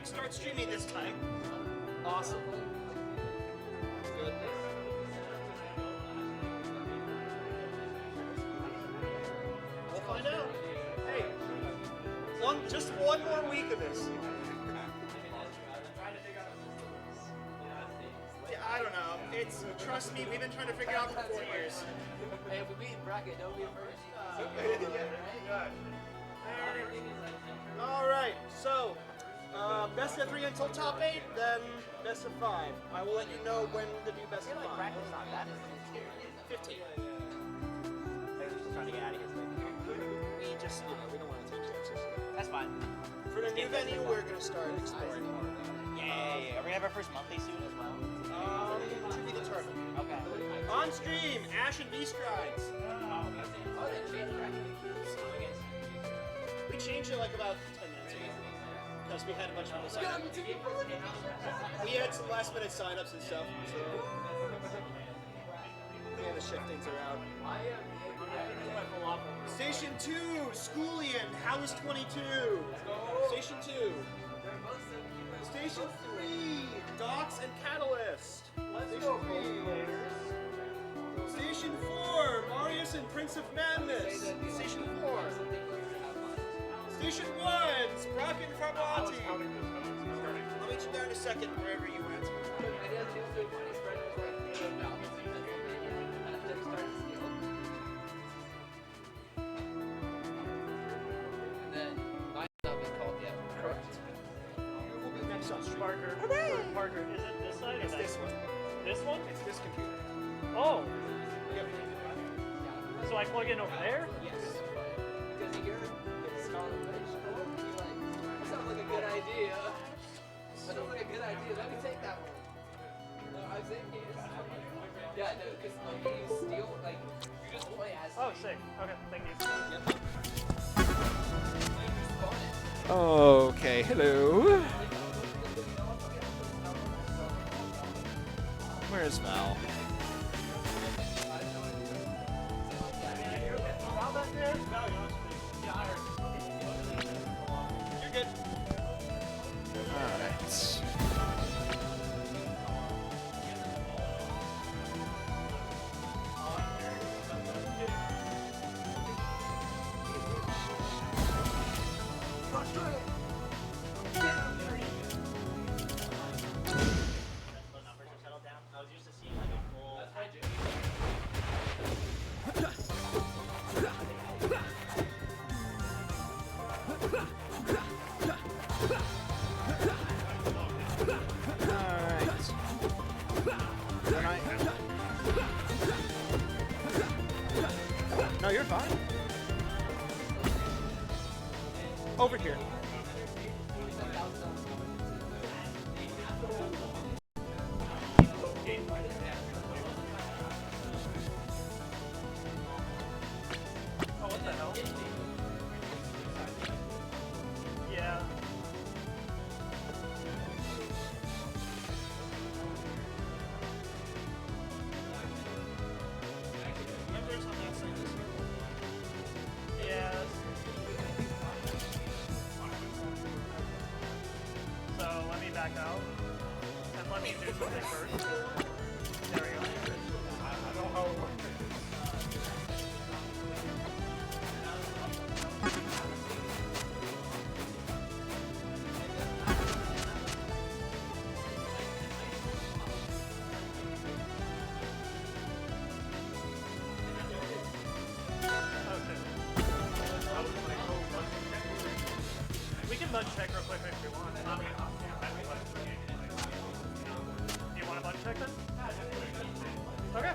can start streaming this time. Awesome. Good. We'll find out. Hey, just one more week of this. Yeah, I don't know. Trust me, we've been trying to figure out for 4 years. Hey, if we beat bracket, don't be first. Alright, so best of 3 until top 8, then best of 5. I will let you know when to do best of 5. Practice on that. 15. We're just trying to get out of here. We just, we don't want to take chances. That's fine. For the new venue, we're going to start exploring more. Yeah. Are we gonna have our first monthly soon as well? To be determined. Okay. On stream, Ash and vstrides. Oh, they changed bracket. We changed it like about 10 minutes ago. Because we had a bunch of people sign up. We had some last minute sign-ups and stuff, so we had to shift things around. Station 2, Skooli and House 22. Station 2. Station 3, Docs and Catalyst. Station 3. Station 4, Marius and Prince of Madness. Station 4. Station 1, Sprocket and Farbanti. I'll meet you there in a second, wherever you went. Parker, Parker, is it this side? It's this one. This one? It's this computer. Oh, Yep. so I plug in over there? Yes. Because you're Scarlet Witch. That sounds like a good idea. That sounds like a good idea. Let me take that one. No, I was thinking. Yeah, no, because like you steal, like you just play as. Oh, sick. Okay, thank you. Okay, hello. Where's Val? You're good. Alright. No, you're fine. Over here. Oh, what the hell? Yeah. Yes. So let me back out and let me do something first. There we go. I don't know how it works. We can bunch check real quick if you want. Do you want to bunch check then? Okay.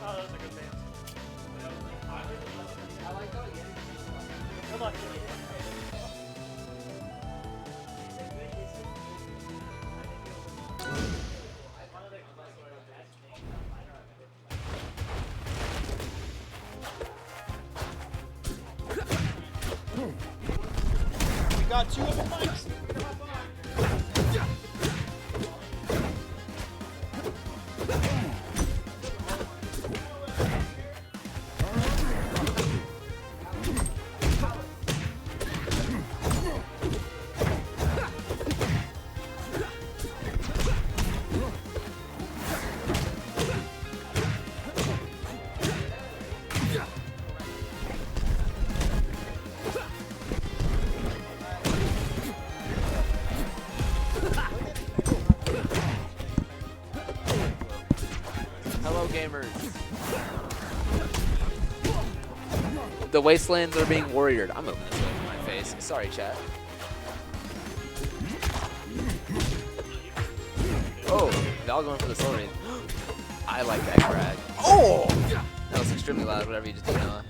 Oh, that was a good dance. Good luck. We got 2 of the fights. Hello, gamers. The Wastelands are being warriored. I'm opening this with my face. Sorry, chat. Oh, Val going for the soul read. I like that Kragg. Oh! That was extremely loud, whatever you just did, Noah.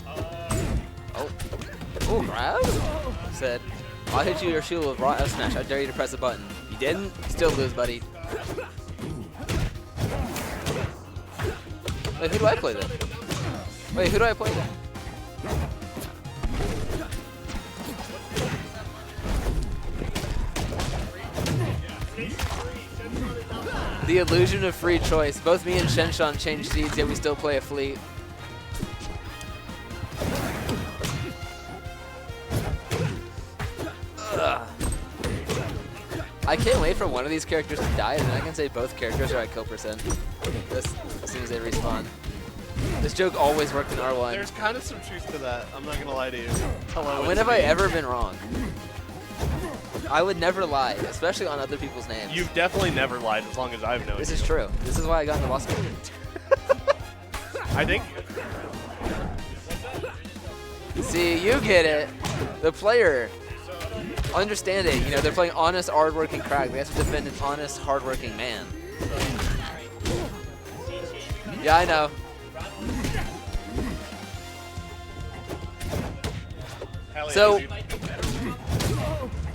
Oh. Oh, Kragg? Said, I'll hit you your shield with raw F smash. I dare you to press a button. You didn't? Still lose, buddy. Wait, who do I play then? Wait, who do I play then? The illusion of free choice. Both me and Shenshan change seeds, yet we still play a fleet. Ugh. I can't wait for one of these characters to die, and then I can say both characters are at kill percent. As soon as they respawn. This joke always worked in R1. There's kind of some truth to that. I'm not gonna lie to you. Hello. When have I ever been wrong? I would never lie, especially on other people's names. You've definitely never lied as long as I've known This you. is true. This is why I got into law school. I think. See, you get it. The player. Understand it. You know, they're playing honest, hardworking Kragg. They have to defend an honest, hardworking man. Yeah, I know. So,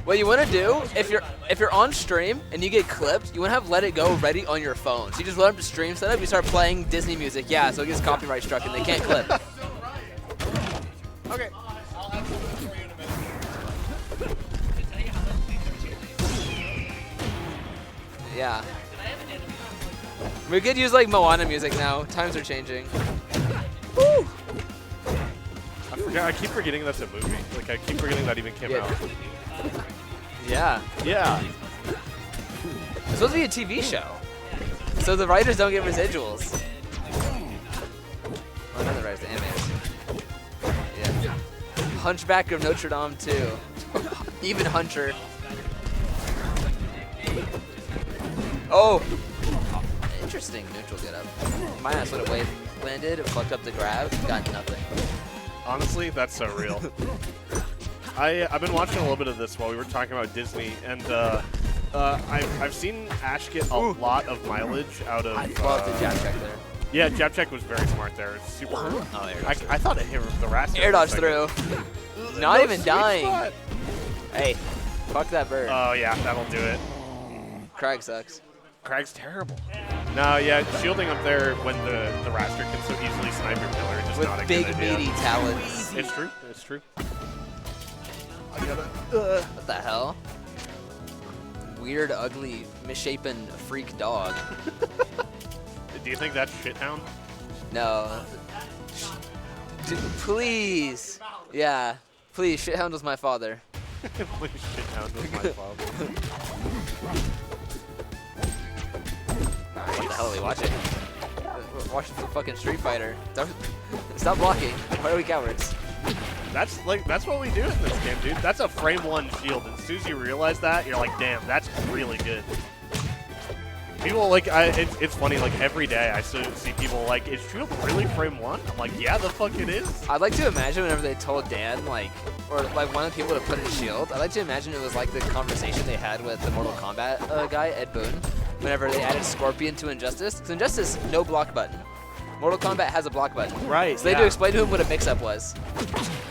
what you want to do, if you're on stream and you get clipped, you want to have Let It Go ready on your phone. So you just load up the stream setup, you start playing Disney music. Yeah, so it gets copyright struck and they can't clip. Okay. Yeah. We could use like Moana music now. Times are changing. Woo! I keep forgetting that's a movie. Like, I keep forgetting that even came out. Yeah. Yeah. It's supposed to be a TV show. So the writers don't get residuals. Oh, not the writers, the animators. Yeah. Hunchback of Notre Dame too. Even Hunter. Oh! Interesting neutral get up. Minus what it wave landed, it fucked up the grab, got nothing. Honestly, that's so real. I've been watching a little bit of this while we were talking about Disney, and I've seen Ash get a lot of mileage out of. I love the jab check there. Yeah, jab check was very smart there. It's super. Oh, I thought it hit the Wrastor. Air dodge through. Not even dying. Spot. Hey, fuck that bird. Oh yeah, that'll do it. Kragg sucks. Kragg's terrible. No, yeah, shielding up there when the Wrastor can so easily snipe your pillar is just With not a big good idea. meaty talons. It's true. It's true. I gotta. What the hell? Weird, ugly, misshapen freak dog. Do you think that's Shithound? No. Dude, please. Yeah. Please, Shithound was my father. Please, Shithound was my father. What the hell are we watching? Watching some fucking Street Fighter. Stop blocking. Why are we cowards? That's what we do in this game, dude. That's a frame 1 shield. As soon as you realize that, you're like, damn, that's really good. People like, it's funny. Like every day, I see people like, is shield really frame 1? I'm like, yeah, the fuck it is. I'd like to imagine whenever they told Dan, like, or like one of the people to put in shield. I'd like to imagine it was like the conversation they had with the Mortal Kombat guy, Ed Boon, whenever they added Scorpion to Injustice. Because Injustice, no block button. Mortal Kombat has a block button. Right. So they had to explain to him what a mix-up was.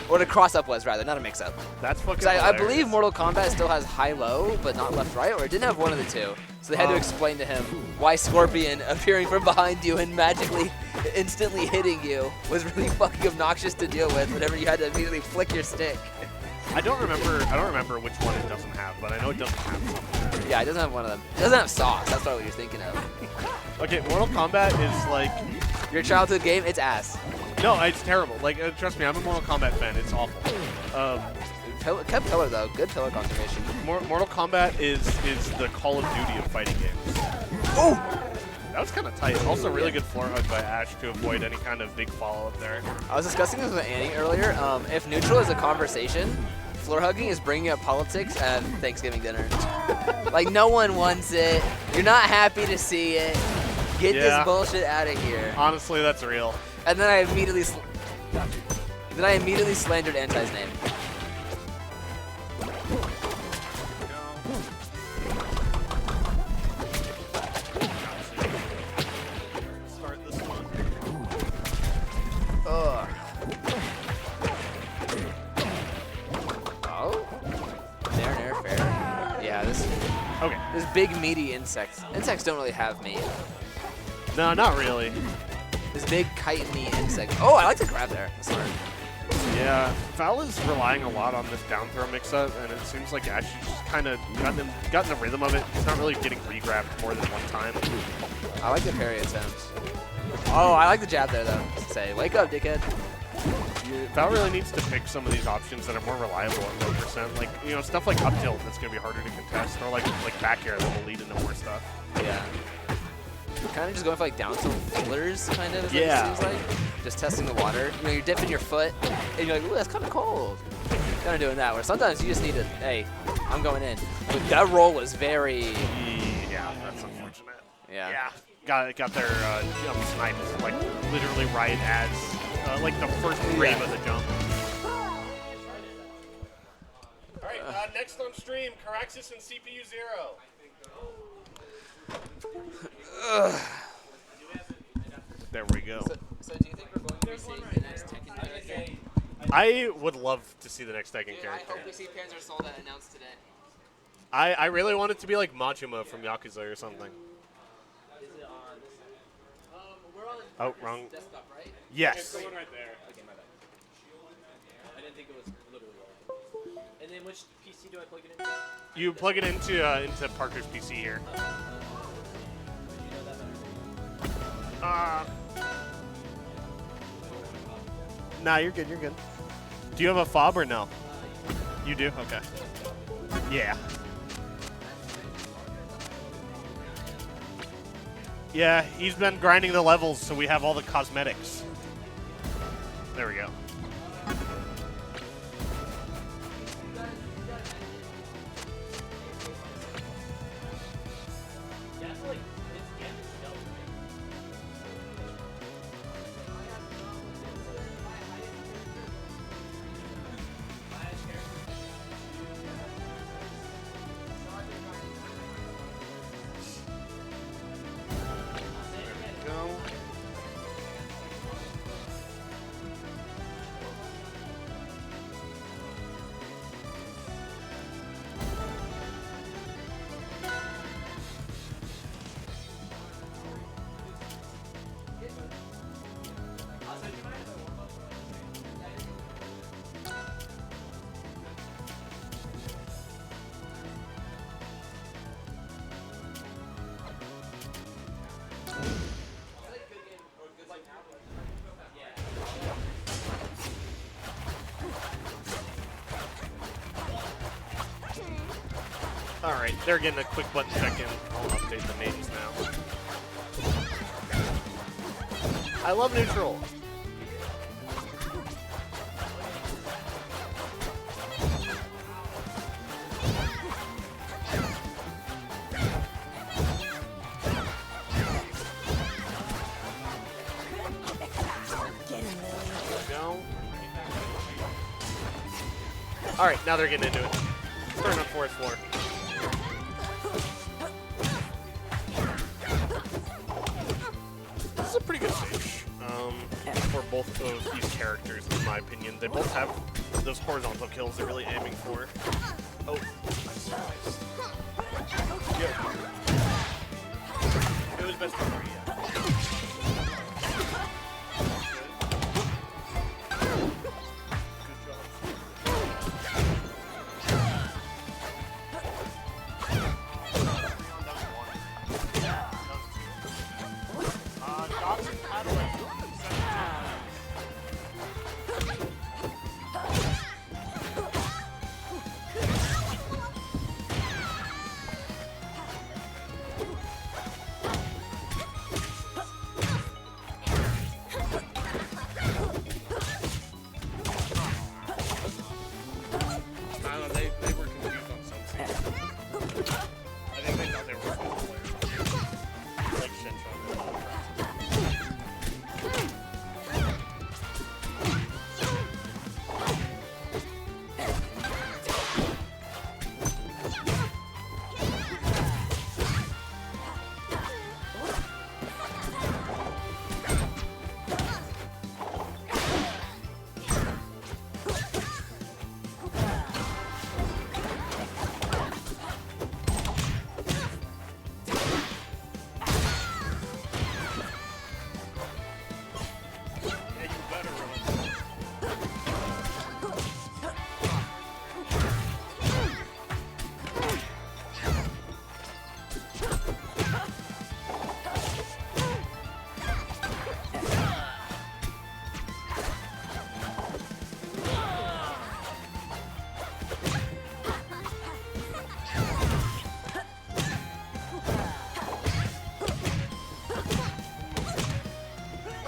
Or what a cross-up was, rather, not a mix-up. That's fucking I believe Mortal Kombat still has high-low, but not left-right, or it didn't have one of the two. So they had to explain to him why Scorpion appearing from behind you and magically, instantly hitting you was really fucking obnoxious to deal with whenever you had to immediately flick your stick. I don't remember which one it doesn't have, but I know it doesn't have some. Yeah, it doesn't have one of them. It doesn't have sauce. That's probably what you're thinking of. Okay, Mortal Kombat is like... Your childhood game, it's ass. No, it's terrible. Like, trust me, I'm a Mortal Kombat fan. It's awful. Kept pillar, though. Good pillar conservation. Mortal Kombat is the Call of Duty of fighting games. Oh! That was kind of tight. Also, really good floor hug by Ash to avoid any kind of big follow-up there. I was discussing this with Annie earlier. If neutral is a conversation, floor hugging is bringing up politics at Thanksgiving dinner. Like, no one wants it. You're not happy to see it. Get this bullshit out of here. Honestly, that's real. And then I immediately slandered Anti's name. Start this one. Ugh. Oh? Nair, fair. Yeah, this big meaty insects. Insects don't really have meat. No, not really. This big chitin-y insect. Oh, I like to grab there. That's smart. Yeah, Foul is relying a lot on this down throw mix-up, and it seems like Ash has just kind of gotten the rhythm of it. He's not really getting re-grabbed more than one time. I like the parry attempts. Oh, I like the jab there, though. Say, wake up, dickhead. Foul really needs to pick some of these options that are more reliable at low percent. Like, you know, stuff like up tilt that's going to be harder to contest, or like back air that will lead into more stuff. Yeah. Kind of just going for like down tilt fillers, kind of, is what it seems like. Just testing the water. You know, you're dipping your foot, and you're like, ooh, that's kind of cold. Kind of doing that, where sometimes you just need to, hey, I'm going in. But that roll was very... Yeah, that's unfortunate. Yeah. Yeah. Got their jump sniped, like, literally right as, like, the first frame of the jump. All right, next on stream, Coraxus and CPU 0. There we go. So do you think we're going to be seeing the next Tekken character? I would love to see the next Tekken character. I hope we see Panzer Soul that announced today. I really want it to be like Majima from Yakuza or something. Is it on this side? We're on wrong. desktop, right? Yes. There's one right there. Okay, my bad. I didn't think it was literally on. And then which PC do I plug it into? You plug it into Parker's PC here. Nah, you're good, you're good. Do you have a fob or no? You do? Okay. Yeah. Yeah, he's been grinding the levels, so we have all the cosmetics. There we go. Alright, they're getting a quick button check-in. I'll update the names now. I love neutral. Alright, now they're getting into it. Starting on fourth floor. This is a pretty good stage for both of these characters, in my opinion. They both have those horizontal kills they're really aiming for. Oh, nice. Good. It was best of 3, yeah. they thought they were good players. Like Shenron.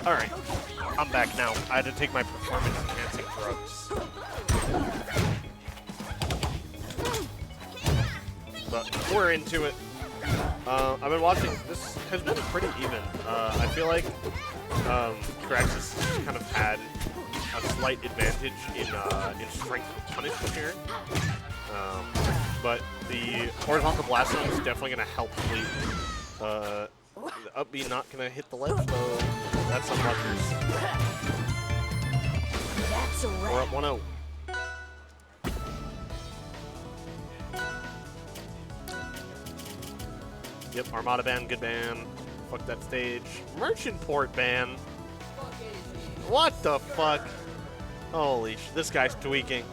Alright, I'm back now. I had to take my performance-enhancing drugs. But we're into it. I've been watching. This has been pretty even. I feel like Coraxus kind of had a slight advantage in strength of punishment here. But the horizontal blast zone is definitely going to help fleet. The up B not going to hit the ledge though. That's some luckers. That's a We're up 1-0. Yep, Armada ban, good ban. Fuck that stage. Merchant port ban. What the fuck? Holy sh! This guy's tweaking.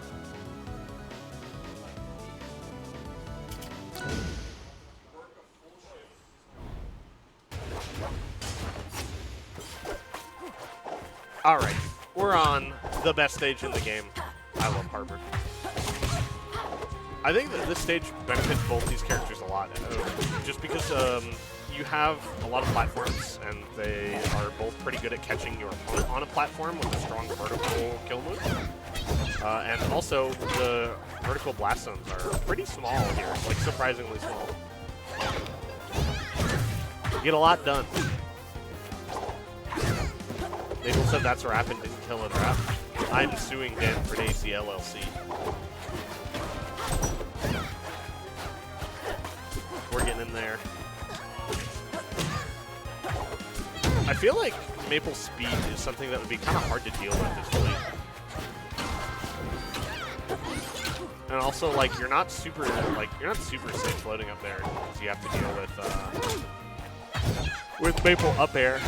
Alright, we're on the best stage in the game. I love Harvard. I think that this stage benefits both these characters a lot, just because you have a lot of platforms, and they are both pretty good at catching your opponent on a platform with a strong vertical kill move. And also, the vertical blast zones are pretty small here, like surprisingly small. You get a lot done. Maypul said that's a rap and didn't kill a rap. I'm suing Dan for AC LLC. We're getting in there. I feel like Maypul's speed is something that would be kind of hard to deal with this fleet. And also, like, you're not super safe floating up there because you have to deal with Maypul up air.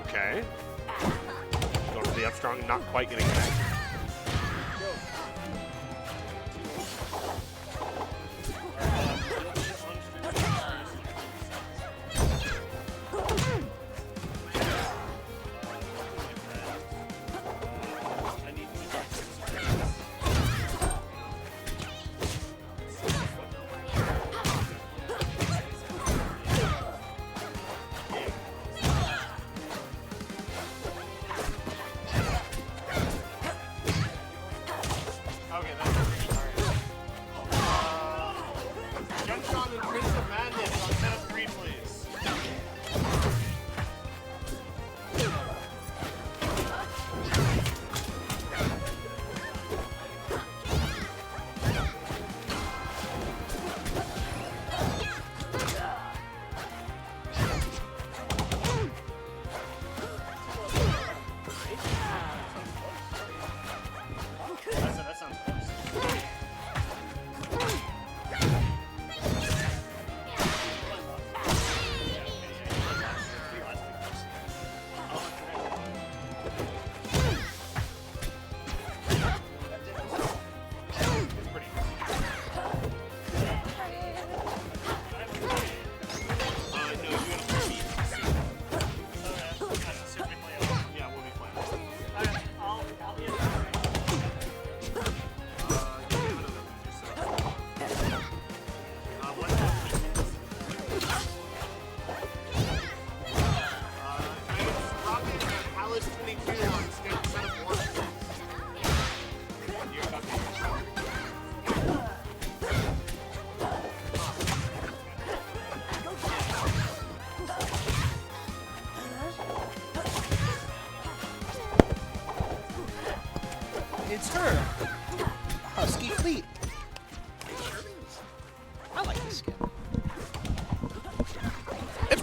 Okay. Going for the up strong, not quite getting back.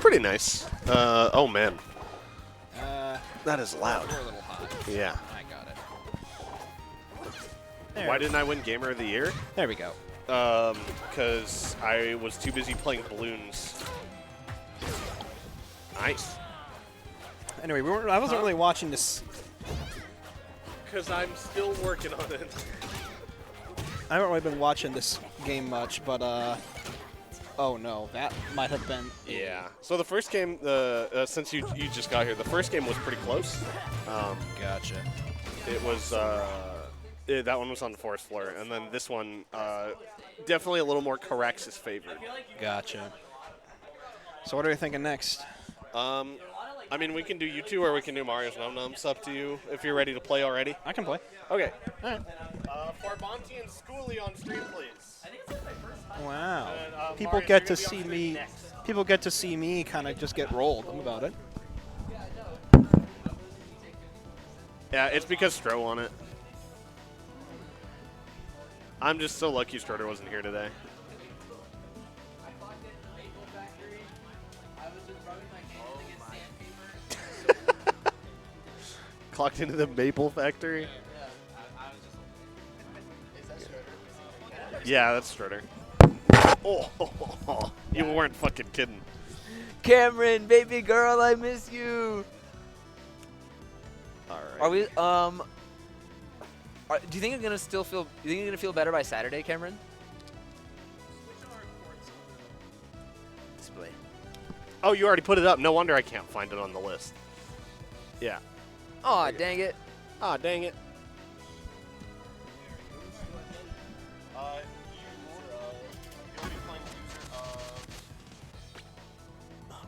pretty nice. Oh man, that is loud. We're a little hot. Yeah. I got it. Why didn't I win Gamer of the Year? There we go. Because I was too busy playing balloons. Nice. Anyway, I wasn't really watching this. Because I'm still working on it. I haven't really been watching this game much, but oh no, that might have been. Yeah. So the first game, since you just got here, the first game was pretty close. Gotcha. It was that one was on the forest floor, and then this one definitely a little more Coraxus favored. Gotcha. So what are you thinking next? I mean, we can do you two, or we can do Marius numnums. Up to you if you're ready to play already. I can play. Okay. All right. Farbanti and Skooli on stream, please. Wow. And, People Marius, get you're to gonna be on see stream me. next. People get to see me kind of just get rolled. I'm about it. Yeah, it's because Stro won it. I'm just so lucky Stroder wasn't here today. I clocked in the Maypul factory. I was just rubbing my hands against sandpaper. Clocked into the Maypul factory. Yeah, I was just. Is that Schroeder? Yeah, that's Stroder. Oh, you weren't fucking kidding. Cameron, baby girl, I miss you. All right. Are we? Do you think you're gonna still feel? Do you think you're gonna feel better by Saturday, Cameron? Display. Oh, you already put it up. No wonder I can't find it on the list. Yeah. Aw, dang it. Ah, dang it.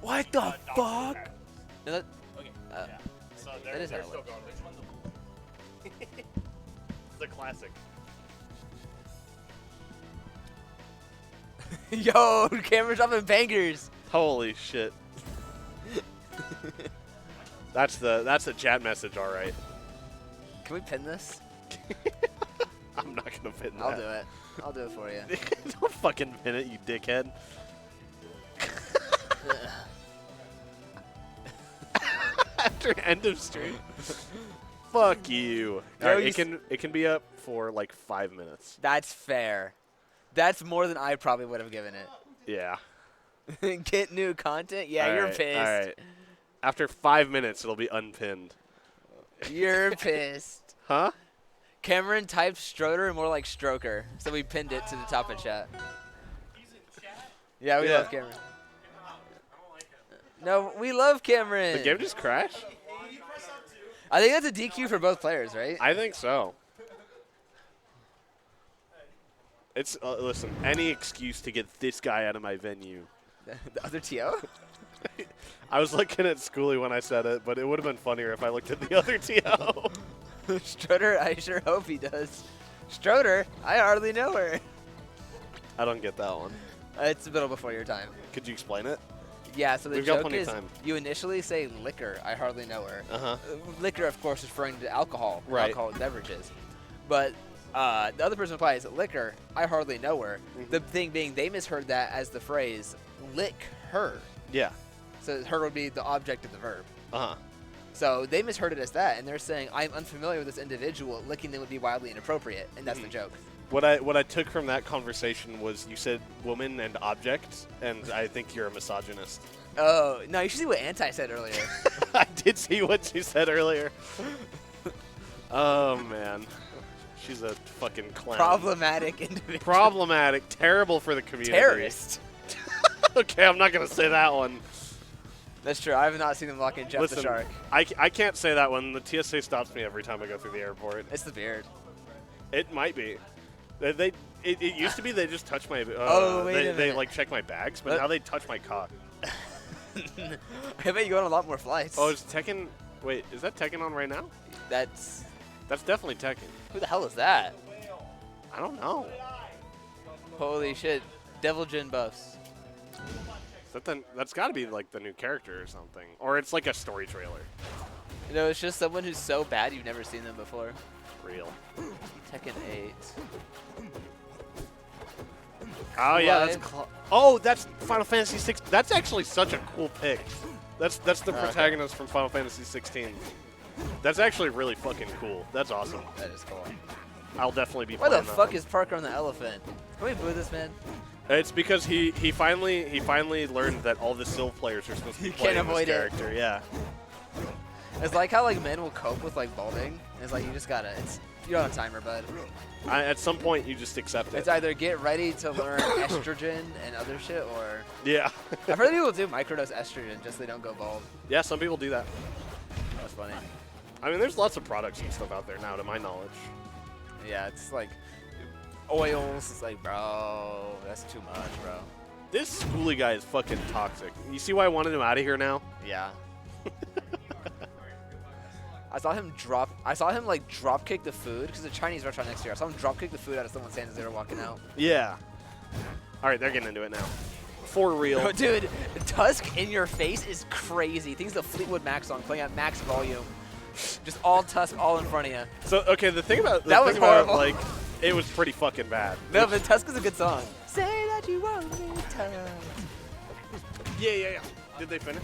What the fuck? No, that, So that is how it still going. Which one's the classic. Yo, Cameron's dropping bangers. Holy shit. That's a chat message, all right. Can we pin this? I'm not gonna pin that. I'll do it. I'll do it for you. Don't fucking pin it, you dickhead. After end of stream. Fuck you. Yo, All right, you it can be up for like 5 minutes. That's fair. That's more than I probably would have given Yeah. it. Get new content? Yeah, All you're right, pissed. All right. After 5 minutes, it'll be unpinned. You're pissed. Huh? Cameron typed Stroder more like Stroker, so we pinned it to the top of chat. Yeah, we Yeah. love Cameron. No, we love Cameron. The game just crashed? I think that's a DQ for both players, right? I think so. It's listen, any excuse to get this guy out of my venue. The other TO? I was looking at Skooli when I said it, but it would have been funnier if I looked at the other TO. Stroder, I sure hope he does. Stroder, I hardly know her. I don't get that one. It's a little before your time. Could you explain it? Yeah, so the We've got joke plenty of is time. you initially say liquor, I hardly know her. Uh-huh. Liquor, of course, is referring to alcohol, Right. alcoholic beverages. But the other person replies, liquor, I hardly know her. Mhm. The thing being, they misheard that as the phrase, lick her. Yeah. So her would be the object of the verb. Uh-huh. So they misheard it as that, and they're saying, I'm unfamiliar with this individual, licking them would be wildly inappropriate, and that's the joke. What I took from that conversation was you said woman and object, and I think you're a misogynist. Oh, no, you should see what Anti said earlier. I did see what you said earlier. Oh, man. She's a fucking clown. Problematic individual. Problematic. Terrible for the community. Terrorist. Okay, I'm not going to say that one. That's true. I have not seen them lock in Jeff Listen, the Shark. I can't say that one. The TSA stops me every time I go through the airport. It's the beard. It might be. It used to be they just touch my. Oh, wait a they minute. like check my bags, but What? now they touch my cock. I bet you go on a lot more flights. Oh, is Tekken? Wait, is that Tekken on right now? That's. That's definitely Tekken. Who the hell is that? I don't know. Holy shit. Devil Jin buffs. That's got to be like the new character or something, or it's like a story trailer. You know, it's just someone who's so bad you've never seen them before. Real. Tekken 8. Oh yeah, Right. that's Final Fantasy 6. That's actually such a cool pick. That's the protagonist from Final Fantasy 16. That's actually really fucking cool. That's awesome. That is cool. I'll definitely be Where playing the that fuck one. is Parker on the elephant? Can we boo this man? It's because he finally learned that all the Sylph players are supposed to be You can't playing this avoid it. character. Yeah. It's like how like men will cope with like balding. It's like you just gotta. You're on a timer, bud. At some point, you just accept it. It's either get ready to learn estrogen and other shit, or Yeah. I've heard people do microdose estrogen just so they don't go bald. Yeah, some people do that. That's funny. I mean, there's lots of products and stuff out there now, to my knowledge. Yeah, it's like oils. It's like, bro, that's too much, bro. This Skooli guy is fucking toxic. You see why I wanted him out of here now? Yeah. I saw him like drop kick the food because the Chinese restaurant next year. I saw him drop kick the food out of someone's hands as they were walking out. Yeah. All right, they're getting into it now. For real. Dude, Tusk in your face is crazy. Things the Fleetwood Mac song playing at max volume. Just all Tusk all in front of you. So, okay, the thing about That was horrible. like, it was pretty fucking bad. No, but Tusk is a good song. Say that you want me, Tusk. Yeah. Did they finish?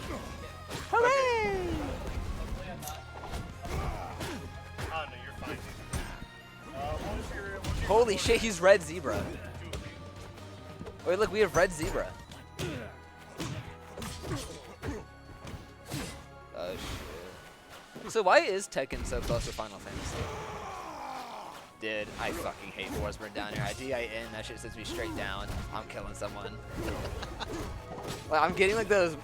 Hooray! Oh, no, you're fine. What was your Holy shit, he's Red Zebra. Wait, look, we have Red Zebra. Oh, shit. So why is Tekken so close to Final Fantasy? Dude, I fucking hate Forsburn down here. I DIN, that shit sends me straight down. I'm killing someone. Like, I'm getting like those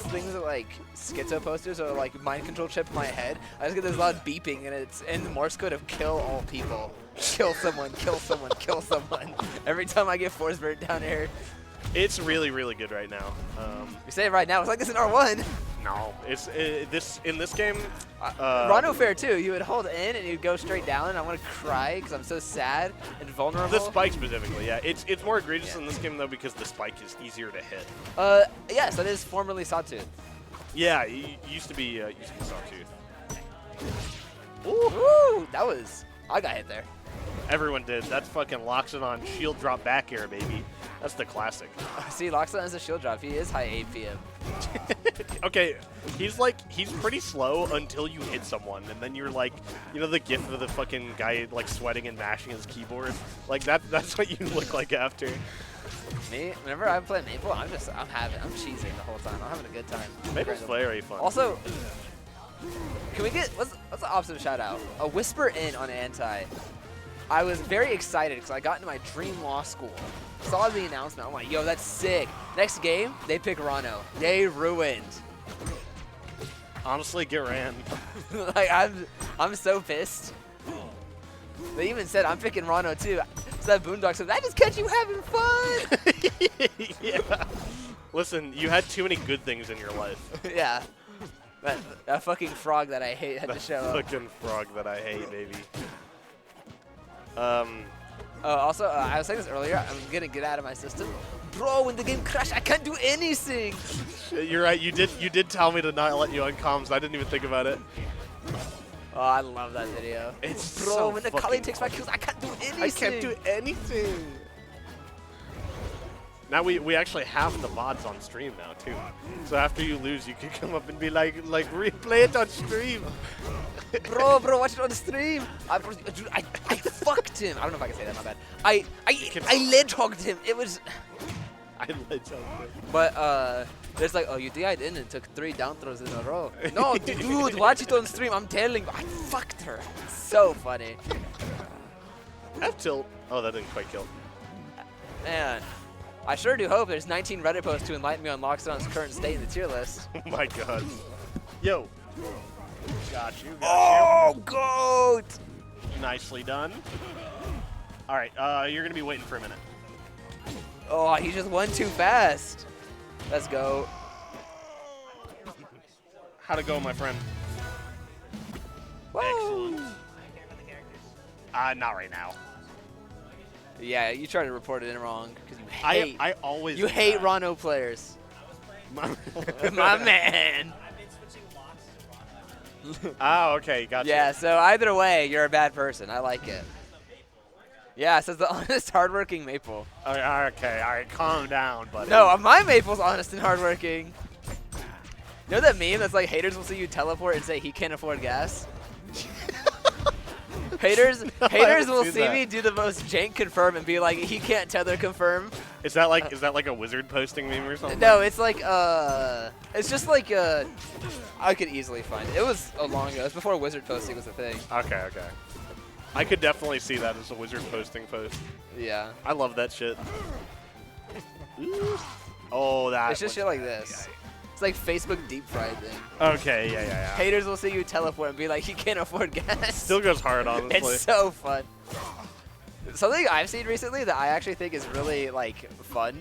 things that like schizo posters or like mind control chip in my head. I just get this loud beeping and it's in the Morse code of kill all people. Kill someone, kill someone, kill someone. Every time I get Forsburn down here. It's really, really good right now. You say it right now, it's like this in R1. No, it's in this game. Rondo Fair too, you would hold in and you'd go straight down and I want to cry because I'm so sad and vulnerable. The spike specifically, yeah. It's more egregious in this game though because the spike is easier to hit. Yes, that is formerly Sawtooth. Yeah, it used to be Sawtooth. Ooh, that was, I got hit there. Everyone did. That's fucking Loxodont shield drop back air, baby. That's the classic. See, Loxodont has a shield drop. He is high APM. Okay, he's pretty slow until you hit someone, and then you're like, you know the gif of the fucking guy like sweating and mashing his keyboard? Like that's what you look like after. Me, whenever I play Maypul, I'm cheesing the whole time. I'm having a good time. Maple's very fun. Also, can we get, what's the opposite of shout out? A whisper in on Anti. I was very excited because I got into my dream law school. Saw the announcement. I'm like, yo, that's sick. Next game, they pick Rano. They ruined. Honestly, get ran. Like I'm so pissed. They even said I'm picking Rano too. So that Boondock said, I just catch you having fun. Yeah. Listen, you had too many good things in your life. Yeah. That fucking frog that I hate had to show up. Fucking frog that I hate, baby. Also, I was saying this earlier. I'm gonna get out of my system. Bro, when the game crashed, I can't do anything. You're right. You did tell me to not let you on comms. I didn't even think about it. Oh, I love that video. It's Bro, so when the fucking Kali takes my kills, I can't do anything. I can't do anything. Now we actually have the VoDs on stream now too. So after you lose, you can come up and be like replay it on stream. Bro, watch it on stream. I fucked him. I don't know if I can say that. My bad. I ledge hogged him. It was. I let you. But there's like, oh, you DI'd in and took 3 down throws in a row. No, dude, watch it on stream. I'm telling you, I fucked her. It's so funny. F tilt. Oh, that didn't quite kill. Man, I sure do hope there's 19 Reddit posts to enlighten me on Loxodon's current state in the tier list. Oh my god. Yo. Got you. Oh, goat! Nicely done. All right, you're gonna be waiting for a minute. Oh, he just won too fast. Let's go. How'd it go, my friend? Woo! Not right now. Yeah, you tried to report it in wrong because you hate. I always. You do hate that. Rano players. My My man. Oh, okay, gotcha. Yeah, so either way, you're a bad person. I like it. Yeah, it says the honest, hardworking Maypul. Okay, all right, calm down, buddy. No, my Maypul's honest and hardworking. You know that meme that's like haters will see you teleport and say he can't afford gas? haters will seen see that. me do the most jank confirm and be like, he can't tether confirm. Is that like a wizard posting meme or something? No, it's like it's just like I could easily find it. It was a long ago. It was before wizard posting was a thing. Okay. I could definitely see that as a wizard posting post. Yeah. I love that shit. Oh, that. It's just shit like this. It's like Facebook deep fried thing. Okay, yeah. Haters will see you teleport and be like, he can't afford gas. Still goes hard, honestly. It's so fun. Something I've seen recently that I actually think is really like fun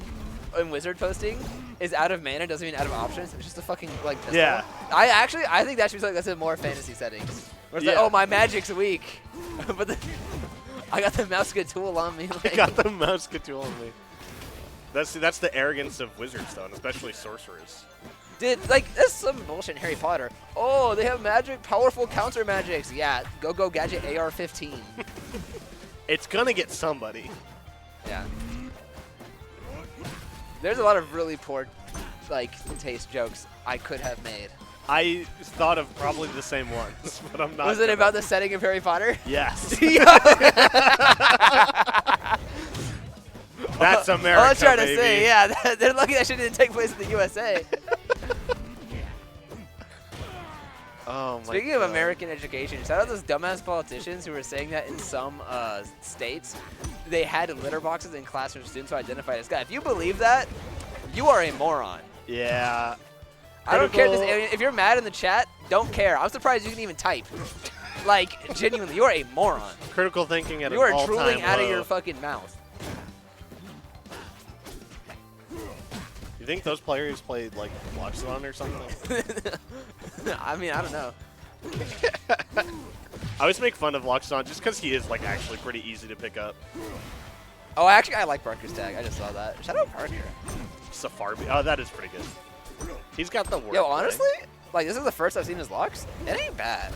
in wizard posting is out of mana doesn't mean out of options. It's just a fucking like pistol. Yeah. I think that should be something that's in more fantasy settings. Where it's like, Yeah. oh, my magic's weak, but I got the mouse good tool on me. I got the mouse tool on me. That's the arrogance of wizards, though, and especially sorcerers. Dude, like, that's some bullshit in Harry Potter. Oh, they have magic, powerful counter magics. Yeah, go gadget AR-15. It's gonna get somebody. Yeah. There's a lot of really poor, like, taste jokes I could have made. I thought of probably the same ones, but I'm not. Was it about the setting of Harry Potter? Yes. That's That's America, all I'm trying to baby. say, yeah. They're lucky that shit didn't take place in the USA. Oh my Speaking God. of American education, shout out those dumbass politicians who were saying that in some states, they had litter boxes in classrooms for students who identified as guy. If you believe that, you are a moron. Yeah. I don't care. Critical- If you're mad in the chat, don't care. I'm surprised you can even type. Like, genuinely, you are a moron. Critical thinking at You an are all-time drooling out of low. your fucking mouth. You think those players played like Loxodont or something? I mean, I don't know. I always make fun of Loxodont just because he is like actually pretty easy to pick up. Oh, actually, I like Parker's tag. I just saw that. Shout out Parker. Farbanti. Oh, that is pretty good. He's got the work. Yo, right? honestly, like, this is the first I've seen his locks. It ain't bad.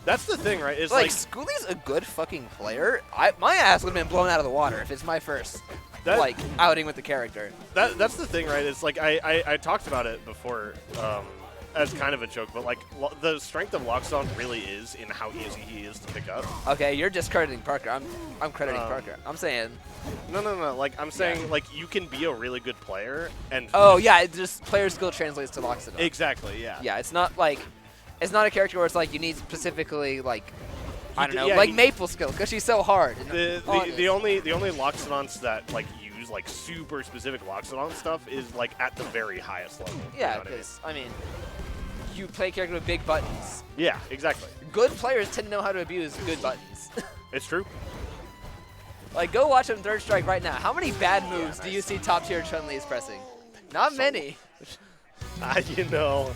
That's the thing, right? Is Like, Skooli's a good fucking player. My ass would have been blown out of the water if it's my first, like, outing with the character. That's the thing, right? It's like I talked about it before as kind of a joke, but like the strength of Loxodont really is in how easy he is to pick up. Okay, you're discrediting Parker. I'm crediting Parker. I'm saying. No. Like I'm saying, like you can be a really good player and. Oh yeah, it just player skill translates to Loxodont. Exactly. Yeah. Yeah, it's not like, it's not a character where it's like you need specifically like, I don't know, yeah, like Maypul skill because she's so hard. The only Loxodonts that like use like super specific Loxodont stuff is like at the very highest level. You Yeah, know what I mean? because I mean, you play a character with big buttons. Yeah, exactly. Good players tend to know how to abuse good buttons. It's true. Like, go watch him Third Strike right now. How many bad moves do you see top tier Chun-Li is pressing? Not many. You know.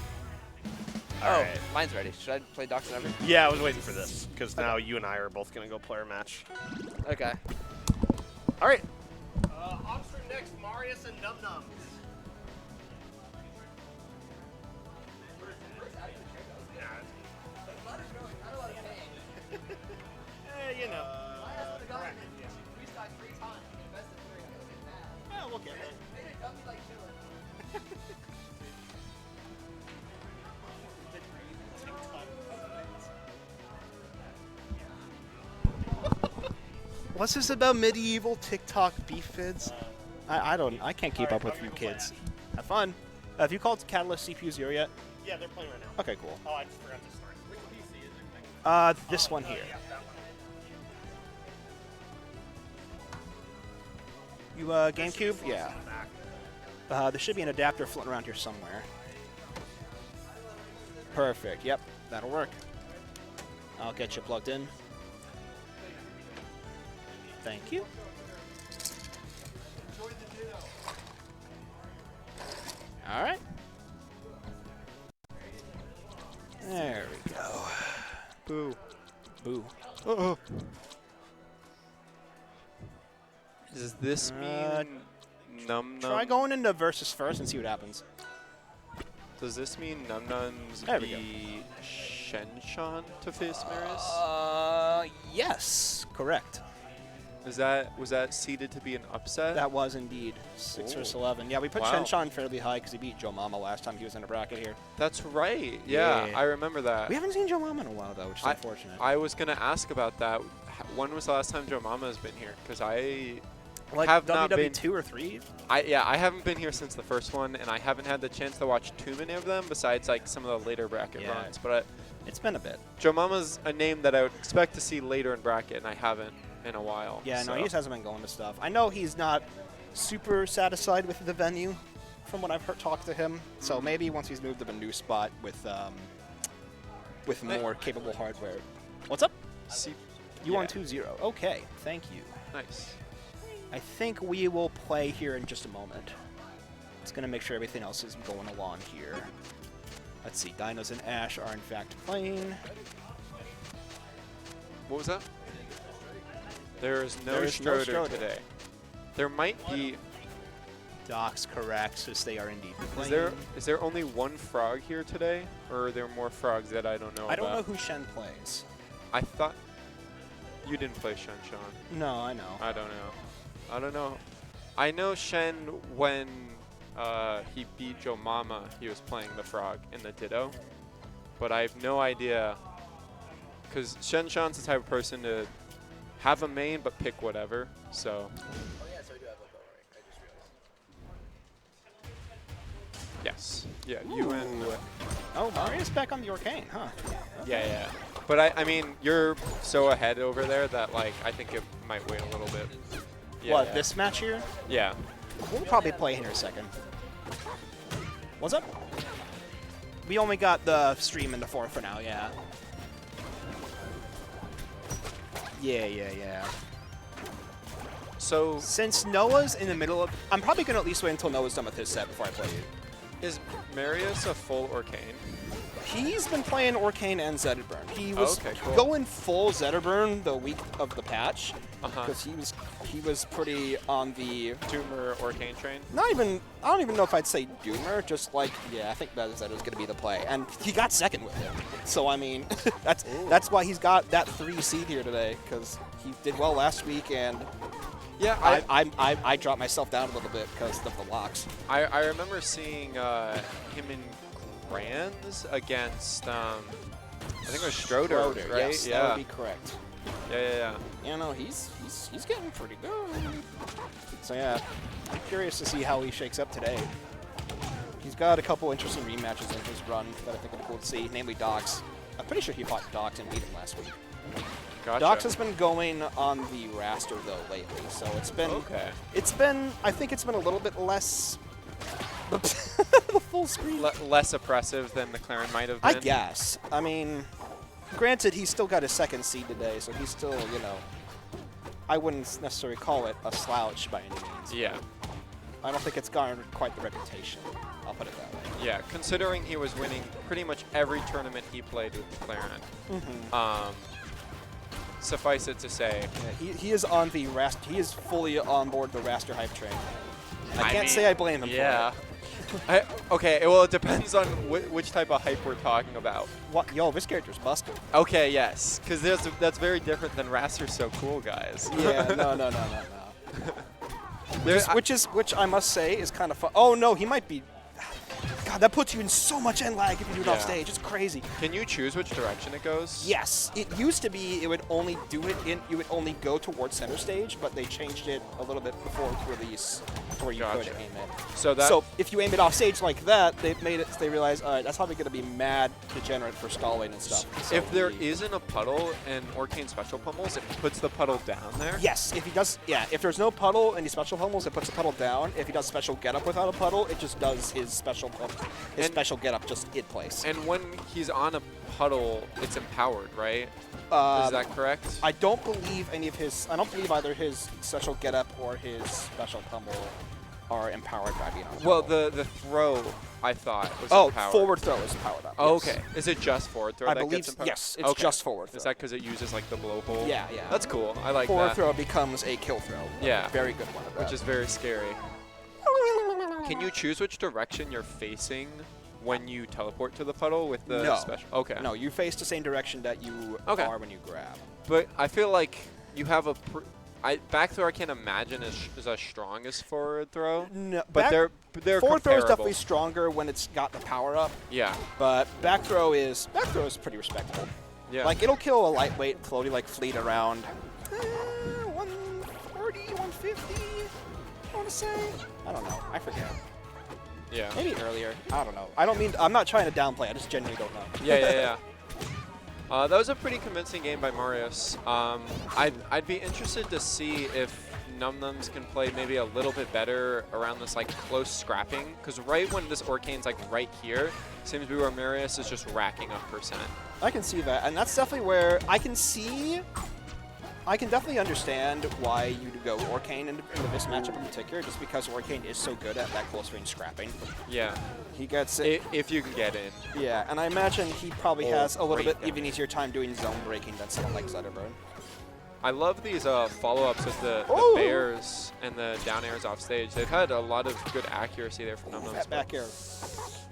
Oh, Alright. mine's ready. Should I play Docs and Ever? Yeah, I was waiting for this because now you and I are both gonna go player match. Okay. All right. Oxford next, Marius and numnums. You know. Yeah, we'll get it. What's this about medieval TikTok beef vids? I can't keep up with you kids. Have fun. Have you called Catalyst CPU 0 yet? Yeah, they're playing right now. Okay, cool. Oh, I just forgot to start. Which PC is it? This one here. Yeah, that one. You GameCube? Yeah. There should be an adapter floating around here somewhere. Perfect. Yep, that'll work. I'll get you plugged in. Thank you. All right. There we go. Boo. Boo. Uh-oh. Does this mean Num Try going into versus first and see what happens. Does this mean numnums There we go. be Shenshan to face Marius? Yes, correct. Was that seeded to be an upset? That was indeed 6 vs 11. Yeah, we put Wow. Shenshan fairly high because he beat Joe Mama last time he was in a bracket here. That's right. Yeah, Yeah. I remember that. We haven't seen Joe Mama in a while though, which is unfortunate. I was gonna ask about that. When was the last time Joe Mama has been here? Because I like have not WW been. 2 or 3. I haven't been here since the first one, and I haven't had the chance to watch too many of them besides like some of the later bracket Yeah. runs. But It's been a bit. Joe Mama's a name that I would expect to see later in bracket, and I haven't in a while. Yeah, so. no, he just hasn't been going to stuff. I know he's not super satisfied with the venue, from what I've heard talk to him. So maybe once he's moved to a new spot with more capable hardware. What's up? See, You won 2-0. Okay, thank you. nice. I think we will play here in just a moment. It's going to make sure everything else is going along here. Let's see, Dinos and Ash are in fact playing. What was that? There is no There is no Stroder Stroder. today. There might be. Docs, Coraxus, they are indeed playing. Is there only one frog here today, or are there more frogs that I don't know I don't know about? who Shen plays. I thought you didn't play Shenshan. No, I know. I don't know. I don't know. I know Shen when he beat Joe Mama, he was playing the frog in the Ditto, but I have no idea, because Shenshan's the type of person to have a main but pick whatever. So. Oh yeah, so I do have a bow, right? I just realized. Yes. Yeah. You and. Oh, Marius back on the Orcane, huh? Yeah, yeah. But I mean, you're so ahead over there that like I think it might wait a little bit. Yeah, What, yeah. this match here? Yeah. We'll probably play here in a second. What's up? We only got the stream in the 4th for now, yeah. Yeah. So Since Noah's in the middle of... I'm probably going to at least wait until Noah's done with his set before I play you. is Marius a full Orcane? He's been playing Orcane and Zetterburn. He was Okay, cool. going full Zetterburn the week of the patch Uh-huh. because he was pretty on the Doomer Orcane train? I don't even know if I'd say Doomer, just like I think that was going to be the play, and he got second with him. So I mean, that's why he's got that 3 seed here today because he did well last week, and Yeah, I dropped myself down a little bit because of the locks. I remember seeing him in Grands against I think it was Stroder, right? Yes, yeah. that would be correct. Yeah. You know, he's getting pretty good. So yeah, I'm curious to see how he shakes up today. He's got a couple interesting rematches in his run that I think would be cool to see, namely Docs. I'm pretty sure he fought Docs and beat him last week. Gotcha. Docs has been going on the Wrastor though lately, so it's been I think it's been a little bit less the full screen. Less oppressive than McLaren might have been. I guess. I mean, granted, he's still got his 2nd seed today, so he's still, I wouldn't necessarily call it a slouch by any means. Yeah. I don't think it's garnered quite the reputation. I'll put it that way. Yeah, considering he was winning pretty much every tournament he played with McLaren. Suffice it to say, Yeah, he is on the Wrastor. He is fully on board the Wrastor hype train. I can't mean, say I blame him yeah. for it. Okay, well, it depends on which type of hype we're talking about. What? Yo, this character's busted. Okay, yes, because that's very different than Wrastor's so cool, guys. Yeah, no. There's- Which I must say is kind of fun. Oh no, he might be. God, that puts you in so much end lag if you do it off Yeah. stage. It's crazy. Can you choose which direction it goes? Yes, it used to be it would only do it in you would only go towards center stage, but they changed it a little bit before release to where you could Gotcha. aim it. So if you aim it off stage like that, they've made it. They realize, all right, that's probably going to be mad degenerate for stalling and stuff. So if there we- isn't a puddle and Orcane special pummels, it puts the puddle down there? Yes, if he does, yeah. If there's no puddle and he special pummels, it puts the puddle down. If he does special get up without a puddle, it just does his special special get up just in place. And when he's on a puddle, it's empowered, right? Uh, Is that correct? I don't believe any of his. I don't believe either his special get up or his special pummel are empowered by being on a Well, puddle. the throw, I thought, was Oh, empowered. forward throw is powered up. Oh, yes. okay. Is it just forward throw I that believe gets empowered? yes, it's Okay. just forward throw. Is that because it uses like the blowhole? Yeah. That's cool. I like forward that. throw becomes a kill throw. Yeah. Very good one of that. Which is very scary. Can you choose which direction you're facing when you teleport to the puddle with the No. special? Okay. No, you face the same direction that you Okay. are when you grab. But I feel like you have back throw I can't imagine is as strong as forward throw. No, But they're forward throw is comparable. definitely stronger when it's got the power up. Yeah. But back throw is pretty respectable. Yeah. Like it'll kill a lightweight floaty like fleet around 140, 150. I want to say. I don't know. I forget. Yeah. Maybe earlier. I don't know. I'm not trying to downplay. I just genuinely don't know. Yeah. That was a pretty convincing game by Marius. I'd be interested to see if numnums can play maybe a little bit better around this like close scrapping, because right when this Orcane's like right here, seems to be where Marius is just racking up %. I can see that, and that's definitely where I can definitely understand why you'd go Orcane into this matchup in particular, just because Orcane is so good at that close range scrapping. Yeah. He gets it. If you can get in. Yeah, and I imagine he probably has a little great bit damage. e- even easier time doing zone breaking than someone like Zetterburn. I love these follow-ups with the bears and the down airs off stage. They've had a lot of good accuracy there from numnums. That back air.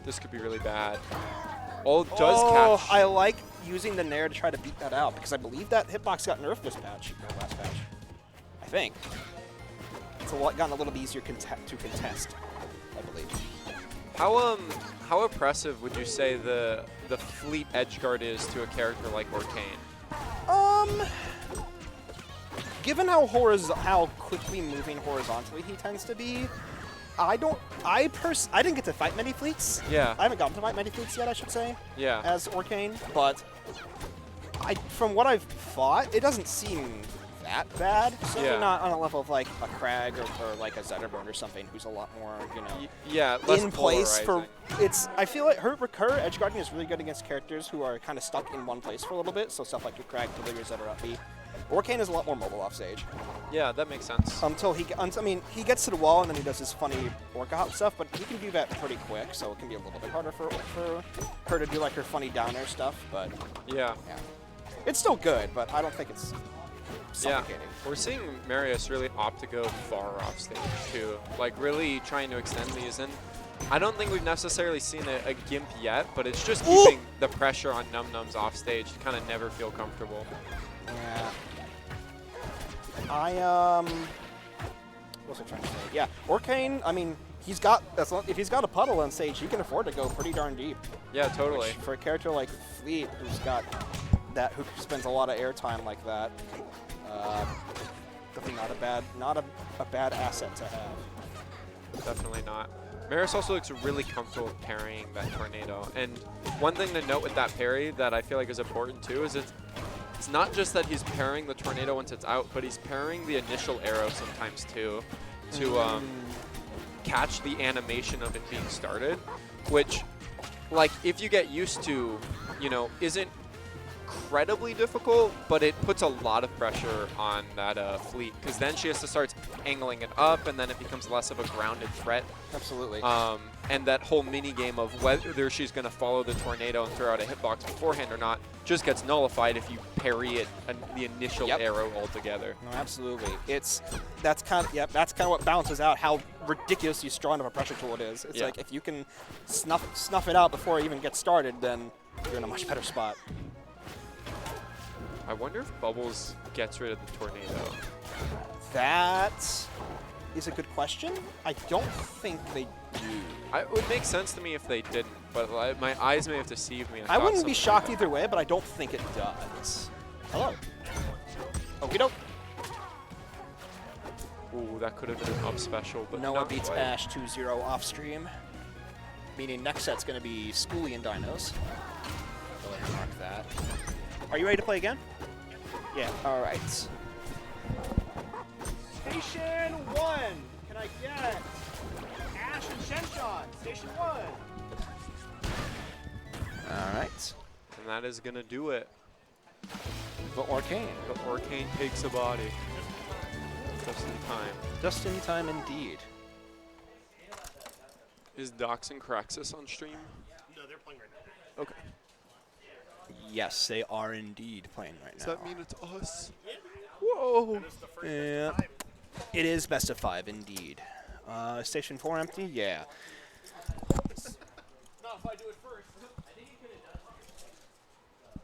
This could be really bad. Oh, does catch. I like using the Nair to try to beat that out, because I believe that hitbox got nerfed this patch, last patch. I think. It's gotten a little bit easier to contest, I believe. How oppressive would you say the fleet edgeguard is to a character like Orcane? Given how quickly moving horizontally he tends to be, I didn't get to fight many fleets. Yeah. I haven't gotten to fight many fleets yet, I should say. Yeah. As Orcane, but from what I've fought, it doesn't seem that bad. Certainly not on a level of like a Kragg or like a Zetterburn or something, who's a lot more, less in place for polarizing. I feel like her edgeguarding is really good against characters who are kind of stuck in one place for a little bit. So stuff like your Kragg, Delirious, Zetterburn. Orcane is a lot more mobile off stage. Yeah, that makes sense. He gets to the wall and then he does his funny Orca hop stuff, but he can do that pretty quick, so it can be a little bit harder for her to do like her funny down air stuff. But Yeah. it's still good, but I don't think it's suffocating. We're seeing Marius really opt to go far off stage too, like really trying to extend these. And I don't think we've necessarily seen a gimp yet, but it's just keeping the pressure on numnums off stage to kind of never feel comfortable. Yeah. What was I trying to say? Yeah, Orcane, I mean, if he's got a puddle on stage, he can afford to go pretty darn deep. Yeah, totally. Which, for a character like Fleet, who spends a lot of airtime like that, definitely not a bad asset to have. Definitely not. Marius also looks really comfortable parrying that tornado. And one thing to note with that parry that I feel like is important too is it's not just that he's parrying the tornado once it's out, but he's parrying the initial arrow sometimes too to catch the animation of it being started, which, like, if you get used to, isn't incredibly difficult, but it puts a lot of pressure on that fleet, because then she has to start angling it up, and then it becomes less of a grounded threat. Absolutely. And that whole mini game of whether she's going to follow the tornado and throw out a hitbox beforehand or not just gets nullified if you parry it the initial arrow altogether. No, absolutely. That's kind of what balances out how ridiculously strong of a pressure tool it is. It's like if you can snuff it out before it even gets started, then you're in a much better spot. I wonder if Bubbles gets rid of the tornado. That is a good question. I don't think they do. It would make sense to me if they didn't, but my eyes may have deceived me. I wouldn't be shocked either way, but I don't think it does. Hello. Okie doke. Ooh, that could have been an up special, but Noah not beats quite. Ash 2-0 off stream. Meaning next set's going to be Skooli and Dinos. Go ahead and mark that. Are you ready to play again? Yeah. All right. Station 1. Can I get Ash and Shenshawn? Station 1. All right. And that is going to do it. The Orcane. The Orcane takes a body. Just in time. Just in time indeed. Is Dox and Coraxus on stream? No, they're playing right now. Okay. Yes, they are indeed playing right now. Does that mean it's us? Whoa. Yeah. It is best of 5 indeed. Station 4 empty? Yeah. Not if I do it first. I think you could have done it.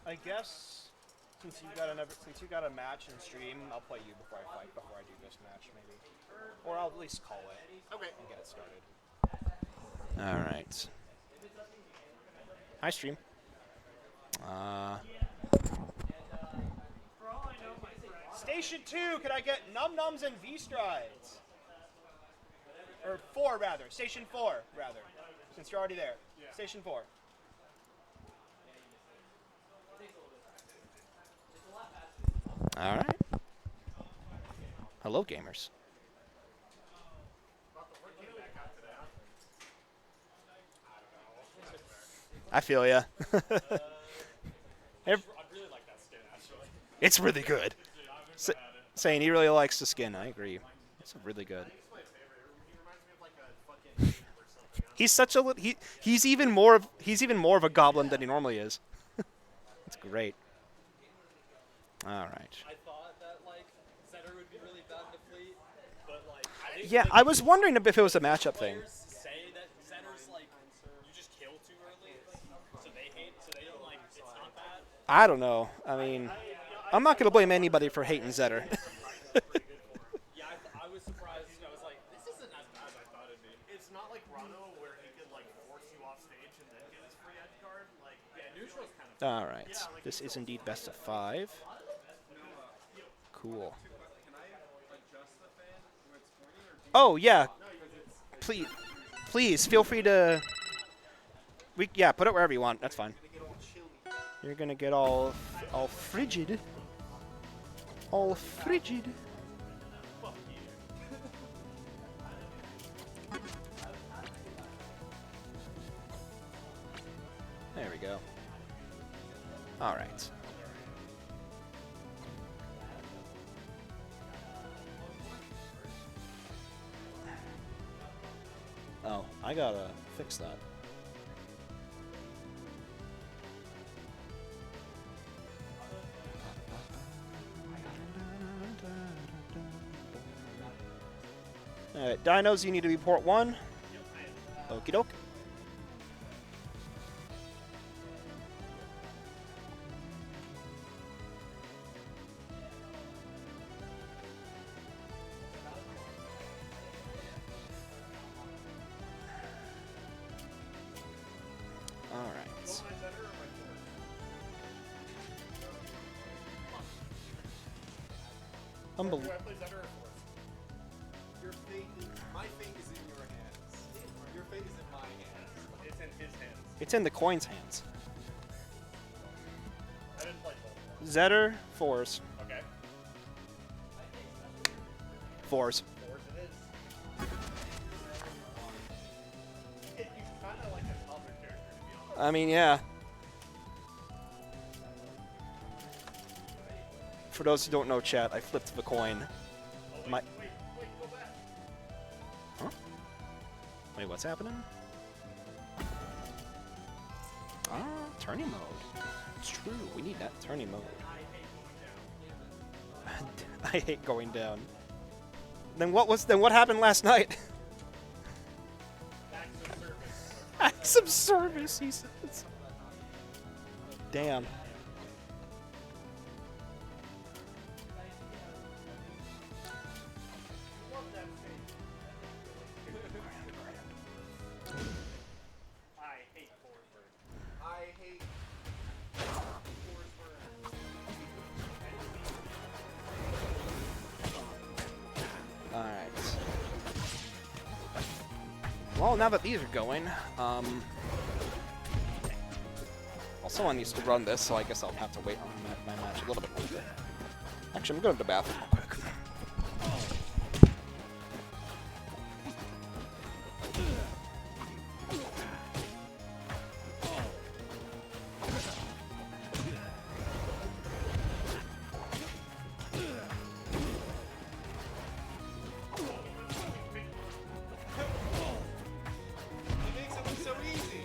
I guess since you got a match in stream, I'll play you before I fight. Before I do this match, maybe, or I'll at least call it. Okay. And get it started. All right. Hi, stream. Station 2, can I get numnums and vstrides? Or 4, rather. Station 4, rather. Since you're already there. Yeah. Station 4. All right. Hello, gamers. I feel ya. I really like that skin, actually. It's really good. Saying he really likes the skin. I agree. It's really good. He's such a he's even more of a goblin than he normally is. It's great. All right. I thought that like Zetter would be really bad in the fleet, but like Yeah, I was wondering if it was a matchup thing. say that Zetter's like you just kill too early, so they don't like it's not bad. I don't know. I mean, I'm not gonna blame anybody for hating Zetter. Yeah, I was surprised. I was like, this isn't as bad as I thought it'd be. It's not like Rano where he could like force you off stage and then get his free edge card. Like, Yeah, neutral's kind of. All right. This is indeed best of 5. Cool. Oh yeah. Please feel free to. Yeah, put it wherever you want. That's fine. You're gonna get all frigid. All frigid. There we go. All right. Oh, I gotta fix that. Alright, Dinos, you need to be port 1. Okie doke. Alright. Unbelievable. Your fate is, my fate is in your hands. Your fate is in my hands. it's in his hands. It's in the coin's hands. I didn't play both. Zetter, 4s. Okay. 4s. Fours it is. He's kind of like a toddler character, to be honest. I mean, yeah. For those who don't know, chat, I flipped the coin. My Wait, go back. Huh? Wait, what's happening? Ah, tourney mode. It's true. We need that tourney mode. I hate going down. Then what happened last night? Acts of service, he says. Damn. I hate Forsburn. I hate Forsburn. Alright. Well, now that these are going, well, someone needs to run this, so I guess I'll have to wait on my match a little bit longer. Actually, I'm going to the bathroom real quick. It makes it look so easy.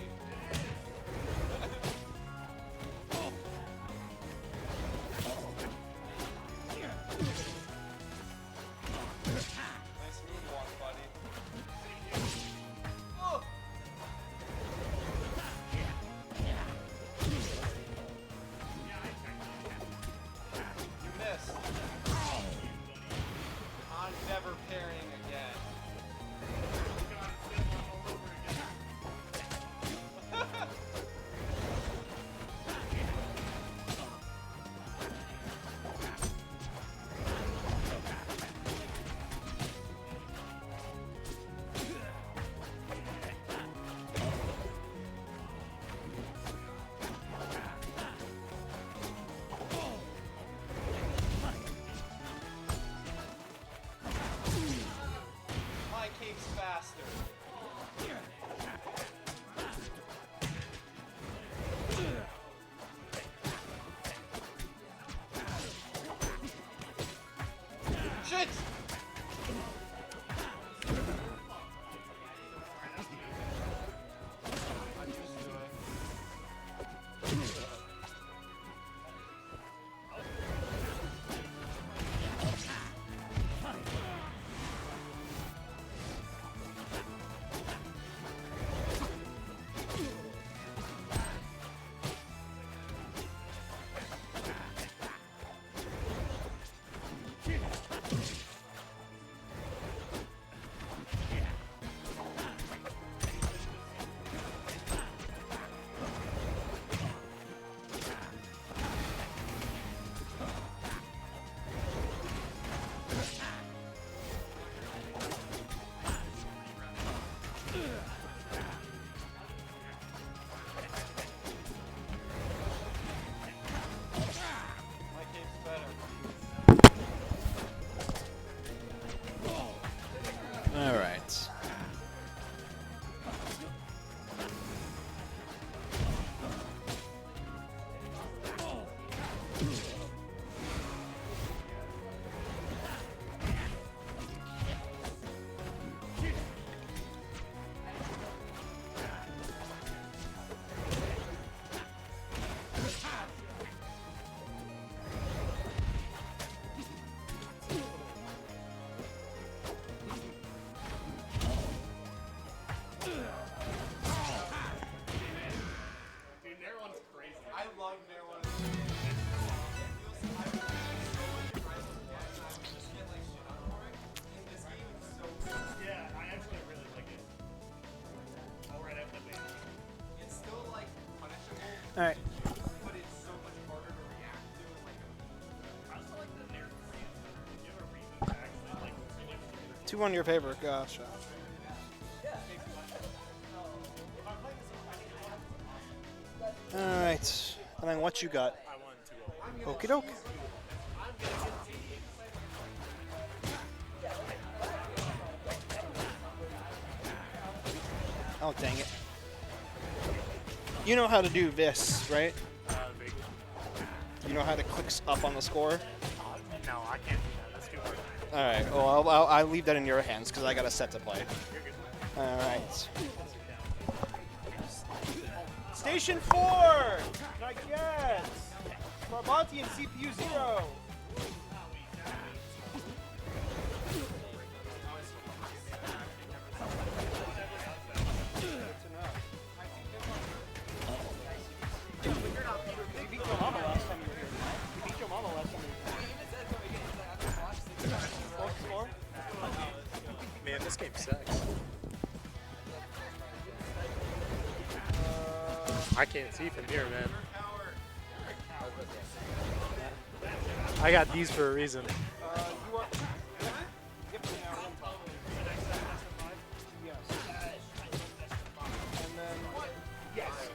2 on your favor. Gosh. All right. And then what you got? Okie doke. Oh, dang it. You know how to do this, right? You know how to click up on the score? No, I can't do that. That's too hard. All right. Well, I'll leave that in your hands because I got a set to play. All right. Station 4! Not yet! Farbanti and CPU 0. Man, this game sucks. I can't see from here, man. I got these for a reason.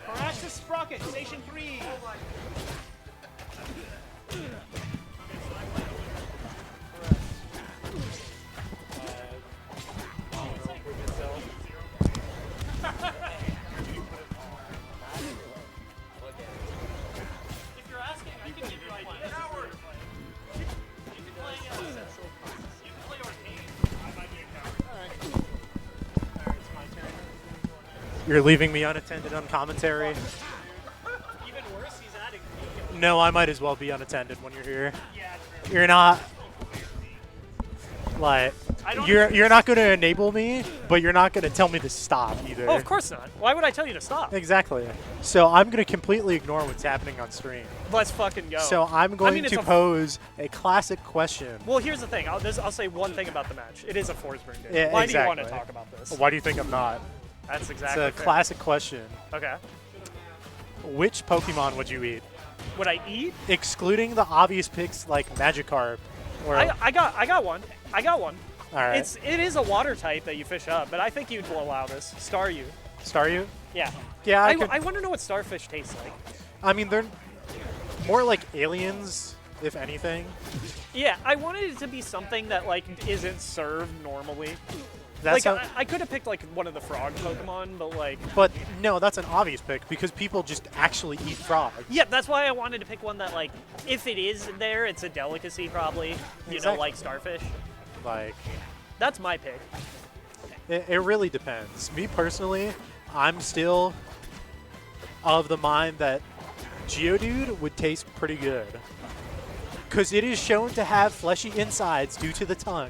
Coraxus Sprocket, Station 3. If you're asking, I can give you ideas. You can play Orcane. I might be a coward. Alright, it's my turn. You're leaving me unattended on commentary. Even worse, he's adding me. No, I might as well be unattended when you're here. Yeah, true. You're not like you're not going to enable me, but you're not going to tell me to stop either. Oh, of course not. Why would I tell you to stop? Exactly. So I'm going to completely ignore what's happening on stream. Let's fucking go. So I'm going to pose a classic question. Well, here's the thing. I'll say one thing about the match. It is a Forsburn game. Yeah, Why do you want to exactly. talk about this? Why do you think I'm not? That's It's exactly a fair. classic question. Okay. Which Pokemon would you eat? Would I eat? Excluding the obvious picks like Magikarp. Or, I got one. I got one. all right. It is a water type that you fish up, but I think you'd allow this. Staryu. Staryu? Yeah. Yeah, I want to know what starfish tastes like. I mean, they're more like aliens, if anything. Yeah, I wanted it to be something that like isn't served normally. That's like how, I could have picked like one of the frog Pokemon, but like but no, that's an obvious pick because people just actually eat frogs. yeah, that's why I wanted to pick one that like if it is there, it's a delicacy probably. You know, Exactly. like starfish. Like, That's my pick. it really depends. Me personally, I'm still of the mind that Geodude would taste pretty good. Because it is shown to have fleshy insides due to the tongue.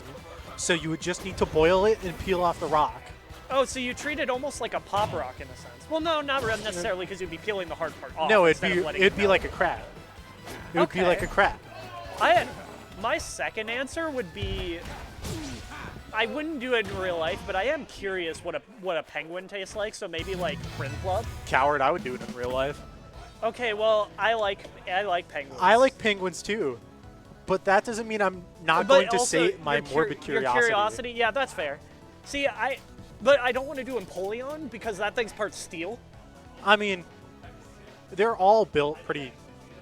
So you would just need to boil it and peel off the rock. Oh, so you treat it almost like a pop rock in a sense. Well, no, not necessarily because you'd be peeling the hard part off. No, instead of letting it it'd be melt. like a crab. It would be Okay. like a crab. My second answer would be I wouldn't do it in real life, but I am curious what a penguin tastes like. So maybe like Prinplup. Coward, I would do it in real life. Okay, well I like penguins. I like penguins too. But that doesn't mean I'm not But going to also, sate my your morbid curiosity. Your curiosity, yeah, that's fair. See, but I don't want to do Empoleon because that thing's part steel. I mean, they're all built pretty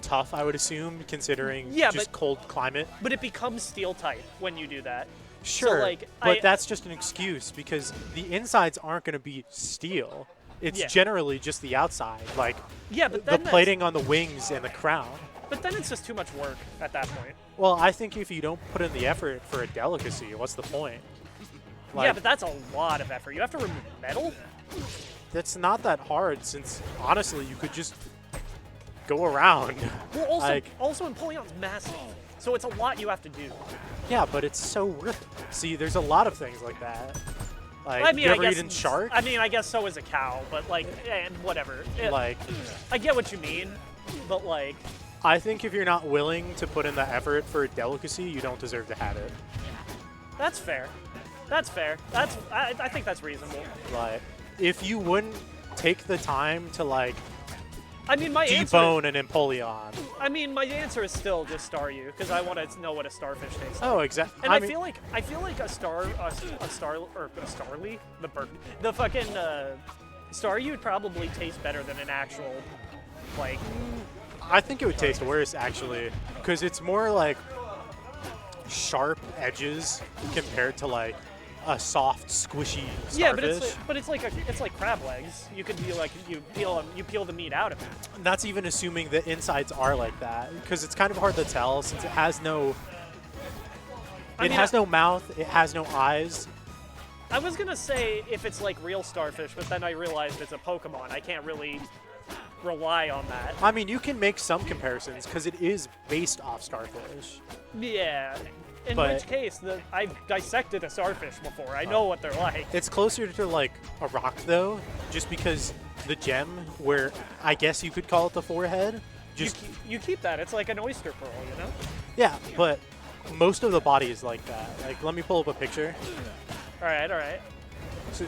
tough, I would assume, considering Yeah, just but- cold climate. But it becomes steel type when you do that. Sure, like, but that's just an excuse because the insides aren't going to be steel. It's Yeah. generally just the outside, like Yeah, but the then plating on the wings and the crown. But then it's just too much work at that point. Well, I think if you don't put in the effort for a delicacy, what's the point? Yeah, but that's a lot of effort. You have to remove metal? That's not that hard since, honestly, you could just go around. Well, also, Like- Empoleon's massive, so it's a lot you have to do. Yeah, but it's so worth it. See, there's a lot of things like that. Like, I mean, you I ever guess eaten shark? I mean, I guess so is a cow, but like, and whatever. Like, I get what you mean, but like, I think if you're not willing to put in the effort for a delicacy, you don't deserve to have it. that's fair. That's fair. I think that's reasonable. Like, if you wouldn't take the time to, like, I mean, my answer. debone an Empoleon I mean, my answer is still just Staryu because I want to know what a starfish tastes like. Oh, exactly. And I feel like a starly, the bird, the fucking Staryu would probably taste better than an actual, like. I think it would taste worse actually, because it's more like sharp edges compared to like a soft, squishy starfish. Yeah, but it's like crab legs. You could be like you peel the meat out of it. And that's even assuming the insides are like that, because it's kind of hard to tell since it has no. It has no mouth. It has no eyes. I was gonna say if it's like real starfish, but then I realized it's a Pokemon. I can't really rely on that. I mean, you can make some comparisons because it is based off starfish. Yeah. In But- which case, I've dissected a starfish before. I know what they're like. It's closer to like a rock though, just because the gem, where I guess you could call it the forehead, just You keep that. It's like an oyster pearl, you know? yeah. But most of the body is like that. Like, let me pull up a picture. All right. So,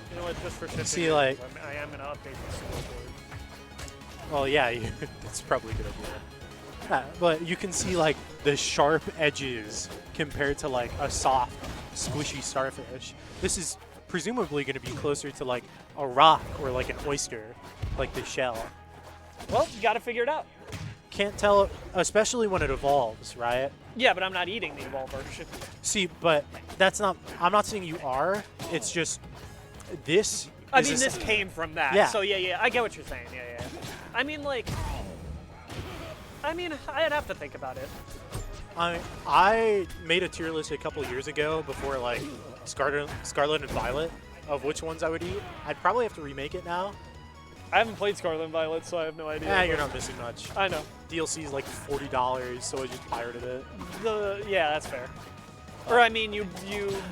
You know what? Just for shit. See, like- I am gonna update the scoreboard. well, yeah, that's probably a good idea. Yeah, but you can see like the sharp edges compared to like a soft, squishy starfish. This is presumably going to be closer to like a rock or like an oyster, like the shell. Well, you gotta figure it out. Can't tell, especially when it evolves, right? Yeah, but I'm not eating the evolved version. See, but that's not. I'm not saying you are. It's just this. I is mean, a- this came from that. Yeah. So yeah, I get what you're saying. Yeah. I mean, like, I'd have to think about it. I made a tier list a couple years ago before like Scarlet and Violet of which ones I would eat. I'd probably have to remake it now. I haven't played Scarlet and Violet, so I have no idea. Yeah, you're not missing much. I know. DLC is like $40, so I just pirated it. Yeah, that's fair. Or I mean, you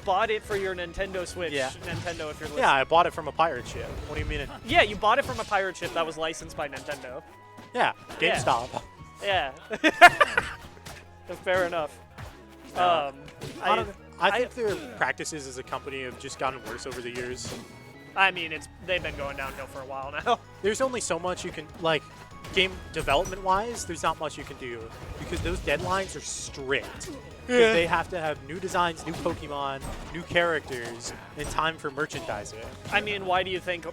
bought it for your Nintendo Switch. Yeah. Nintendo, if you're listening. Yeah, I bought it from a pirate ship. What do you mean? Yeah, you bought it from a pirate ship that was licensed by Nintendo. Yeah, GameStop. Yeah. Fair enough. I I- think their practices as a company have just gotten worse over the years. I mean, they've been going downhill for a while now. There's only so much you can, like, game development-wise, there's not much you can do because those deadlines are strict. Because they have to have new designs, new Pokemon, new characters, and time for merchandising. I mean, why do you think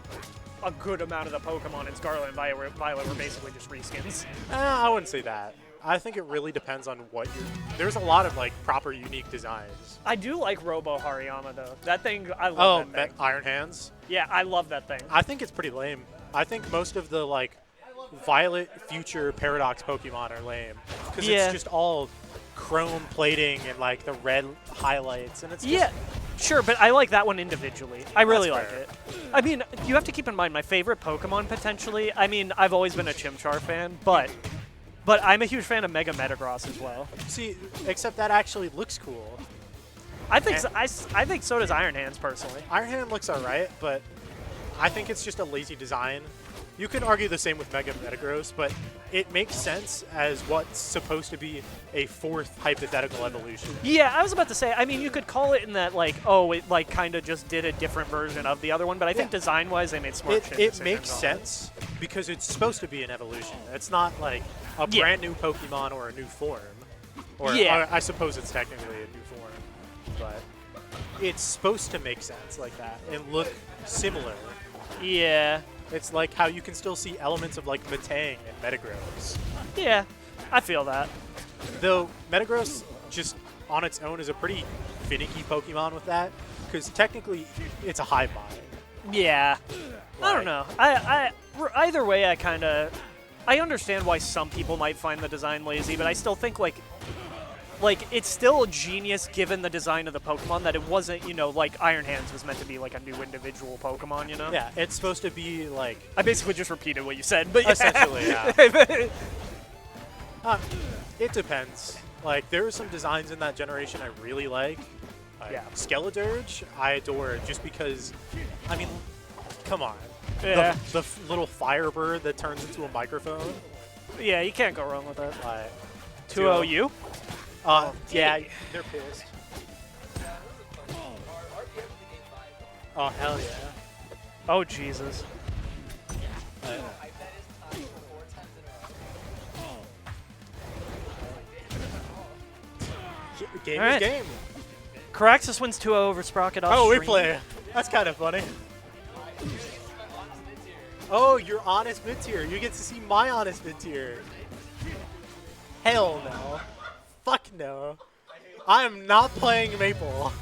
a good amount of the Pokemon in Scarlet and Violet were basically just reskins? I wouldn't say that. I think it really depends on what you're... There's a lot of, like, proper unique designs. I do like Robo Hariyama, though. That thing, I love that thing. Iron Hands? Yeah, I love that thing. I think it's pretty lame. I think most of the, like, Violet Future Paradox Pokemon are lame. Because Yeah. it's just all chrome plating and, like, the red highlights. And it's just... Yeah, sure, but I like that one individually. I really That's like fair. it. I mean, you have to keep in mind my favorite Pokemon potentially. I mean, I've always been a Chimchar fan, but I'm a huge fan of Mega Metagross as well. See, except that actually looks cool. I think I think so does Iron Hands personally. Iron Hand looks alright, but I think it's just a lazy design. You could argue the same with Mega Metagross, but it makes sense as what's supposed to be a fourth hypothetical evolution. Yeah, I was about to say, I mean, you could call it in that, like, oh, it, like, kind of just did a different version of the other one, but I think Yeah. design-wise, they made smart It decisions makes on it. sense because it's supposed to be an evolution. It's not like a Yeah. brand new Pokemon or a new form. Or Yeah. I suppose it's technically a new form, but it's supposed to make sense like that and look similar. Yeah. It's like how you can still see elements of like Metang and Metagross. Yeah, I feel that. Though Metagross just on its own is a pretty finicky Pokemon with that, because technically it's a hive mind. Yeah. I don't Like- know. Either way, I understand why some people might find the design lazy, but I still think like it's still genius given the design of the Pokemon that it wasn't, you know, like Iron Hands was meant to be like a new individual Pokemon, you know? Yeah, it's supposed to be like I basically just repeated what you said, but yeah. essentially, yeah. It depends. Like there are some designs in that generation I really like. Yeah. Skeledirge, I adore just because. I mean, come on. Yeah. The little Firebird that turns into a microphone. Yeah, you can't go wrong with that. Like, 2-0-U? yeah, they're pissed. Oh hell yeah. Oh, Jesus. hype that is tied for 4 times in a row. Game All right. is game. Coraxus wins 2-0 over Sprocket off Oh, we stream. play. That's kind of funny. Oh, you're honest mid-tier. You get to see my honest mid-tier. Hell no. Fuck no. I am not playing Maypul.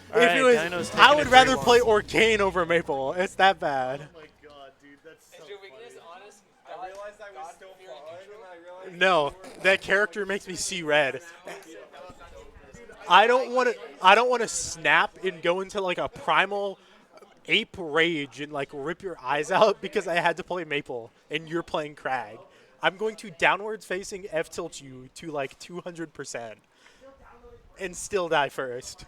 If Alright, it was, Dinos I taking would it rather 3-1. play Orcane over Maypul. It's that bad. Oh my god, dude, that's so Is your weakness honest? I realized I was still falling, and I realized No, that character makes me see red. I don't want to snap and go into like a primal ape rage and like rip your eyes out because I had to play Maypul and you're playing Kragg. I'm going to downwards facing F tilt you to like 200% and still die first.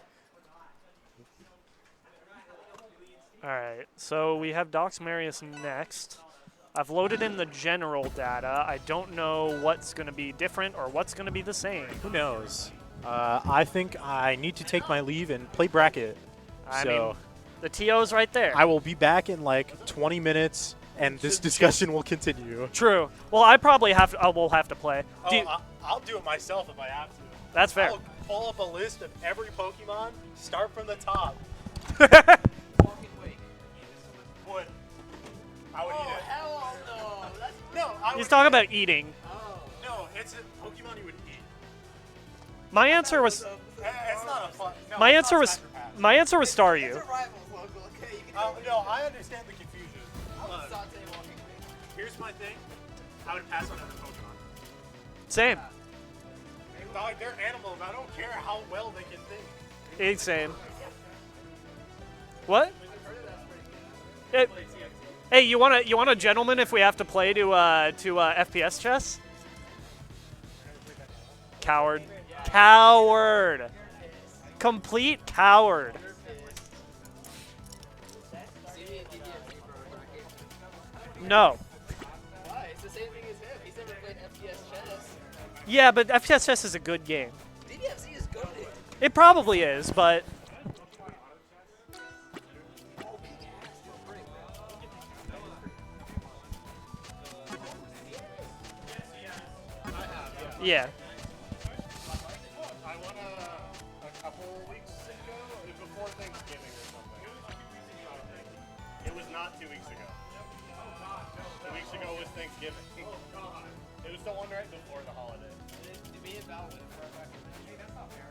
Alright, so we have Docs Marius next. I've loaded in the general data. I don't know what's going to be different or what's going to be the same. Who knows? I think I need to take my leave and play bracket. I So mean, the TO's right there. I will be back in like 20 minutes and this discussion will continue. True. Well, I probably will have to play. Do you- I'll do it myself if I have to. that's fair. I'll pull up a list of every Pokemon, start from the top. Walking wake. Would. I would Oh, eat it. hell no. That's No, I He's would talking eat about eating. oh. it. No, it's a Pokemon you would eat. My answer was It's not a fun. No, my it's answer not was Sacrifice. my answer was It's Staryu. a rivals local, okay? You can No, I understand the confusion. I would Look, saute walking wake. here's my thing. I would pass on other Pokemon. Same. Dog, they're animals. I don't care how well they can think. Same. What? Hey, you want a gentleman if we have to play to FPS chess? Coward. Coward. Complete coward. No. Why? It's the same thing as him. He's never played FPS chess. Yeah, but FPS chess is a good game. DDFC is goated. It probably is, but yeah. I won a couple weeks ago, before Thanksgiving or something. It was not 2 weeks ago. 2 weeks ago was Thanksgiving. It was the one right before the holiday. To me, about win for a record. That's not fair.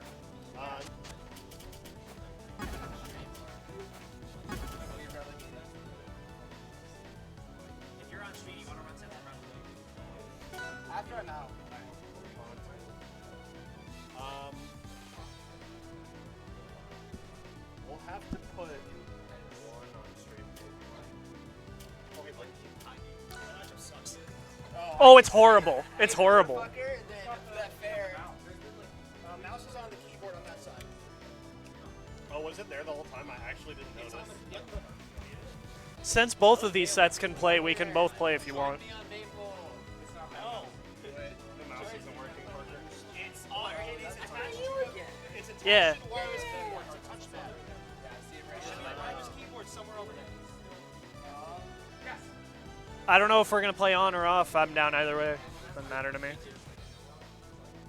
If you're on stream, you want to run Zetterburn. After I'm out. We'll have to put one on stream. Oh, it's horrible. It's horrible. Fucker, then that fair. Mouse is on the keyboard on that side. Oh, was it there the whole time? I actually didn't notice. Since both of these sets can play, we can both play if you want. Be on Maypul. No. The mouse isn't working, Parker. It's all it's attached to again. It's attached Yeah. to the wireless keyboard to touchpad. The wireless keyboard somewhere over there. I don't know if we're gonna play on or off. I'm down either way. Doesn't matter to me.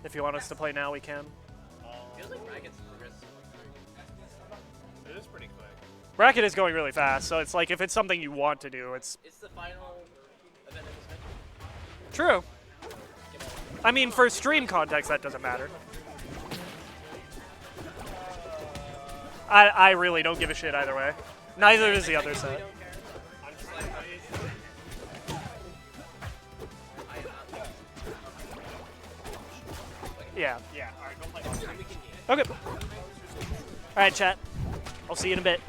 If you want us to play now, we can. Feels like brackets progress. It is pretty quick. Bracket is going really fast, so it's like if it's something you want to do, it's It's the final event of this match. true. I mean, for stream context, that doesn't matter. I really don't give a shit either way. Neither does the other set. I'm trying to Yeah. Yeah, alright, go play on stream. Okay. All right, chat. I'll see you in a bit.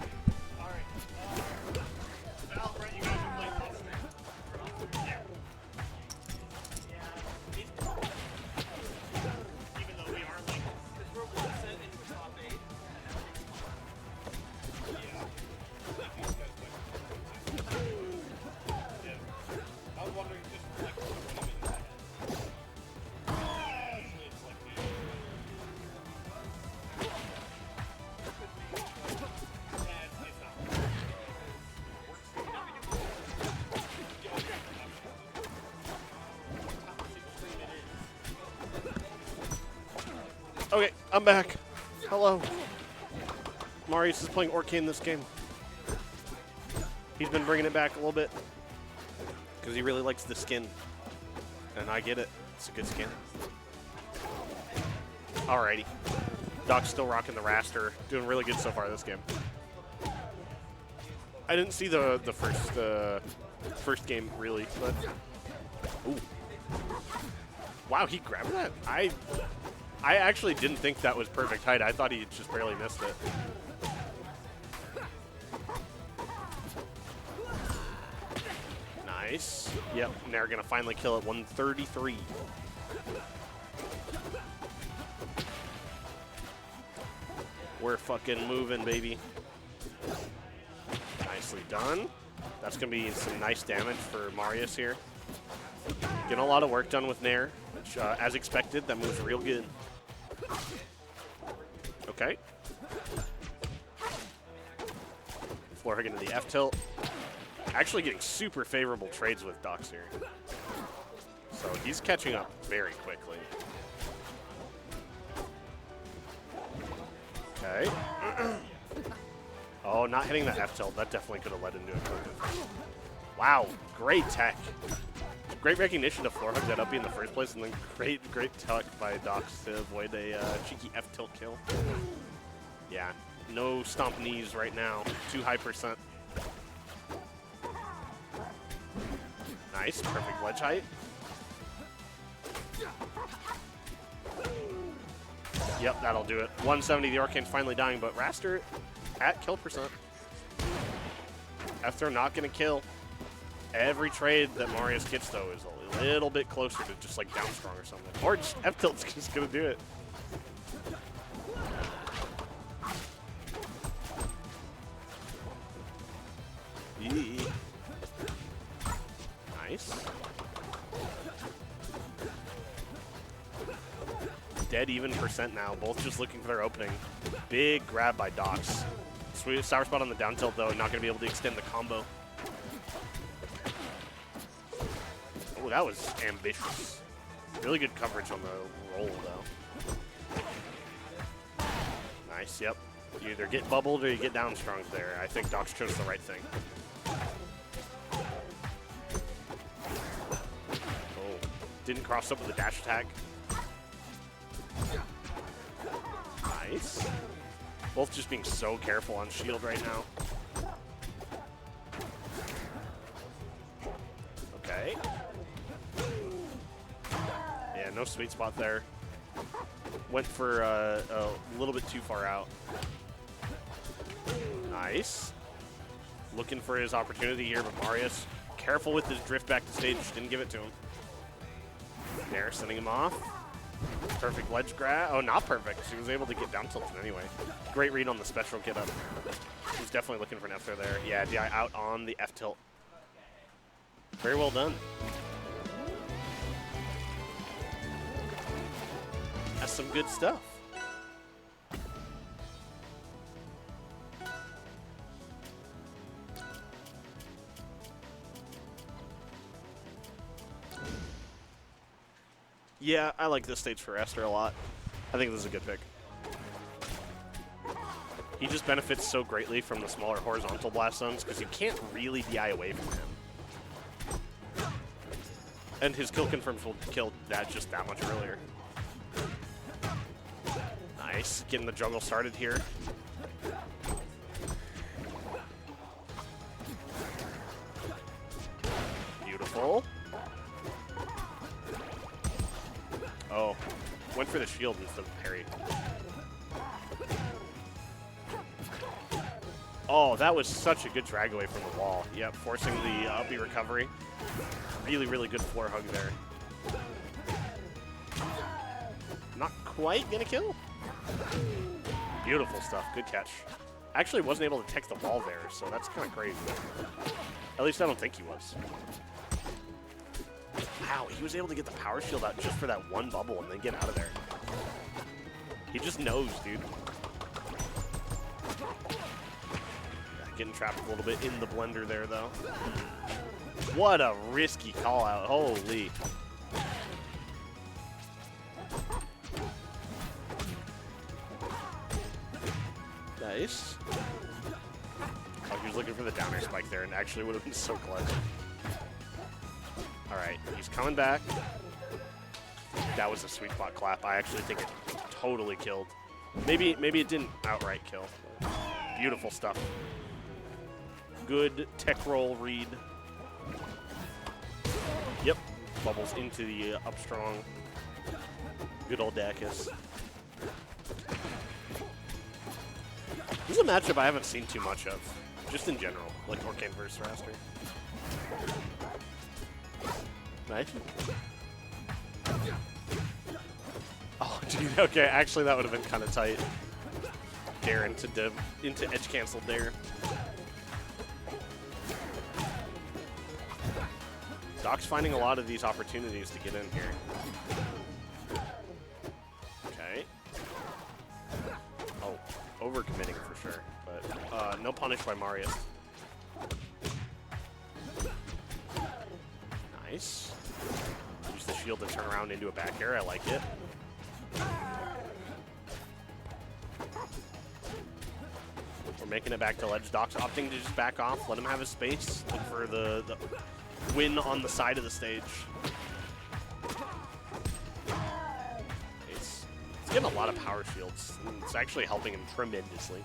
Val, Brent, you guys can play on stream. Even though we aren't like I was wondering just like it's like I'm back. Hello. Marius is playing Orcane this game. He's been bringing it back a little bit because he really likes the skin. And I get it. It's a good skin. Alrighty. Doc's still rocking the Wrastor. Doing really good so far this game. I didn't see the first game really, but ooh. Wow, he grabbed that. I actually didn't think that was perfect height. I thought he just barely missed it. Nice. Yep, and they're gonna finally kill at 133. We're fucking moving, baby. Nicely done. That's going to be some nice damage for Marius here. Getting a lot of work done with Nair, which, as expected, that moves real good. Okay. Floor hook into the F-tilt. Actually getting super favorable trades with Docs here. So he's catching up very quickly. Okay. Oh, not hitting that F-tilt. That definitely could have led into a counter. Wow, great tech. Great recognition to floor hug that up in the first place, and then great tech by Docs to avoid a cheeky F-tilt kill. Yeah, no stomp knees right now. Too high percent. Nice, perfect ledge height. Yep, that'll do it. 170, the Orcane's finally dying, but Wrastor at kill percent. Aether not going to kill. Every trade that Marius gets, though, is a little bit closer to just like down strong or something. Or just F-tilt's just going to do it. Yee. Nice. Dead even percent now, both just looking for their opening. Big grab by Docs. Sweet sour spot on the down tilt though, not gonna be able to extend the combo. Oh, that was ambitious. Really good coverage on the roll though. Nice, yep. You either get bubbled or you get down strong there. I think Docs chose the right thing. Oh, didn't cross up with the dash attack. Nice. Both just being so careful on shield right now. Okay. Yeah, no sweet spot there. Went for a little bit too far out. Nice. Looking for his opportunity here, but Marius, careful with his drift back to stage. Didn't give it to him. There, sending him off. Perfect ledge grab. Oh, not perfect. He was able to get down tilted anyway. Great read on the special get up. He's definitely looking for an F there. Yeah, DI out on the F tilt. Very well done. That's some good stuff. Yeah, I like this stage for Wrastor a lot. I think this is a good pick. He just benefits so greatly from the smaller horizontal blast zones because you can't really DI away from him. And his kill confirms will kill that just that much earlier. Nice, getting the juggle started here. Beautiful. Oh, went for the shield instead of parry. Oh, that was such a good drag away from the wall. Yep, forcing the uppy recovery. Really, really good floor hug there. Not quite gonna kill. Beautiful stuff, good catch. Actually wasn't able to tech the wall there, so that's kind of crazy. At least I don't think he was. Wow, he was able to get the power shield out just for that one bubble and then get out of there. He just knows, dude. Getting trapped a little bit in the blender there, though. What a risky call out. Holy. Nice. Oh, he was looking for the downer spike there, and actually would have been so close. All right, he's coming back. That was a sweet spot clap. I actually think it totally killed. Maybe it didn't outright kill. Beautiful stuff. Good tech roll read. Yep. Bubbles into the up strong. Good old Dacus. This is a matchup I haven't seen too much of, just in general, like Orcane versus Wrastor. Nice. Oh, dude, okay, actually that would have been kind of tight. Dare into edge cancel there. Doc's finding a lot of these opportunities to get in here. Okay. Oh, overcommitting for sure, but no punish by Marius. Nice. Use the shield to turn around into a back air. I like it. We're making it back to ledge. Doc's opting to just back off, let him have his space, look for the win on the side of the stage. It's getting a lot of power shields. It's actually helping him tremendously.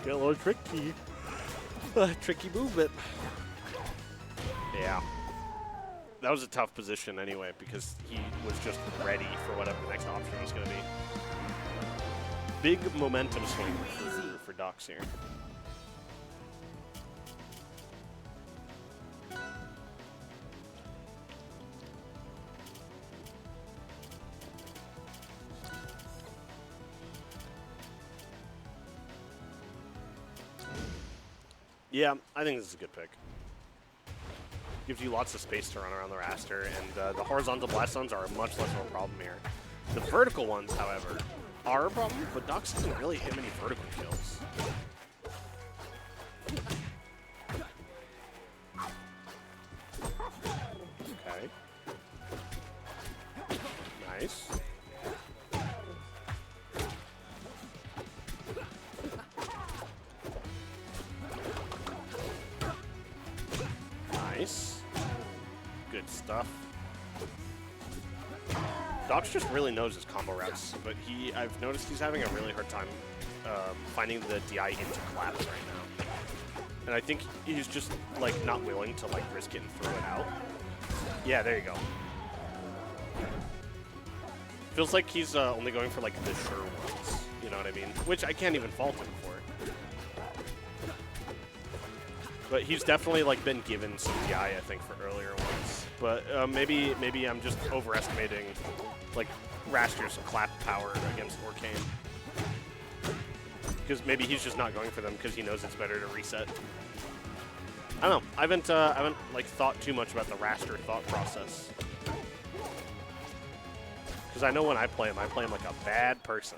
Get a little tricky. Tricky movement. Yeah. That was a tough position anyway because he was just ready for whatever the next option was going to be. Big momentum swing for Docs here. Yeah, I think this is a good pick. Gives you lots of space to run around the Wrastor, and the horizontal blast zones are much less of a problem here. The vertical ones, however, are a problem, but Docs doesn't really hit many vertical kills. Okay. Nice. Nice. Good stuff. Docs just really knows his combo routes, but I've noticed he's having a really hard time finding the DI into claps right now. And I think he's just like not willing to like risk it and throw it out. Yeah, there you go. Feels like he's only going for like the sure ones, you know what I mean? Which I can't even fault him for. But he's definitely like been given some DI, I think, for earlier ones. But maybe I'm just overestimating like Wrastor's clap power against Orcane. Because maybe he's just not going for them because he knows it's better to reset. I don't know. I haven't like thought too much about the Wrastor thought process. Because I know when I play him like a bad person.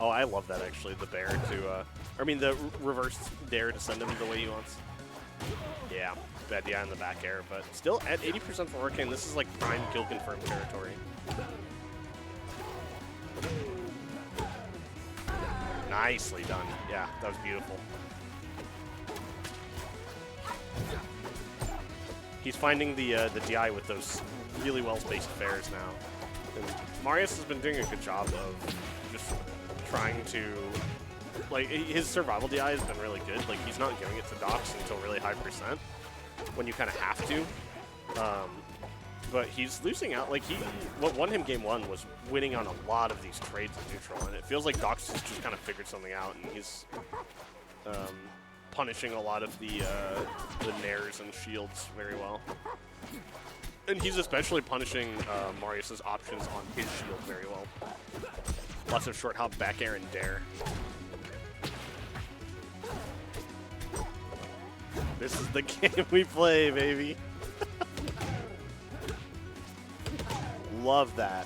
Oh, I love that actually. The bear to, I mean the reverse dare to send him the way he wants. Yeah, bad DI in the back air, but still at 80% for Orcane. This is like prime kill confirmed territory. Nicely done. Yeah, that was beautiful. He's finding the DI with those really well-spaced bears now. And Marius has been doing a good job of just trying to, like, his survival DI has been really good. Like, he's not giving it to Docs until really high percent when you kind of have to. But he's losing out. Like, what won him game one was winning on a lot of these trades in neutral, and it feels like Docs has just kind of figured something out, and he's punishing a lot of the nairs and shields very well. And he's especially punishing Marius's options on his shield very well. Lots of short hop, back air, and dare. This is the game we play, baby. Love that.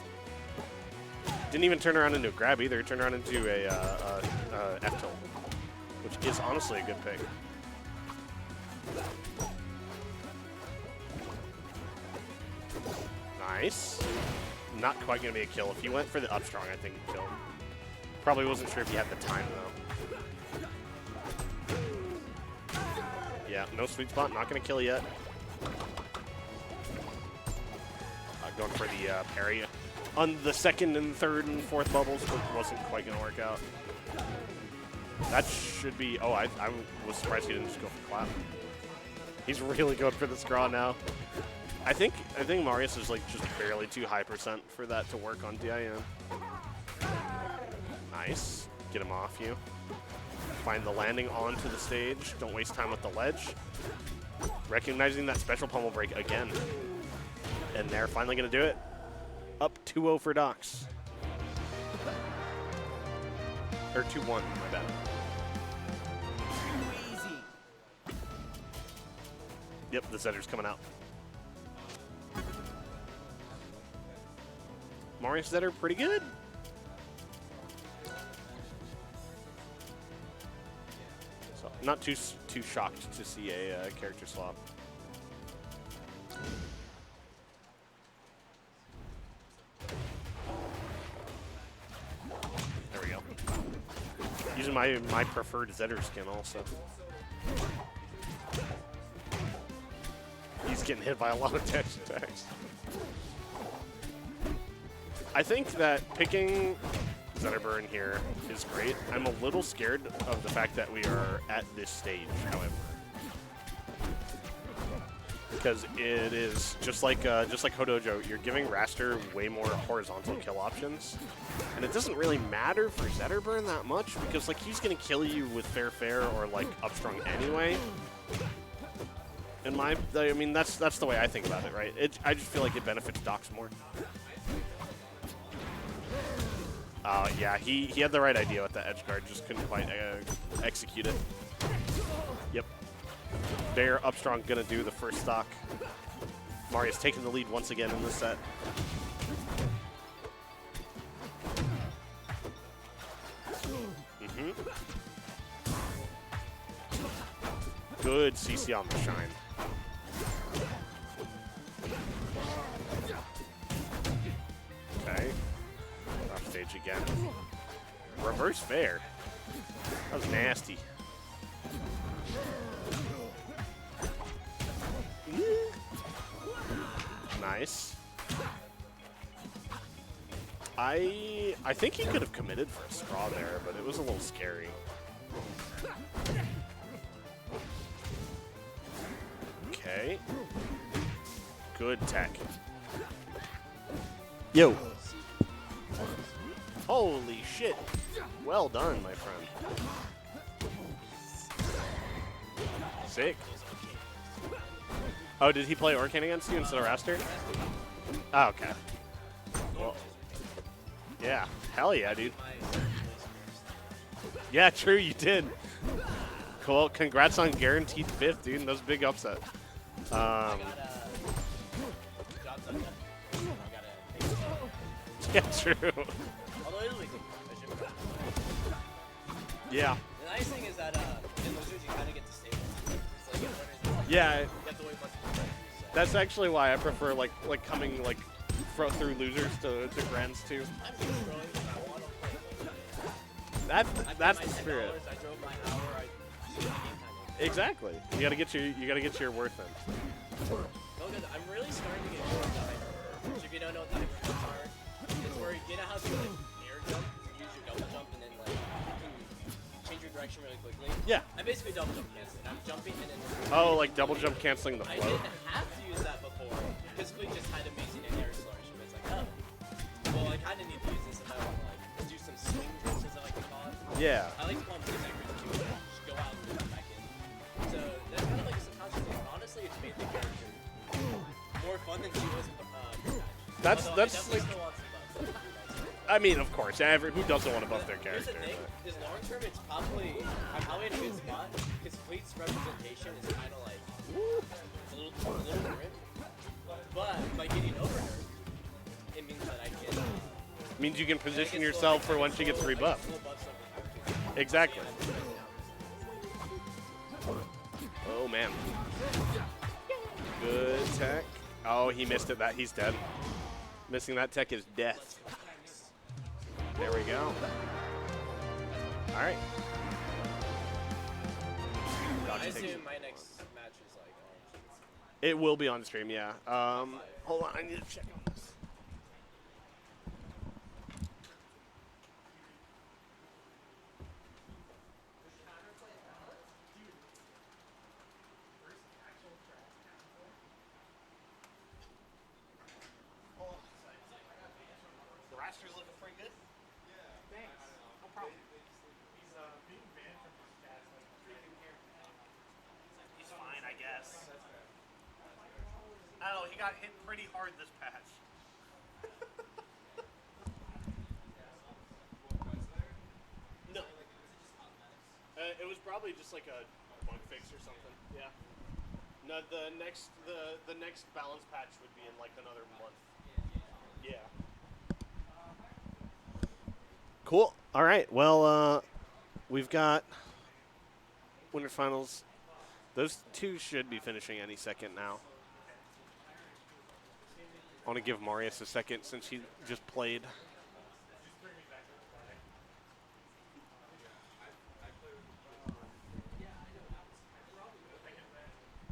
Didn't even turn around into a grab either. Turned around into a F-tilt, which is honestly a good pick. Nice. Not quite going to be a kill. If he went for the up strong, I think he'd kill him. Probably wasn't sure if he had the time, though. Yeah, no sweet spot. Not going to kill yet. Going for the parry on the second and third and fourth bubbles, but wasn't quite going to work out. That should be... Oh, I was surprised he didn't just go for clap. He's really going for the scraw now. I think Marius is like just barely too high percent for that to work on DIN. Nice. Get him off you. Find the landing onto the stage. Don't waste time with the ledge. Recognizing that special pummel break again. And they're finally going to do it. Up 2-0 for Docs. Or 2-1, my bad. Yep, the Zetter's coming out. Marius Zetter, pretty good. So, not too shocked to see a character swap. There we go. Using my preferred Zetter skin also. He's getting hit by a lot of dash attacks. I think that picking Zetterburn here is great. I'm a little scared of the fact that we are at this stage, however. Because it is just like Hodojo, you're giving Wrastor way more horizontal kill options. And it doesn't really matter for Zetterburn that much because like he's gonna kill you with fair or like upstrung anyway. I mean that's the way I think about it, right? I just feel like it benefits Docs more. Yeah, he had the right idea with the edge guard, just couldn't quite execute it. Yep. They're upstrong gonna do the first stock. Marius taking the lead once again in this set. Good CC on the shine. Okay. Off stage again. Reverse fair. That was nasty. Nice. I think he could have committed for a straw there, but it was a little scary. Okay. Good tech. Yo. Holy shit. Well done, my friend. Sick. Oh, did he play Orcane against you instead of Wrastor? Oh, okay. Well, yeah. Hell yeah, dude. Yeah, true, you did. Cool. Congrats on guaranteed 5th, dude. That was a big upset. Yeah, true. Yeah. The nice thing is that in losers you kind of get to stay with. It's like in winners, Yeah. you have to wait much more. That's actually why I prefer like coming like through losers to grands too. I'm just throwing what I want to play. That's the spirit. I drove my hour. I kind of. Exactly. You gotta get your worth in. No, because I'm really starting to get good at the hyper. Which if you don't know what the hyper are, it's where you know how to like air jump, you use your double jump, and then like you can change your direction really quickly. Yeah. I basically double jump canceling. I'm jumping and then. Oh, like double jump canceling the I float. didn't have to use that before because we just had amazing air acceleration. But it's like, oh, well, I kind of need to use this if I want to like do some swing drills, as I like to call it. Yeah. I like to call them zigzaggers too. Just go out and come back in. So that's kind of like a subconscious thing. Honestly, it's made the character more fun than she was in the That's Although like. I definitely still want some buffs. I mean, of course, who doesn't want to buff their Here's character? the thing: but- is long term, it's probably I'm probably in a good spot because Fleet's representation is kind of like a little grim. But by getting over her, it means that I can. Means you can position yourself for when she gets rebuffed. man. Good tech. Oh, he missed it. He's dead. Missing that tech is death. There we go. All right. I assume my next match is like on. It will be on stream, yeah. Hold on, I need to check on this. Wrastor's looking pretty good. Thanks. No problem. He's being banned from his stats. He's fine, I guess. Oh, he got hit pretty hard this patch. No. It was probably just like a bug fix or something. Yeah. No, the next balance patch would be in like another month. Yeah. Cool. All right. Well, we've got winter finals. Those two should be finishing any second now. I want to give Marius a second since he just played.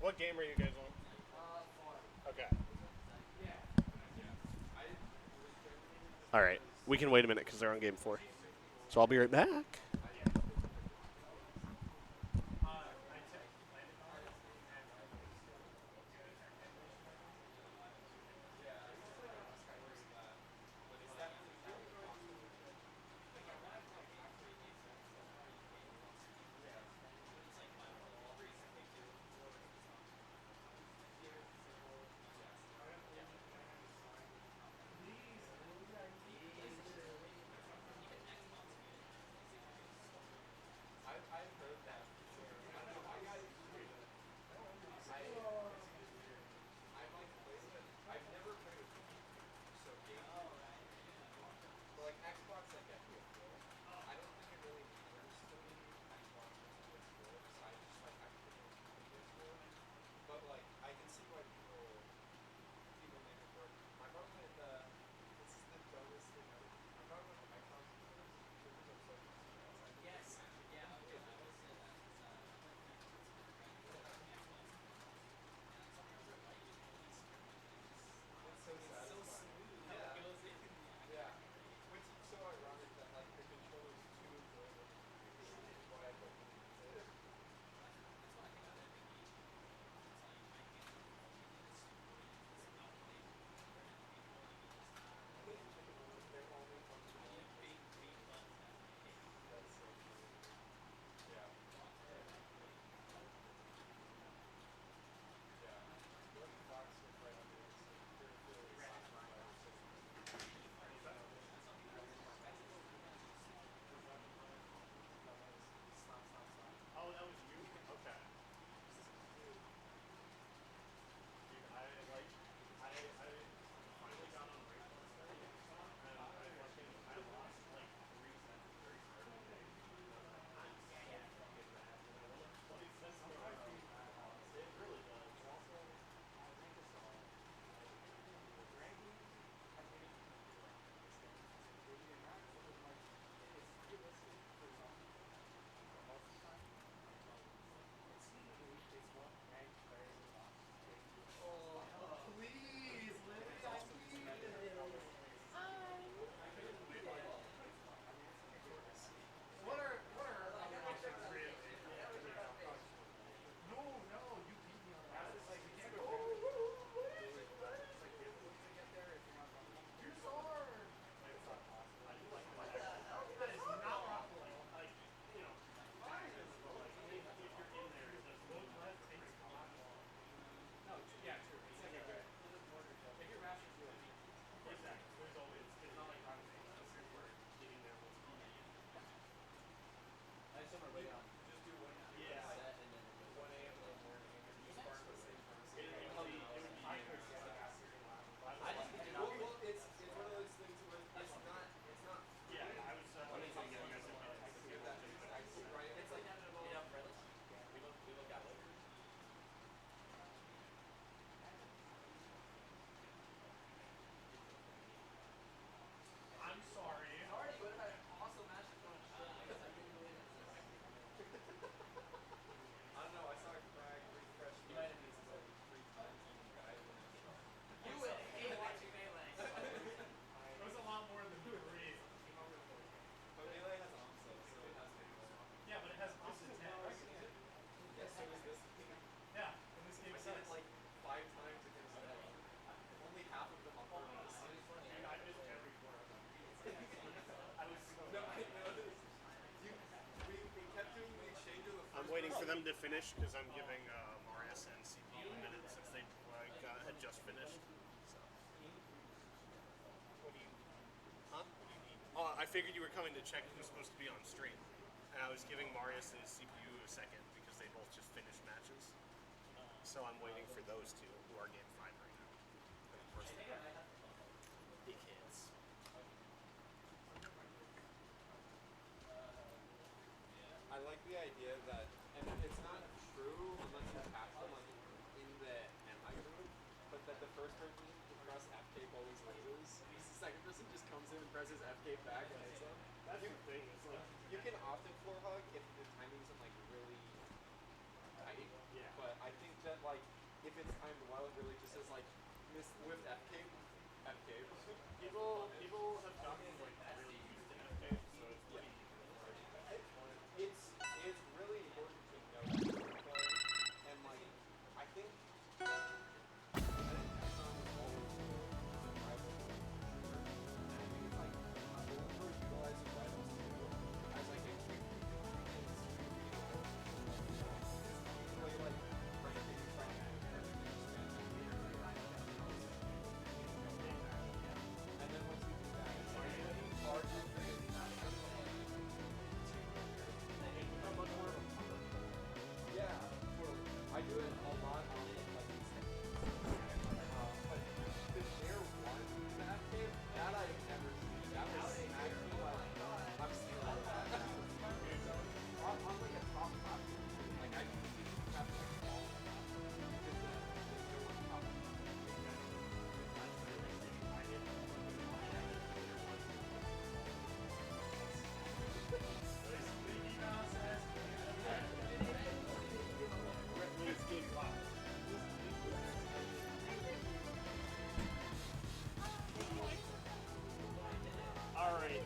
What game are you guys on? Okay. All right. We can wait a minute because they're on game 4. So I'll be right back. them to finish because I'm giving Marius and CPU a minute since they had just finished. So. What do you? Huh? What do you need? Oh, I figured you were coming to check who's supposed to be on stream, and I was giving Marius and his CPU a second because they both just finished matches. So I'm waiting for those two who are game 5 right now. Dickheads. I like the idea that, and it's not true unless you patch them like in the ally group, but that the first person to press FK always loses. The second person just comes in and presses FK back and hits them. That's the thing. It's like You can often floor hug if the timing isn't like really tight. Yeah. But I think that like if it's timed well, it really just is like miss with FK. people have gotten like really used to FK, so it's pretty It's really important to know that, and like I think Exxon was always rivals. And I think it's like overutilizing rivals too as like a quick play like ranking front and then once you do that, it's like larger yeah, totally. I do it a lot on like these things. But the share one in that game, that I've never seen. That was actually like, I'm stealing that. On like a top platform, like I think you have to like all of that. Because the one top Alright,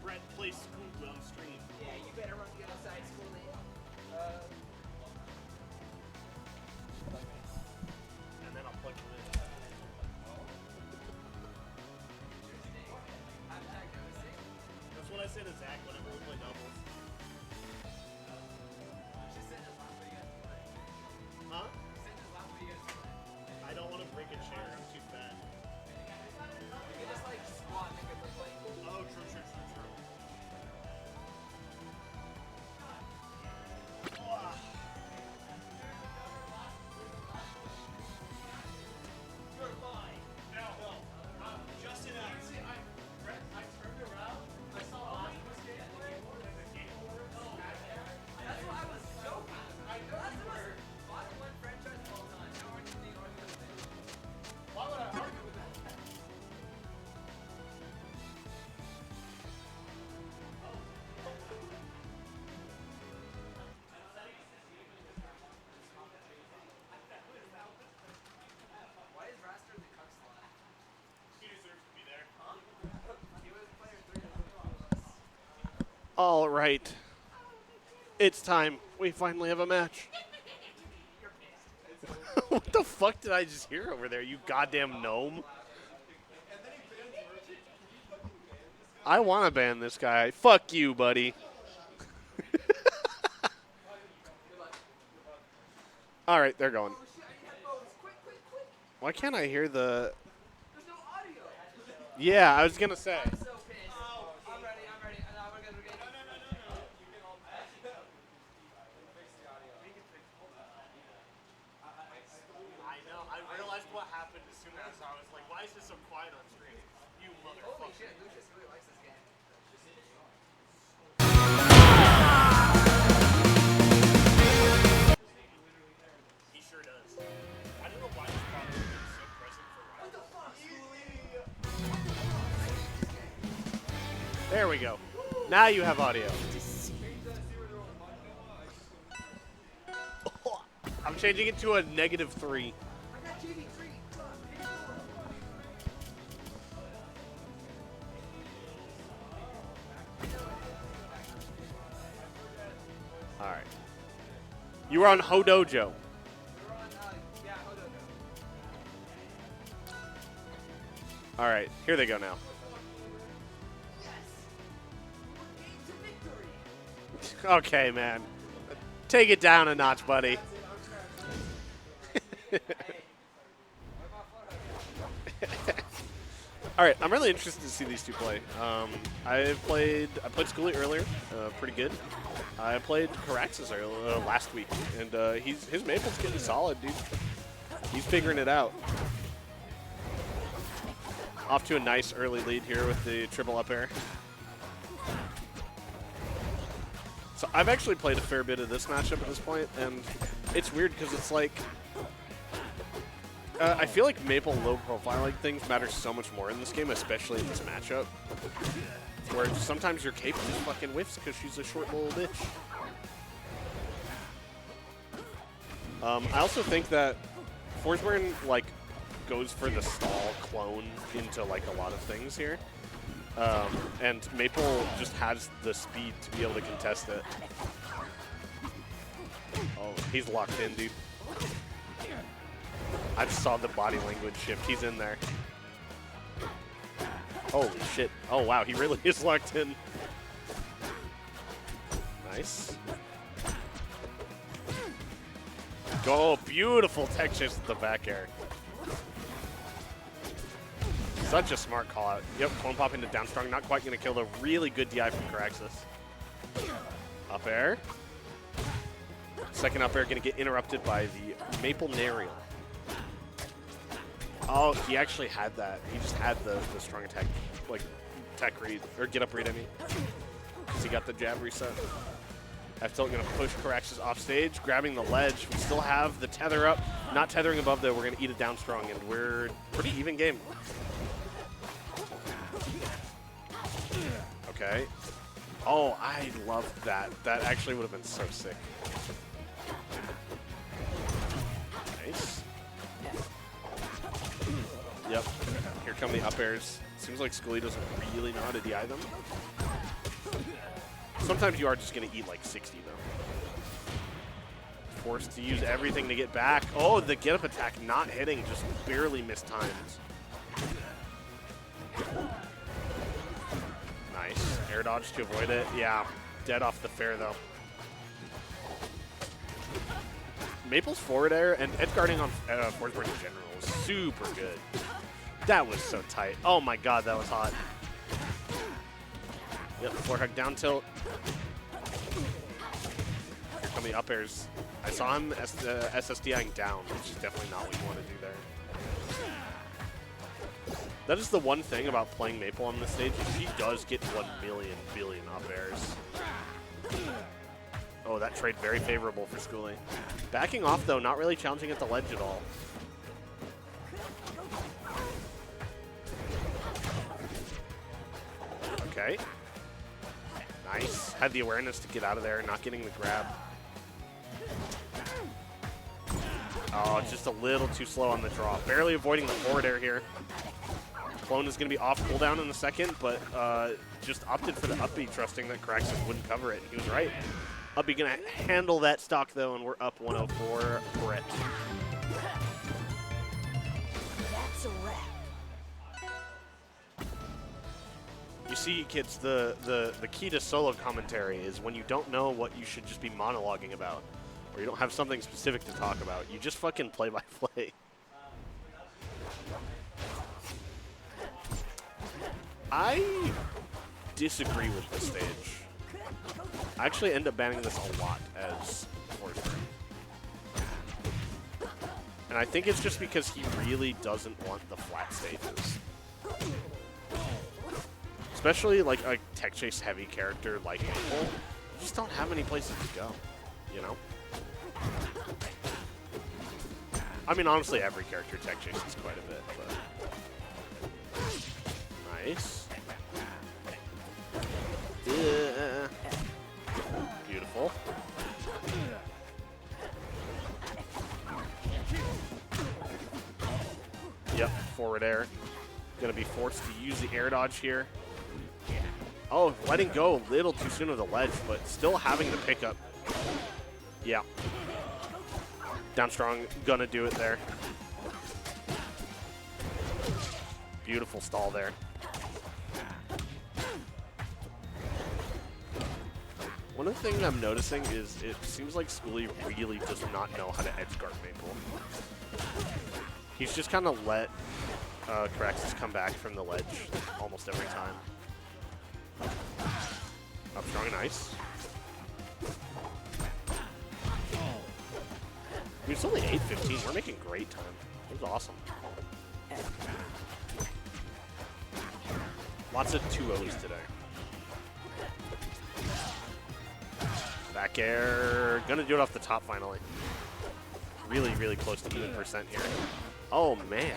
Brett plays Skooli on stream. Yeah, you better run the other side, Skooli. And then I'll plug you in. I'm Zach, I was saying. That's what I say to Zach whenever we play doubles. She said this last what you guys play. Huh? She said this last what you guys play. I don't want to break a chair, I'm too fat. You can just like squat and make it look like. Oh, true. You're fine. No. Justin, I turned around. I saw Optimus gameplay. That's why I was joking. That's the most bottom one franchise of all time. No one can argue with it. Why would I argue with that? Why is Wrastor the cuck slot? He deserves to be there. He was player 3 of us. All right. It's time. We finally have a match. What the fuck did I just hear over there, you goddamn gnome? I want to ban this guy. Fuck you, buddy. All right, they're going. Oh shit, I need headphones. Quick. Why can't I hear the... There's no audio. Yeah, I was going to say. I'm so pissed. I'm ready. No, we're good. I know. I realized what happened as soon as I was like, why is this so quiet on screen? You Holy motherfucker. shit, Lucius really likes this game. He sure does. I don't know why this problem is so present for Ryan. What the fuck, Skooli? There we go. Now you have audio. I'm changing it to a -3. I got JV3. All right. You were on Hodojo. We're on, yeah, hold on. All right, here they go now. Yes! We're game to victory! Okay, man. Take it down a notch, buddy. All right, I'm really interested to see these two play. I played Skooli earlier, pretty good. I played Coraxus last week, and his Maypul's getting solid, dude. He's figuring it out. Off to a nice early lead here with the triple up air. So I've actually played a fair bit of this matchup at this point, and it's weird because it's like, I feel like Maypul low profiling things matter so much more in this game, especially in this matchup. Where sometimes your cape just fucking whiffs because she's a short little bitch. I also think that Forsburn like goes for the stall clone into like a lot of things here. And Maypul just has the speed to be able to contest it. Oh, he's locked in, dude. I just saw the body language shift. He's in there. Holy shit. Oh, wow. He really is locked in. Nice. Go. Beautiful tech chase with the back air. Such a smart call out. Yep, clone pop into down strong. Not quite going to kill the really good DI from Coraxus. Up air. Second up air going to get interrupted by the Maypul Nariel. Oh, he actually had that. He just had the strong attack, like, tech read, or get up read, I mean. Because he got the jab reset. F-tilt going to push Coraxus off stage, grabbing the ledge. We still have the tether up. Not tethering above, though. We're going to eat it down strong, and we're pretty even game. Okay. Oh, I love that. That actually would have been so sick. Nice. Yep. Here come the up airs. Seems like Skooli doesn't really know how to DI them. Sometimes you are just going to eat like 60, though. Forced to use everything to get back. Oh, the get-up attack not hitting, just barely mistimed. Nice. Air dodge to avoid it. Yeah, dead off the fair, though. Maypul's forward air and edge guarding on Forsburn in general was super good. That was so tight. Oh my god, that was hot. Yep, floor hug down tilt. Here come the up airs. I saw him SSDIing down, which is definitely not what you want to do there. That is the one thing about playing Maypul on this stage, is she does get 1 billion up airs. Oh, that trade very favorable for Skooli. Backing off, though, not really challenging at the ledge at all. Okay. Nice. Had the awareness to get out of there, not getting the grab. Oh, just a little too slow on the draw. Barely avoiding the forward air here. Clone is going to be off cooldown in a second, but just opted for the up B, trusting that Coraxus wouldn't cover it. He was right. Up B going to handle that stock, though, and we're up 104. Brett. That's a wrap. You see, kids, the key to solo commentary is when you don't know what you should just be monologuing about, or you don't have something specific to talk about, you just fucking play by play. I disagree with this stage. I actually end up banning this a lot as Forsburn. And I think it's just because he really doesn't want the flat stages. Especially like a tech chase heavy character like Maypul, you just don't have any places to go, you know? I mean, honestly, every character tech chases quite a bit, but... Nice. Yeah. Beautiful. Yep, forward air. Gonna be forced to use the air dodge here. Oh, letting go a little too soon of the ledge, but still having the pickup. Yeah. Down strong, gonna do it there. Beautiful stall there. One of the things I'm noticing is it seems like Skooli really does not know how to edge guard Maypul. He's just kind of let Coraxus come back from the ledge almost every time. Up strong and nice. I mean, it's only 8:15. We're making great time. It was awesome. Lots of 2-0s today. Back air. Gonna do it off the top finally. Really, really close to even percent here. Oh, man.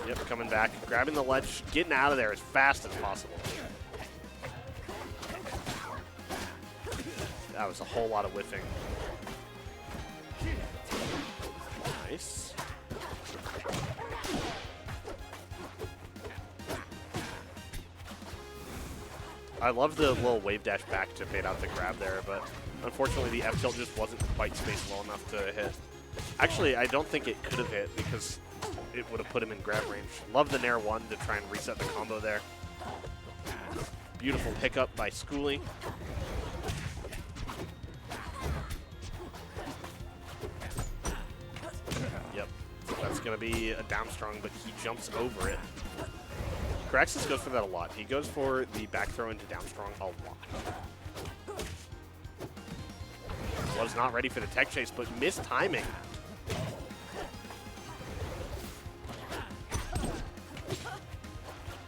Yep, coming back. Grabbing the ledge. Getting out of there as fast as possible. That was a whole lot of whiffing. Nice. I love the little wave dash back to bait out the grab there, but unfortunately the F tilt just wasn't quite spaced well enough to hit. Actually, I don't think it could have hit because it would have put him in grab range. Love the Nair 1 to try and reset the combo there. Beautiful pickup by Skooli. Yep, that's going to be a down strong, but he jumps over it. Coraxus goes for that a lot. He goes for the back throw into down strong a lot. Was not ready for the tech chase, but missed timing.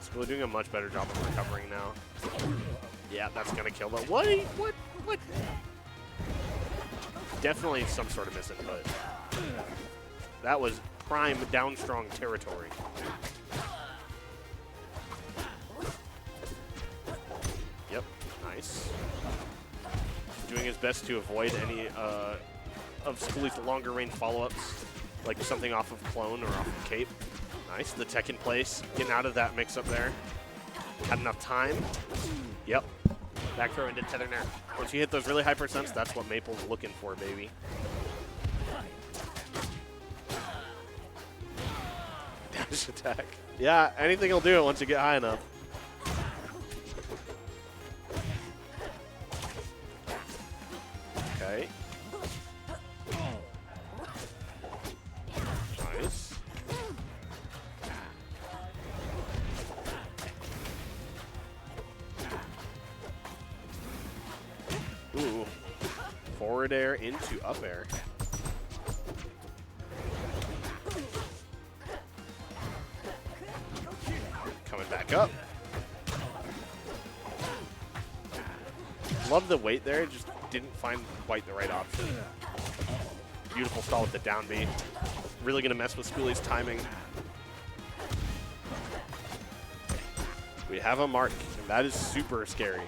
Skooli doing a much better job of recovering now. Yeah, that's gonna kill the what? Definitely some sort of misinput. That was prime down strong territory. Yep, nice. Doing his best to avoid any of Skooli's longer range follow-ups, like something off of clone or off of cape. Nice, the tech in place, getting out of that mix-up there. Had enough time. Yep, back throw into tether Nair. Once you hit those really high percents, that's what Maypul's looking for, baby. Dash attack. Yeah, anything will do it once you get high enough. Okay. Nice. Ooh. Forward air into up air. Coming back up. Love the weight there, just didn't find quite the right option. Beautiful stall with the down B. Really gonna mess with Skooli's timing. We have a mark, and that is super scary.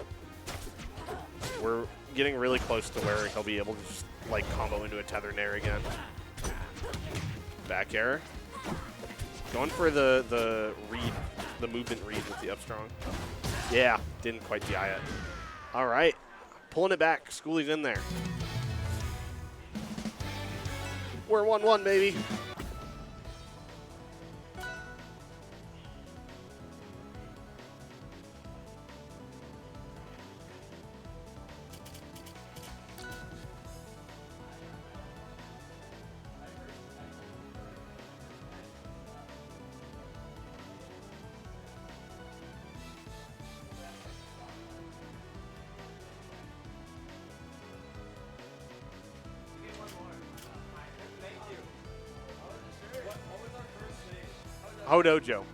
We're getting really close to where he'll be able to just like combo into a tether Nair again. Back air. Going for the read, the movement read with the up strong. Yeah, didn't quite DI it. All right, pulling it back. Skooli's in there. We're 1-1, baby. Hodojo.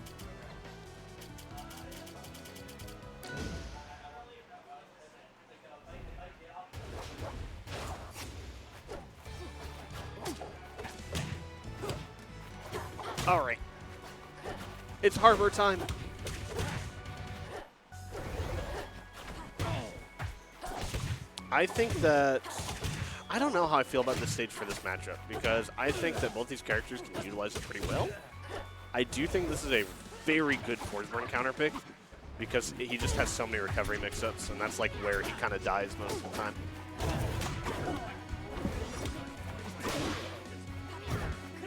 All right. It's Harbor time. I think that I don't know how I feel about this stage for this matchup because I think that both these characters can utilize it pretty well. I do think this is a very good Forsburn counter pick because he just has so many recovery mix-ups, and that's like where he kind of dies most of the time.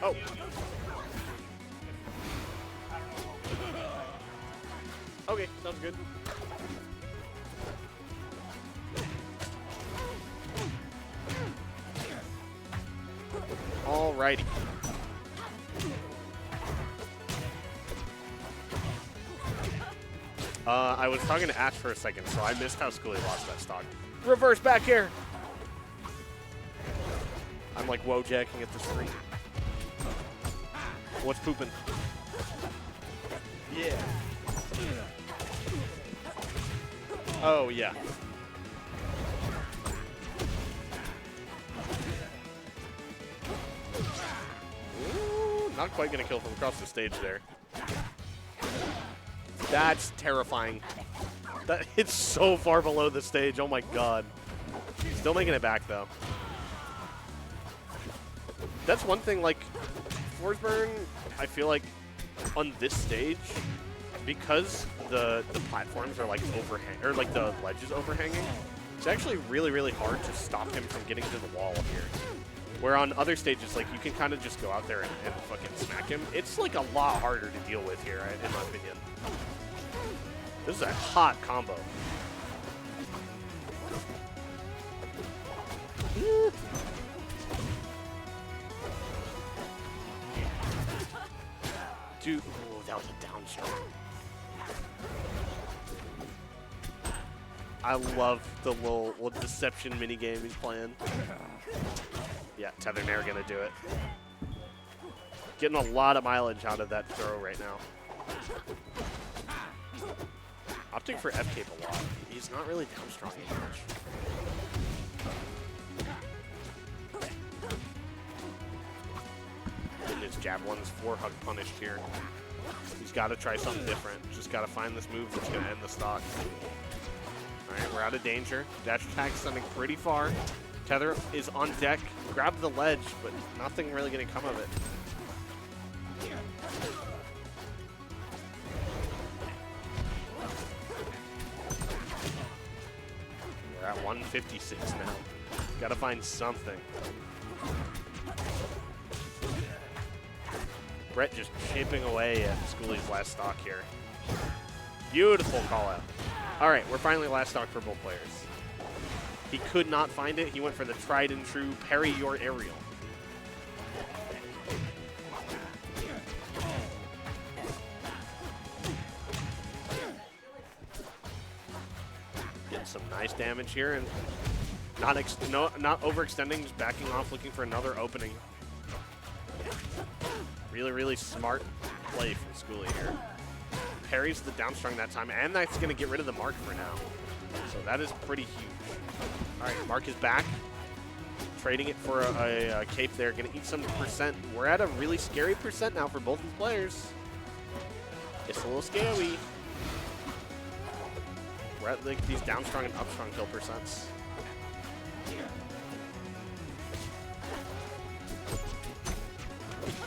Oh. Okay, sounds good. Alrighty. I was talking to Ash for a second, so I missed how Skooli lost that stock. Reverse back here! I'm like whoa-jacking at the screen. What's pooping? Yeah. Oh, yeah. Ooh, not quite going to kill from across the stage there. That's terrifying. That hits so far below the stage. Oh my god. Still making it back though. That's one thing, like, Forsburn, I feel like on this stage, because the platforms are like overhang, or like the ledge is overhanging, it's actually really, really hard to stop him from getting to the wall here. Where on other stages, like, you can kind of just go out there and fucking smack him. It's like a lot harder to deal with here, in my opinion. This is a hot combo. Dude, ooh, that was a down stroke. I love the little deception minigame he's playing. Yeah, Tether never gonna do it. Getting a lot of mileage out of that throw right now. Opting for F cape a lot. He's not really down strong much. Getting his jab ones 4-hug punished here. He's got to try something different. Just got to find this move that's going to end the stock. All right, we're out of danger. Dash attack sending pretty far. Tether is on deck. Grab the ledge, but nothing really going to come of it. We're at 156 now. Got to find something. Brett just chipping away at Skooli's last stock here. Beautiful call out. All right, we're finally last stock for both players. He could not find it. He went for the tried and true parry your aerial. Getting some nice damage here and not overextending, just backing off, looking for another opening. Really, really smart play from Skooli here. Parries the downstrung that time, and that's going to get rid of the mark for now. So that is pretty huge. All right, mark is back. Trading it for a cape there. Going to eat some percent. We're at a really scary percent now for both these players. It's a little scary. We're at like these downstrung and upstrung kill percents.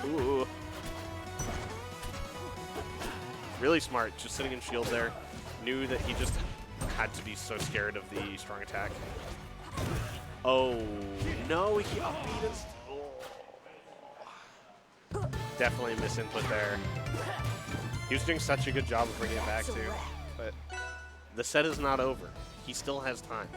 Ooh. Really smart, just sitting in shield there. Knew that he just had to be so scared of the strong attack. Oh, no, he upbeat us. Oh. Definitely a misinput there. He was doing such a good job of bringing it back, too. But the set is not over. He still has time.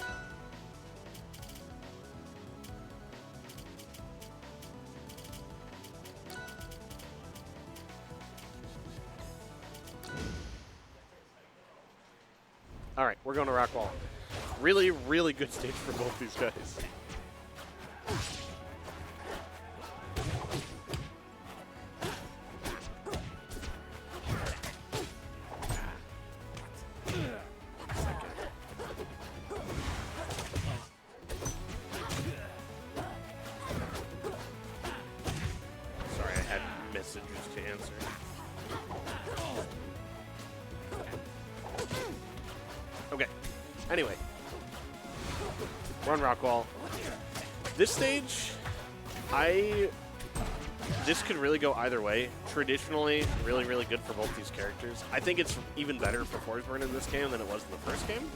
All right, we're going to rock wall. Really, really good stage for both these guys. Sorry, I had messages to answer. Okay. Anyway, we're on rock wall. This stage, this could really go either way. Traditionally, really, really good for both these characters. I think it's even better for Forsburn in this game than it was in the first game,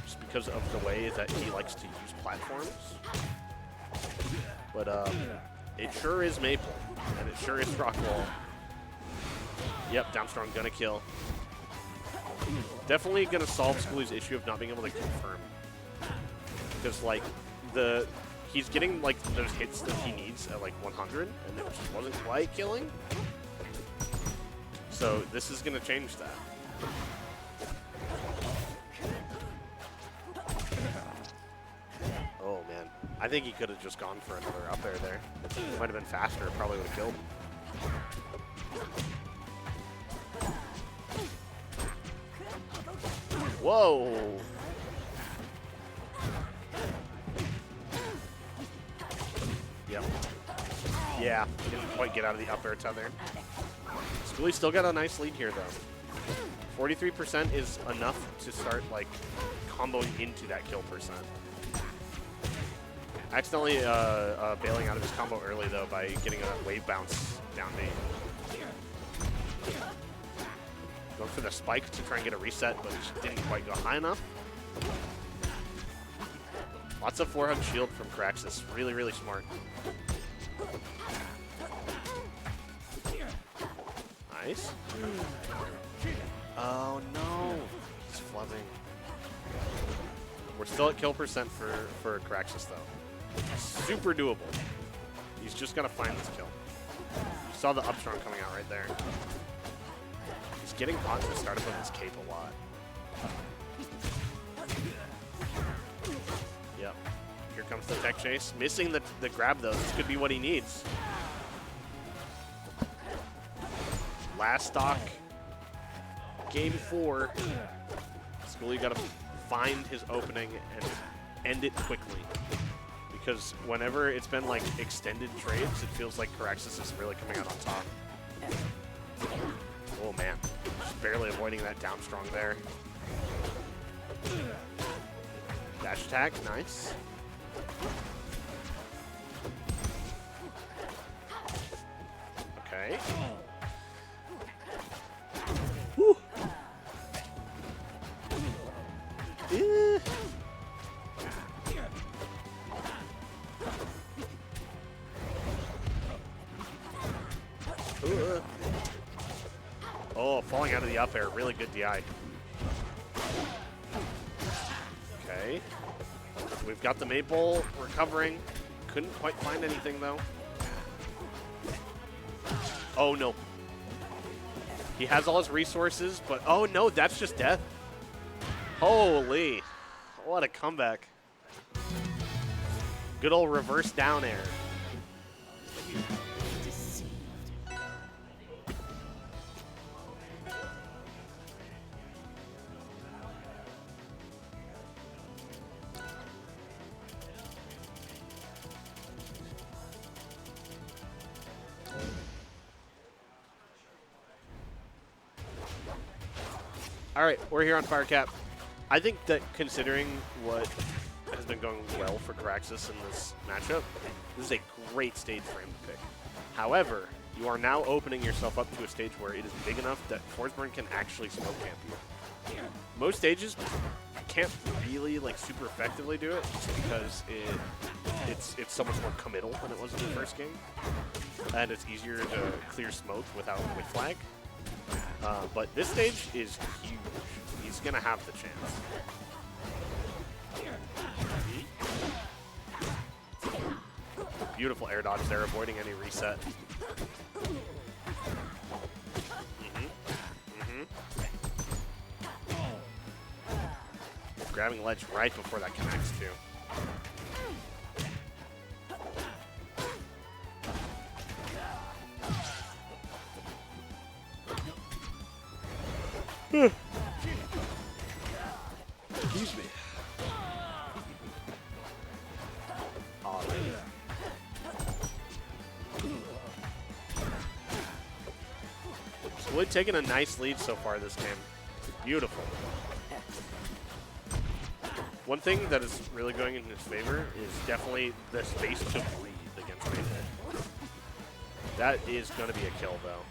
just because of the way that he likes to use platforms. But it sure is Maypul, and it sure is rock wall. Yep, downstrong gonna kill. Definitely going to solve Skooli's issue of not being able to confirm. Because, like, he's getting, like, those hits that he needs at, like, 100, and it just wasn't quite killing. So this is going to change that. Oh, man. I think he could have just gone for another up air there. It might have been faster. It probably would have killed him. Whoa! Yep. Yeah, didn't quite get out of the up air tether. Skooli still got a nice lead here, though. 43% is enough to start, like, comboing into that kill percent. Accidentally bailing out of his combo early, though, by getting a wave bounce down B. Going for the spike to try and get a reset, but just didn't quite go high enough. Lots of 4-hug shield from Coraxus. Really, really smart. Nice. Oh, no. He's flubbing. We're still at kill percent for Coraxus, though. Super doable. He's just got to find this kill. You saw the upstrong coming out right there. He's getting caught to the startup of his cape a lot. Yep. Here comes the tech chase. Missing the grab, though. This could be what he needs. Last stock. Game 4. Skooli got to find his opening and end it quickly. Because whenever it's been like extended trades, it feels like Coraxus is really coming out on top. Oh man, just barely avoiding that down strong there. Dash attack, nice. Okay. Woo. Oh, falling out of the up air. Really good DI. Okay. We've got the Maypul recovering. Couldn't quite find anything, though. Oh, no. He has all his resources, but oh, no, that's just death. Holy. What a comeback. Good old reverse down air. All right, we're here on Firecap. I think that considering what has been going well for Coraxus in this matchup, this is a great stage for him to pick. However, you are now opening yourself up to a stage where it is big enough that Forsburn can actually smoke camp you. Most stages can't really like super effectively do it just because it's so much more committal than it was in the first game, and it's easier to clear smoke without quick flag. But this stage is huge. He's going to have the chance. Beautiful air dodge there, avoiding any reset. Grabbing ledge right before that connects, too. Excuse me. Oh, Skooli taking a nice lead so far this game. Beautiful. One thing that is really going in his favor is definitely the space to breathe against Maypul. That is going to be a kill, though.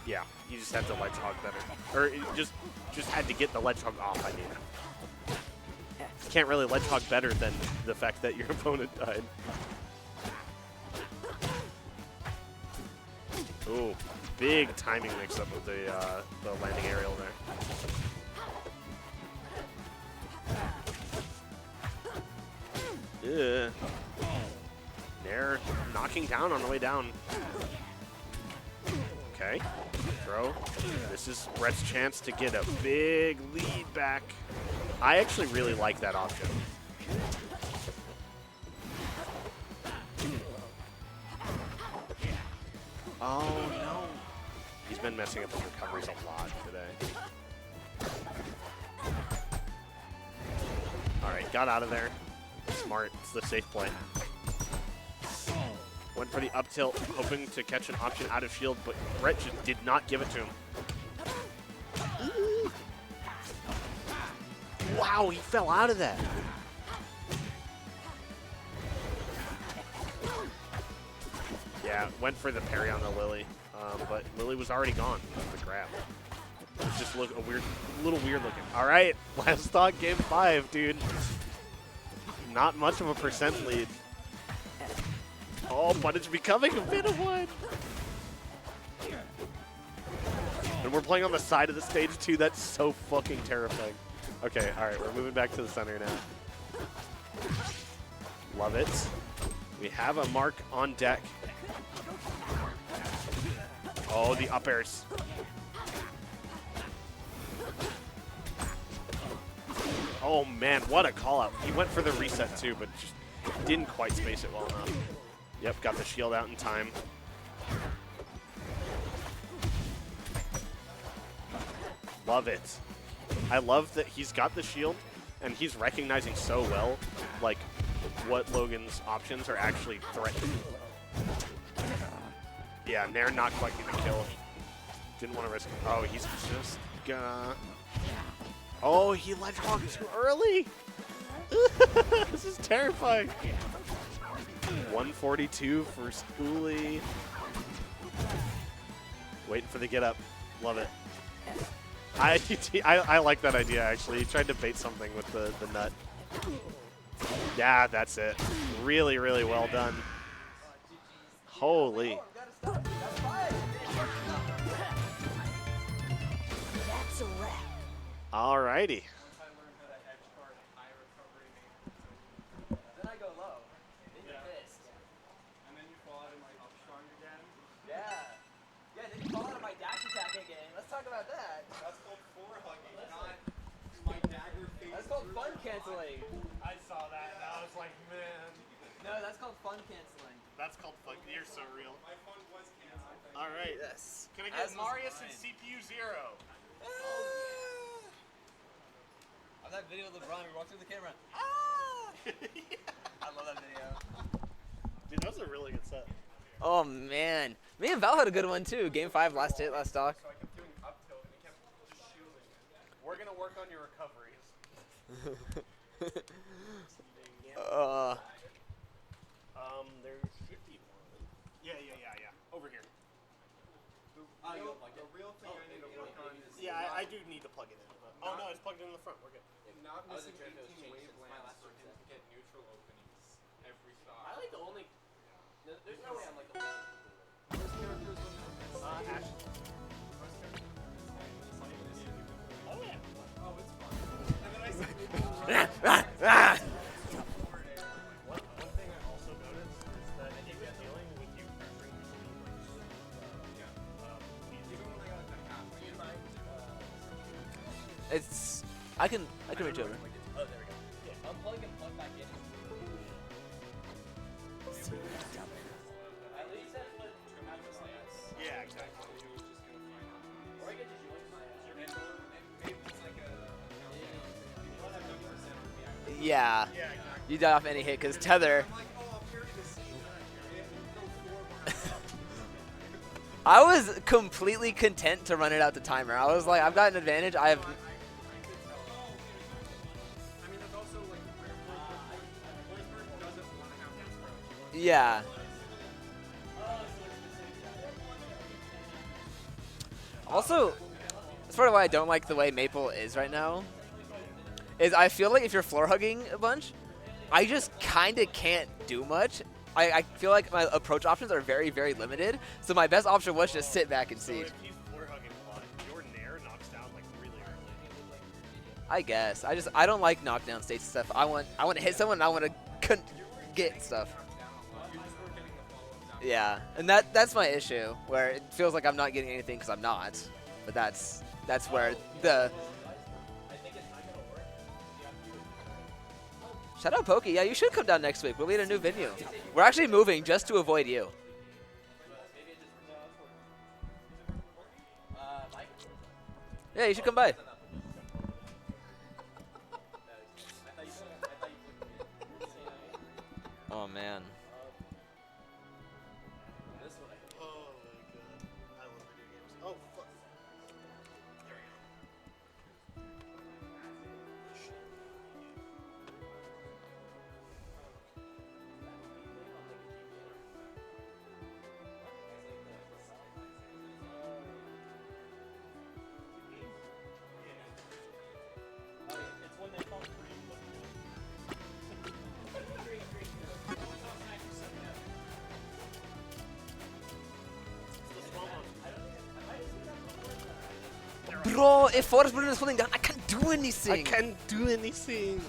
Yeah, you just had to ledge hog better. Or it just had to get the ledge hog off, I mean. You can't really ledge hog better than the fact that your opponent died. Ooh, big timing mix-up with the landing aerial there. Ugh. Nair knocking down on the way down. Okay, throw. This is Brett's chance to get a big lead back. I actually really like that option. Oh no. He's been messing up his recoveries a lot today. Alright, got out of there. Smart, it's the safe play. Went for the up tilt, hoping to catch an option out of shield, but Brett just did not give it to him. Wow, he fell out of that. Yeah, went for the parry on the Lily, but Lily was already gone with the grab. It just looked a little weird looking. All right, last stock, game 5, dude. Not much of a percent lead. Oh, but it's becoming a bit of one. And we're playing on the side of the stage, too. That's so fucking terrifying. Okay, all right, we're moving back to the center now. Love it. We have a mark on deck. Oh, the up airs. Oh, man, what a call-out. He went for the reset, too, but just didn't quite space it well enough. Yep, got the shield out in time. Love it. I love that he's got the shield, and he's recognizing so well, like, what Logan's options are actually threatening. Yeah, Nair not quite gonna kill. Didn't want to risk. Oh, he's just gonna. Oh, he ledgehogged too early. This is terrifying. 142 for Skooli. Waiting for the get up. Love it. I like that idea, actually. He tried to bait something with the nut. Yeah, that's it. Really, really well done. Holy. That's a wrap. Alrighty. Then I go low. Then you're pissed. And then you fall out and like up strong again. Yeah. Yeah, then you fall out of my dash attack again. Let's talk about that. That's called four hugging, not my dagger face. That's called fun canceling. I saw that and I was like, man. No, that's called fun canceling. That's called fun. You're so real. My fun was canceled. Alright. Yes. Can I get Marius and CPU 0? On that video of LeBron, we walked through the camera. Ah! I love that video. Dude, that was a really good set. Oh man, me and Val had a good one too. Game 5, last hit, last stock. So I kept doing up tilt and it kept just shielding it. We're gonna work on your recoveries. There's 50 more. Yeah. Over here. The real thing I need to work on is Yeah, I do need to plug it in. But, oh no, it's plugged in the front. We're good. not I wasn't missing sure if it was 18 changed since my wavelengths last for him reset. to get neutral openings every stock. I like the only. There's no way I'm like the only. First characters with Ash. Oh yeah. Oh, it's fun. And then I said One thing I also noticed is that you've been dealing with you pressuring your speed. even when I got it to half, like, It's. I can reach over. oh, there we go. Yeah. Unplug and plug back in. At least that's what Yeah, exactly. Or I can just join my. Yeah. You die off any hit because tether. I was completely content to run it out to timer. I was like, I've got an advantage. I have. I mean, that's also like Forsburn doesn't want to have that approach. Yeah. Also, that's part of why I don't like the way Maypul is right now. Is I feel like if you're floor hugging a bunch, I just kind of can't do much. I feel like my approach options are very, very limited. So my best option was just sit back and So siege. if he's floor hugging a lot, your nair knocks down like really early. I guess. I don't like knockdown states and stuff. I want to hit someone and I want to get stuff. Yeah, and that's my issue, where it feels like I'm not getting anything because I'm not. But that's where the shout out Pokey. Yeah, you should come down next week. We'll be at a new venue. We're actually moving just to avoid you. Yeah, you should come by. Oh man. Oh my god. I love video games. Oh fuck. Bro, if Forsburn is holding down, I can't do anything. I can't do anything.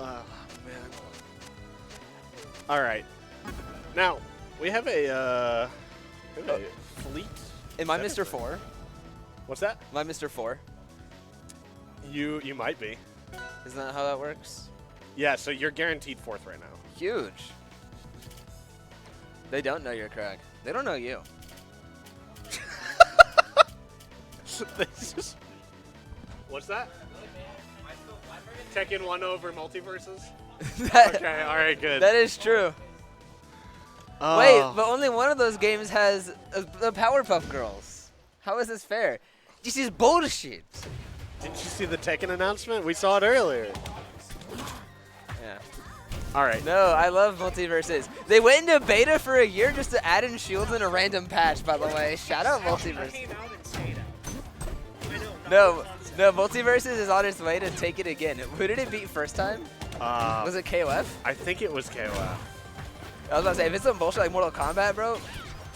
Oh man. All right. Now we have a fleet. Am I Mr. Zetterburn. 4? What's that? Am I Mr. 4? You might be. Isn't that how that works? Yeah. So you're guaranteed 4th right now. Huge. They don't know you're Kragg. They don't know you. What's that? Tekken 1 over multiverses? That- Okay, alright, good. That is true. Oh. Wait, but only one of those games has the Powerpuff Girls. How is this fair? This is bullshit. Didn't you see the Tekken announcement? We saw it earlier. Yeah. Alright. No, I love multiverses. They went into beta for a year just to add in shields in a random patch, by the way. Shout out multiverse. Came out and say that. I No, know. no, multiverses is on its way to take it again. Who did it beat first time? Was it KOF? I think it was KOF. I was about to say, if it's some bullshit like Mortal Kombat, bro,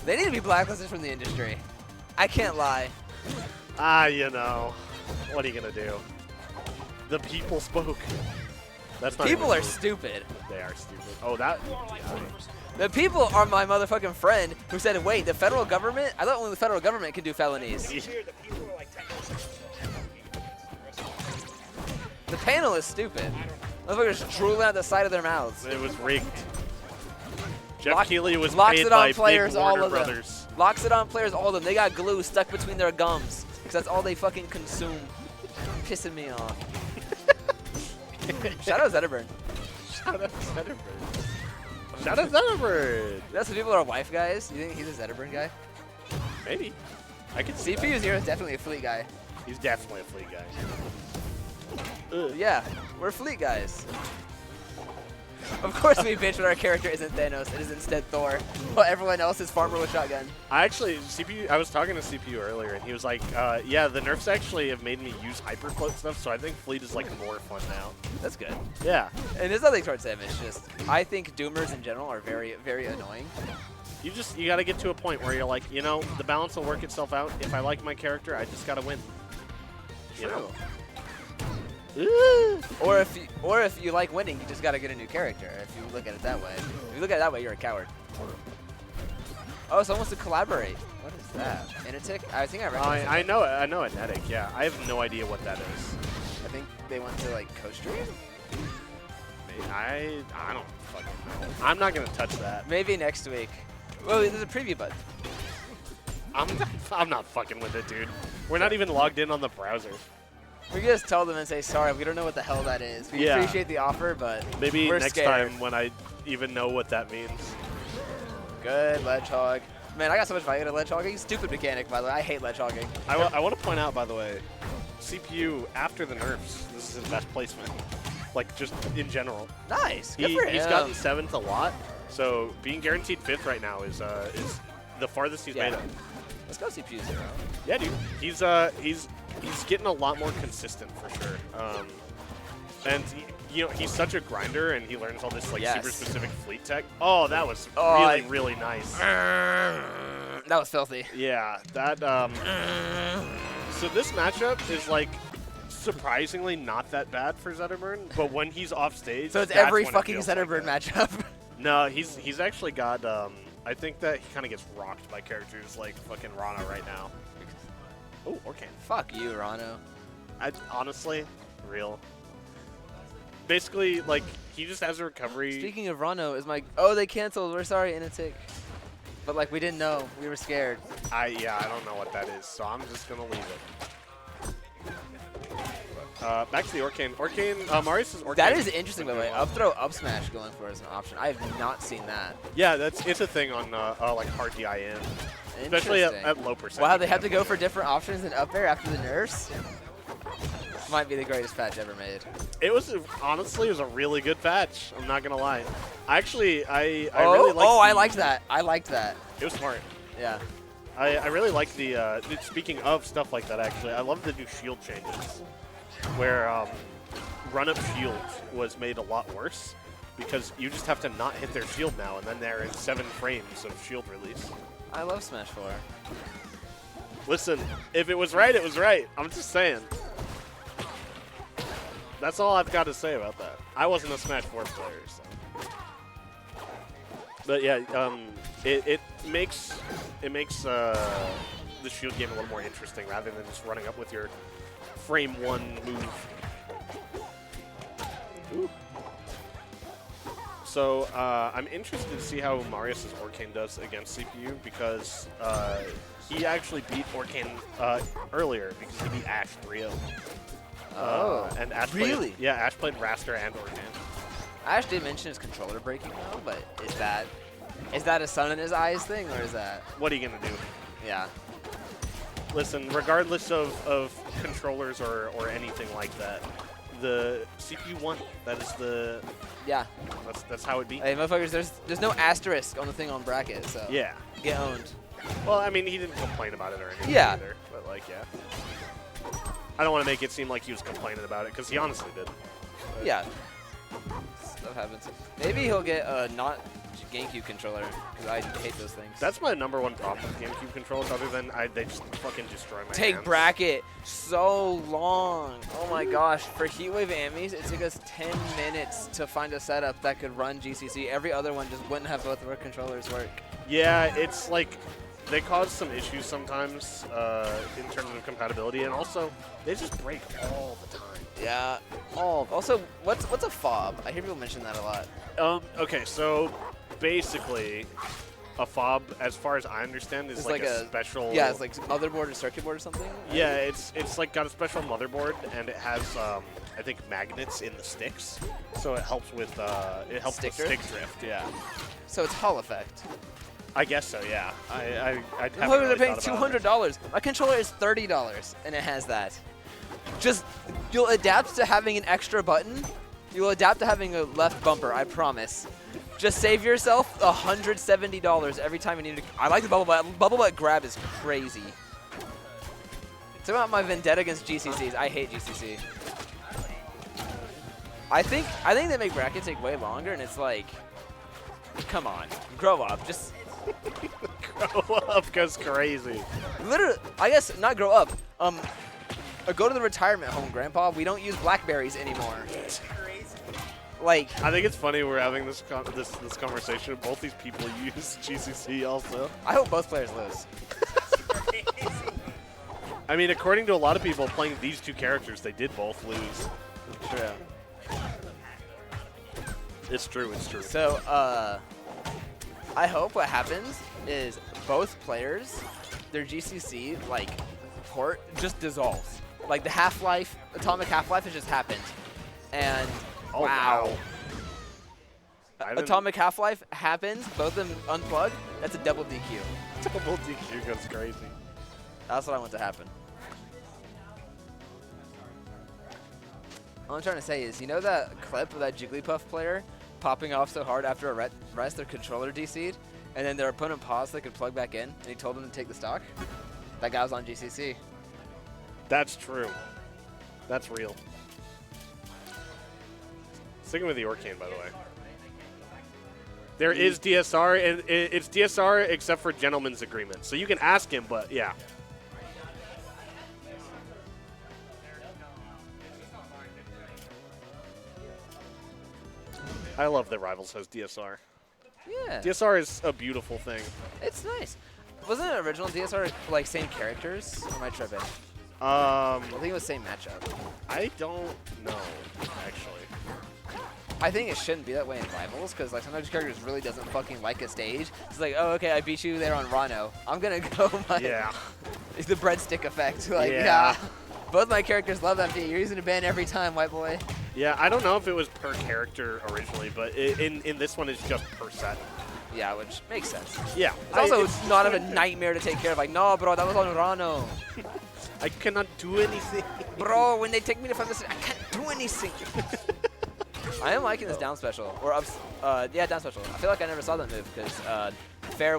they need to be blacklisted from the industry. I can't lie. You know. What are you gonna do? The people spoke. That's not People even are true. stupid. They are stupid. Oh, that. The people are my motherfucking friend who said, wait, the federal government? I thought only the federal government could do felonies. Here, the people are like 10%. The panel is stupid. Motherfuckers drooling out the side of their mouths. It was rigged. Jeff Lock- Keighley was locks paid it on by players, big all Warner of them. Brothers. Loxodont players, all of them, they got glue stuck between their gums. Because that's all they fucking consume. Pissing me off. Shout out Zetterburn. Shout out Zetterburn. Shout out Zetterburn. That's what people are wife guys. You think he's a Zetterburn guy? Maybe. I could see CPU that. Zero is definitely a fleet guy. He's definitely a fleet guy. Yeah, we're fleet guys. Of course we bitch when our character isn't Thanos. It is instead Thor. While everyone else is farmer with shotgun. I was talking to CPU earlier, and he was like, yeah, the nerfs actually have made me use hyperfloat stuff, so I think fleet is like more fun now. That's good. Yeah. And there's nothing towards him. It's just, I think Doomers in general are very, very annoying. You got to get to a point where you're like, you know, the balance will work itself out. If I like my character, I just got to win. You know? Or if you like winning, you just gotta get a new character. If you look at it that way. If you look at it that way, you're a coward. Oh, someone wants to collaborate. What is that? Initic? I think I recognize I know Enetic, yeah. I have no idea what that is. I think they went to like co-stream? I don't fucking know. I'm not gonna touch that. Maybe next week. Well, there's a preview button. I'm not fucking with it, dude. We're not even logged in on the browser. We can just tell them and say, sorry, we don't know what the hell that is. We Yeah. appreciate the offer, but Maybe we're next scared. time when I even know what that means. Good, ledge hog. Man, I got so much value to ledge hogging. Stupid mechanic, by the way. I hate ledge hogging. I want to point out, by the way, CPU after the nerfs, this is his best placement. Like, just in general. Nice. Good for him. He's gotten 7th a lot, so being guaranteed 5th right now is the farthest he's made it. Let's go CPU Zero. Yeah, dude. He's getting a lot more consistent for sure. And you know, he's such a grinder, and he learns all this like Yes. super specific fleet tech. Oh, that was Oh, really, really nice. That was filthy. Yeah, that. So this matchup is like surprisingly not that bad for Zetterburn, but when he's off stage, So it's that's every when it fucking feels like Zetterburn that. matchup. No, he's actually got. I think that he kind of gets rocked by characters like fucking Rana right now. Oh, Orcane. Fuck you, Rano. Honestly, real. Basically, like he just has a recovery. Speaking of Rano, is my they canceled. We're sorry, Inatic. But like we didn't know. We were scared. I don't know what that is, so I'm just gonna leave it. Back to the Orcane. Marius is Orcane. That is interesting, by the way. Up throw, up smash going for as an option. I have not seen that. Yeah, it's a thing on like hard DIN, especially Interesting. at low percent. Wow, they have to go for different options than up air after the nerfs? Might be the greatest patch ever made. It was honestly, it was a really good patch. I'm not gonna lie. Actually, I really liked. I liked that. I liked that. It was smart. Yeah. I really like the. Speaking of stuff like that, actually, I love the new shield changes, where run-up shield was made a lot worse because you just have to not hit their shield now, and then they're in 7 frames of shield release. I love Smash 4. Listen, if it was right, it was right. I'm just saying. That's all I've got to say about that. I wasn't a Smash 4 player, so. But yeah, it makes the shield game a little more interesting rather than just running up with your frame 1 move. Ooh. So I'm interested to see how Marius' Orcane does against CPU because he actually beat Orcane earlier because he beat Ash 3-0. And Ash really? Played, yeah, Ash played Wrastor and Orcane. Ash did mention his controller breaking though, but is that a sun in his eyes thing, or is that? What are you gonna do? Yeah. Listen, regardless of controllers or anything like that, the CPU won. That is the. Yeah. That's how it be. Hey, motherfuckers, there's no asterisk on the thing on bracket, so. Yeah. Get owned. Well, I mean, he didn't complain about it or anything Yeah. either. But like, yeah. I don't want to make it seem like he was complaining about it because he honestly did. But Yeah. Stuff happens. Maybe he'll get a not GameCube controller because I hate those things. That's my #1 problem with GameCube controllers, other than they just fucking destroy my Take hands. bracket so long. Oh my gosh. For Heatwave Amies, it took us 10 minutes to find a setup that could run GCC. Every other one just wouldn't have both of our controllers work. Yeah, it's like they cause some issues sometimes in terms of compatibility, and also they just break all the time. Yeah. Also, what's a fob? I hear people mention that a lot. Okay, so basically, a fob, as far as I understand, is It's like, like a a- special. Yeah, it's like motherboard or circuit board or something. Yeah, it's like got a special motherboard, and it has I think magnets in the sticks, so it helps with Stick stick drift? drift. Yeah, So it's Hall effect. I guess so. Yeah, I haven't Motherfuckers really are paying thought about it. $200. My controller is $30, and it has that. Just, you'll adapt to having an extra button. You'll adapt to having a left bumper, I promise. Just save yourself $170 every time you need to. I like the bubble butt. Bubble butt grab is crazy. It's about my vendetta against GCCs. I hate GCC. I think they make brackets take way longer, and it's like, come on, grow up. Just Grow up goes crazy. literally, I guess not grow up. Go to the retirement home, Grandpa. We don't use Blackberries anymore. Like, I think it's funny we're having this conversation. Both these people use GCC also. I hope both players lose. I mean, according to a lot of people playing these two characters, they did both lose. True. It's true. It's true. So, I hope what happens is both players, their GCC, like, port just dissolves. Like, the Half-Life, Atomic Half-Life has just happened. And, Oh, wow. I didn't- Atomic Half-Life happens, both of them unplug, that's a double DQ. Double DQ goes crazy. That's what I want to happen. All I'm trying to say is, you know that clip of that Jigglypuff player popping off so hard after a rest their controller DC'd, and then their opponent paused so they could plug back in, and he told them to take the stock? That guy was on GCC. That's true. That's real. Sticking with the Orcane, by the way. There is DSR, and it's DSR except for gentleman's agreement. So you can ask him, but yeah. I love that Rivals has DSR. Yeah. DSR is a beautiful thing. It's nice. Wasn't it original DSR like same characters? Or am I tripping? I I think it was same matchup. I don't know, actually. I think it shouldn't be that way in Rivals, because like sometimes characters really doesn't fucking like a stage. It's like, oh, okay, I beat you there on Rano. I'm gonna go my Yeah. the breadstick effect. Like, Yeah. yeah. Both my characters love FD. You're using a ban every time, white boy. Yeah, I don't know if it was per character originally, but in this one it's just per set. Yeah, which makes sense. Yeah. It's also it's not of a nightmare to take care of. Like, no, bro, that was on Rano. I cannot do anything. Bro, when they take me to 5 I can't do anything. I am liking this down special. Or yeah, down special. I feel like I never saw that move because Fair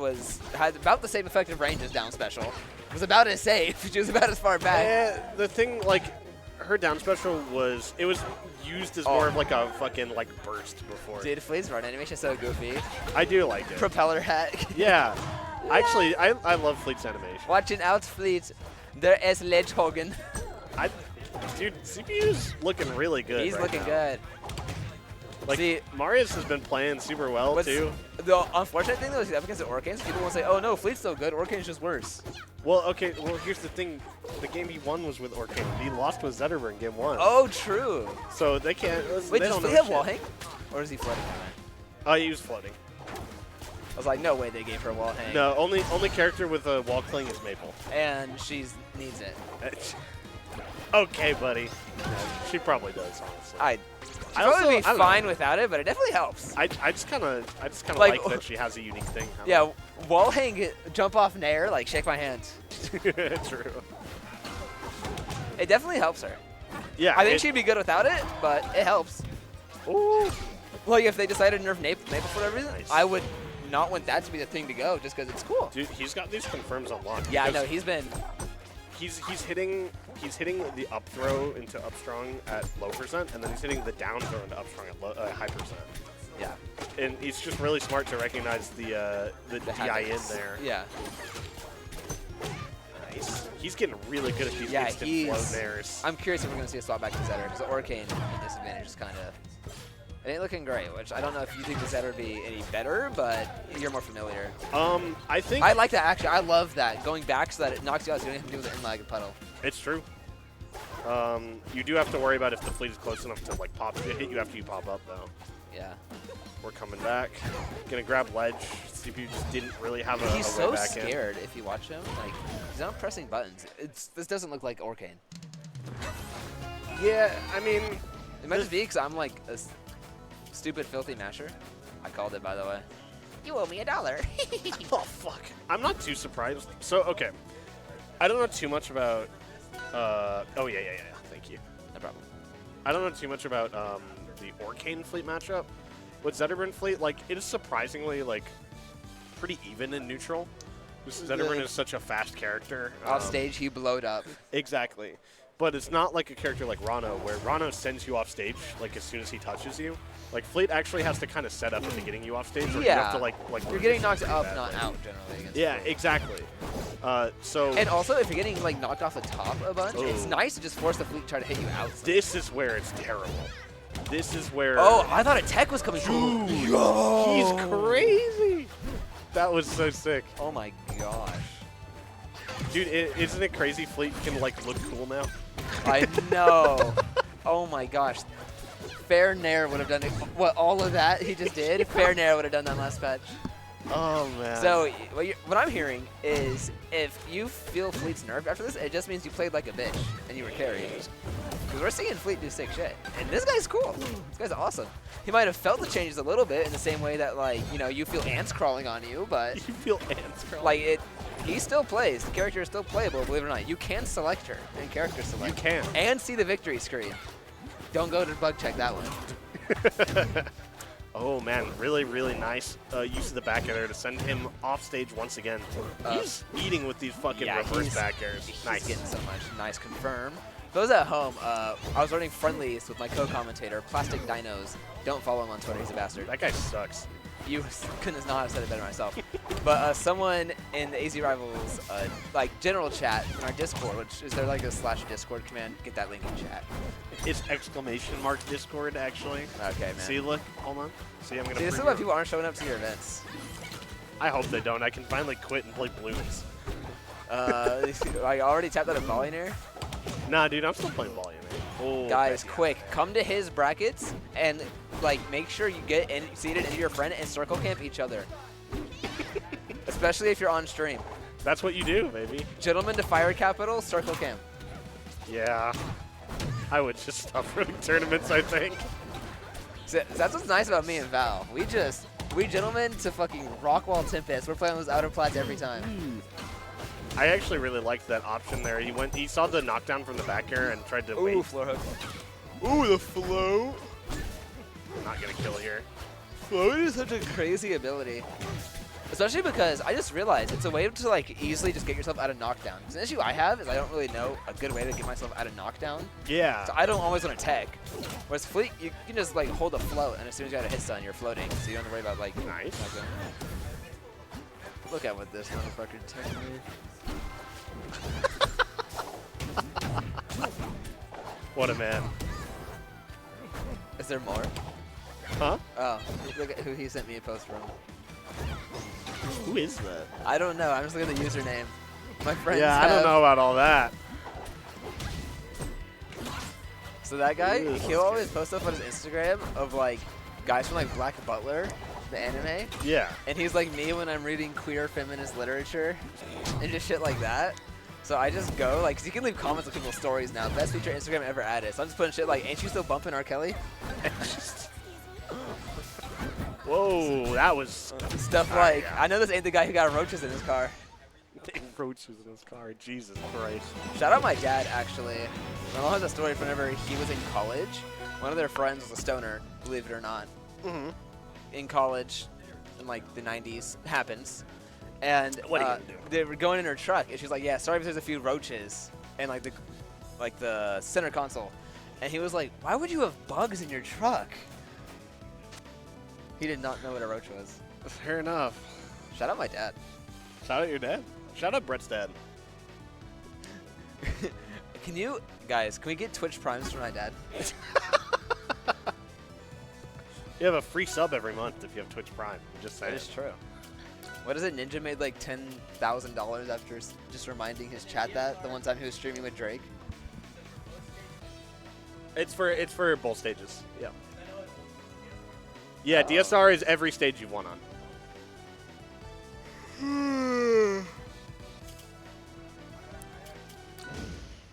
had about the same effective range as down special. It was about as safe. She was about as far back. The thing, like, her down special was used as more of like a fucking like burst before. Dude, Fleet's run animation is so goofy. I do like it. Propeller hat. Yeah. Actually, I love Fleet's animation. Watching out, Fleet. There is Ledgehogen. Dude, CPU's looking really good. He's right looking now. good. Like, See, Marius has been playing super well, too. The unfortunate thing, though, is against the Orcane, people will say, oh, no, Fleet's so good, Orcane's just worse. Well, okay, well, here's the thing. The game he won was with Orcane. He lost with Zetterburn game 1. Oh, true. So they can't. Wait, they does don't Fleet know have shit. wall hang? Or is he flooding? Oh, he was flooding. I was like, no way they gave her wall hang. No, only character with a wall cling is Maypul. And she needs it. Okay, buddy. Yeah, she probably does, honestly. I'd I also- probably be I don't fine know. without it, but it definitely helps. I just kind of Like- like that she has a unique thing. I don't Yeah, wall hang, jump off nair, like shake my hand. know. True. It definitely helps her. Yeah. I think she'd be good without it, but it helps. Ooh. Like if they decided to nerf Maple for whatever reason, Nice. I would not want that to be the thing to go, just because it's cool. Dude, he's got these confirms unlocked. Yeah, I know because he's been. He's hitting the up throw into up strong at low percent, and then he's hitting the down throw into up strong at high percent. Yeah. And he's just really smart to recognize the DI in habits. there. Yeah. Nice. He's getting really good at these Yeah, instant he's. flow nairs. I'm curious if we're gonna see a swap back to Zetter because the Orcane disadvantage is kind of. It ain't looking great, which I don't know if you think the Zetter would be any better, but you're more familiar. I think I like that actually. I love that going back so that it knocks you out. So you don't have to deal with it in lag and puddle. it's true. You do have to worry about if the fleet is close enough to like hit you after you pop up though. Yeah. We're coming back. Gonna grab ledge. CPU just didn't really have a He's way so back in. scared if you watch him. Like he's not pressing buttons. This doesn't look like Orcane. Yeah, I mean, It might just be because I'm like a stupid, filthy masher. I called it, by the way. You owe me $1. oh fuck. I'm not too surprised. So okay, I don't know too much about. Oh yeah. Thank you. No problem. I don't know too much about the Orcane fleet matchup. With Zetterburn fleet, like it is surprisingly like pretty even in neutral. Zetterburn is such a fast character. Off stage, he blowed up. Exactly. But it's not like a character like Rano, where Rano sends you off stage like as soon as he touches you. Like Fleet actually has to kind of set up into getting you off stage, or you have to like you're getting knocked really up, bad, not like- out generally. Against Yeah, Fleet. exactly. So And also, if you're getting like knocked off the top a bunch, it's Oh. nice to just force the Fleet to try to hit you out. this is where it's terrible. This is where Oh, I thought a tech was coming through. he's crazy. That was so sick. Oh my gosh. Dude, isn't it crazy Fleet can like look cool now? I know. Oh my gosh. Fair Nair would have done it. What, all of that he just did? Fair Nair would have done that last patch. Oh man. So what I'm hearing is if you feel Fleet's nerfed after this, it just means you played like a bitch and you were carried. Because we're seeing Fleet do sick shit. And this guy's cool. This guy's awesome. He might have felt the changes a little bit in the same way that, like, you know, you feel ants crawling on you, but you feel ants crawling. like he still plays. The character is still playable, believe it or not. You can select her and character select. You can. And see the victory screen. Don't go to bug check that one. Oh man, really, really nice use of the back air to send him off stage once again. He's eating with these fucking reverse back airs. He's Nice. getting so much. Nice confirm. For those at home, I was running friendlies with my co-commentator, Plastic Dinos. Don't follow him on Twitter, he's a bastard. That guy sucks. You couldn't not have said it better myself. But someone in the AZRivals like general chat in our Discord, which is there like a /Discord command, get that link in chat. It's ! Discord actually. Okay, man. See, look, hold on. See, I'm gonna. See, this is why people aren't showing up to your events. I hope they don't. I can finally quit and play Bloons. I already tapped out a Volleyer. Nah, dude, I'm still playing Volume. Oh, Guys, man. quick, come to his brackets and like make sure you get seated into your friend and circle camp each other. Especially if you're on stream. That's what you do, baby. Gentlemen to Fire Capital, circle camp. Yeah. I would just stop running tournaments, I think. So that's what's nice about me and Val. We gentlemen to fucking Rockwall Tempest. We're playing those outer plats every time. I actually really liked that option there. He saw the knockdown from the back air and tried to wait. Ooh, floor hook. Ooh, the float. Not gonna kill here. Float is such a crazy ability. Especially because I just realized it's a way to like easily just get yourself out of knockdown. 'Cause an issue I have is I don't really know a good way to get myself out of knockdown. Yeah. So I don't always want to tech. Whereas Fleet, you can just like hold a float, and as soon as you got a hit stun, you're floating. So you don't have to worry about like. Nice. knockdown. Look at what this motherfucker teched me. What a man. Is there more? Huh? Oh, look at who he sent me a post from. Who is that? I don't know. I'm just looking at the username. My friends. Yeah, I don't know about all that. So that guy, Ooh, he'll always post stuff on his Instagram of like guys from like Black Butler, the anime. Yeah. And he's like me when I'm reading queer feminist literature and just shit like that. So I just go, like, 'cause you can leave comments on people's stories now. Best feature Instagram ever added. So I'm just putting shit like, ain't you still bumping R. Kelly? Whoa, that was Stuff like, I know this ain't the guy who got roaches in his car. roaches in his car. Jesus Christ. Shout out my dad, actually. My mom has a story from whenever he was in college. One of their friends was a stoner, believe it or not. Mm-hmm. In college, in like the 90s, happens. And What are you gonna do? they were going in her truck, and she's like, "Yeah, sorry if there's a few roaches," and like the center console. And he was like, "Why would you have bugs in your truck?" He did not know what a roach was. Fair enough. Shout out my dad. Shout out your dad. Shout out Brett's dad. Can you guys? Can we get Twitch Primes for my dad? You have a free sub every month if you have Twitch Prime. Just saying. That is true. What is it? Ninja made like $10,000 after just reminding his chat that the one time he was streaming with Drake. It's for both stages. Yeah. Yeah, DSR is every stage you've won on.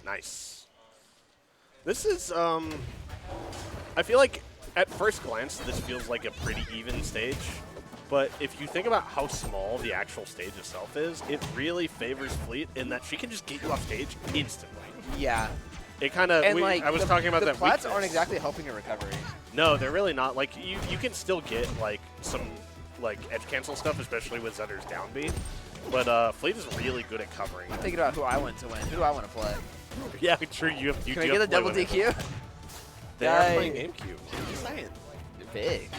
Nice. This is I feel like at first glance this feels like a pretty even stage. But if you think about how small the actual stage itself is, it really favors Fleet in that she can just get you off stage instantly. Yeah. It kind of, Like, I was talking about the that plats weakness. aren't exactly helping your recovery. No, they're really not. Like, you can still get, like, some, like, edge cancel stuff, especially with Zetter's down B. But Fleet is really good at covering. I'm thinking about who I want to win. Who do I want to play? Yeah, true. You Can we do get have the to play double with it. DQ? They are Guy. playing GameCube. What are you saying? Big.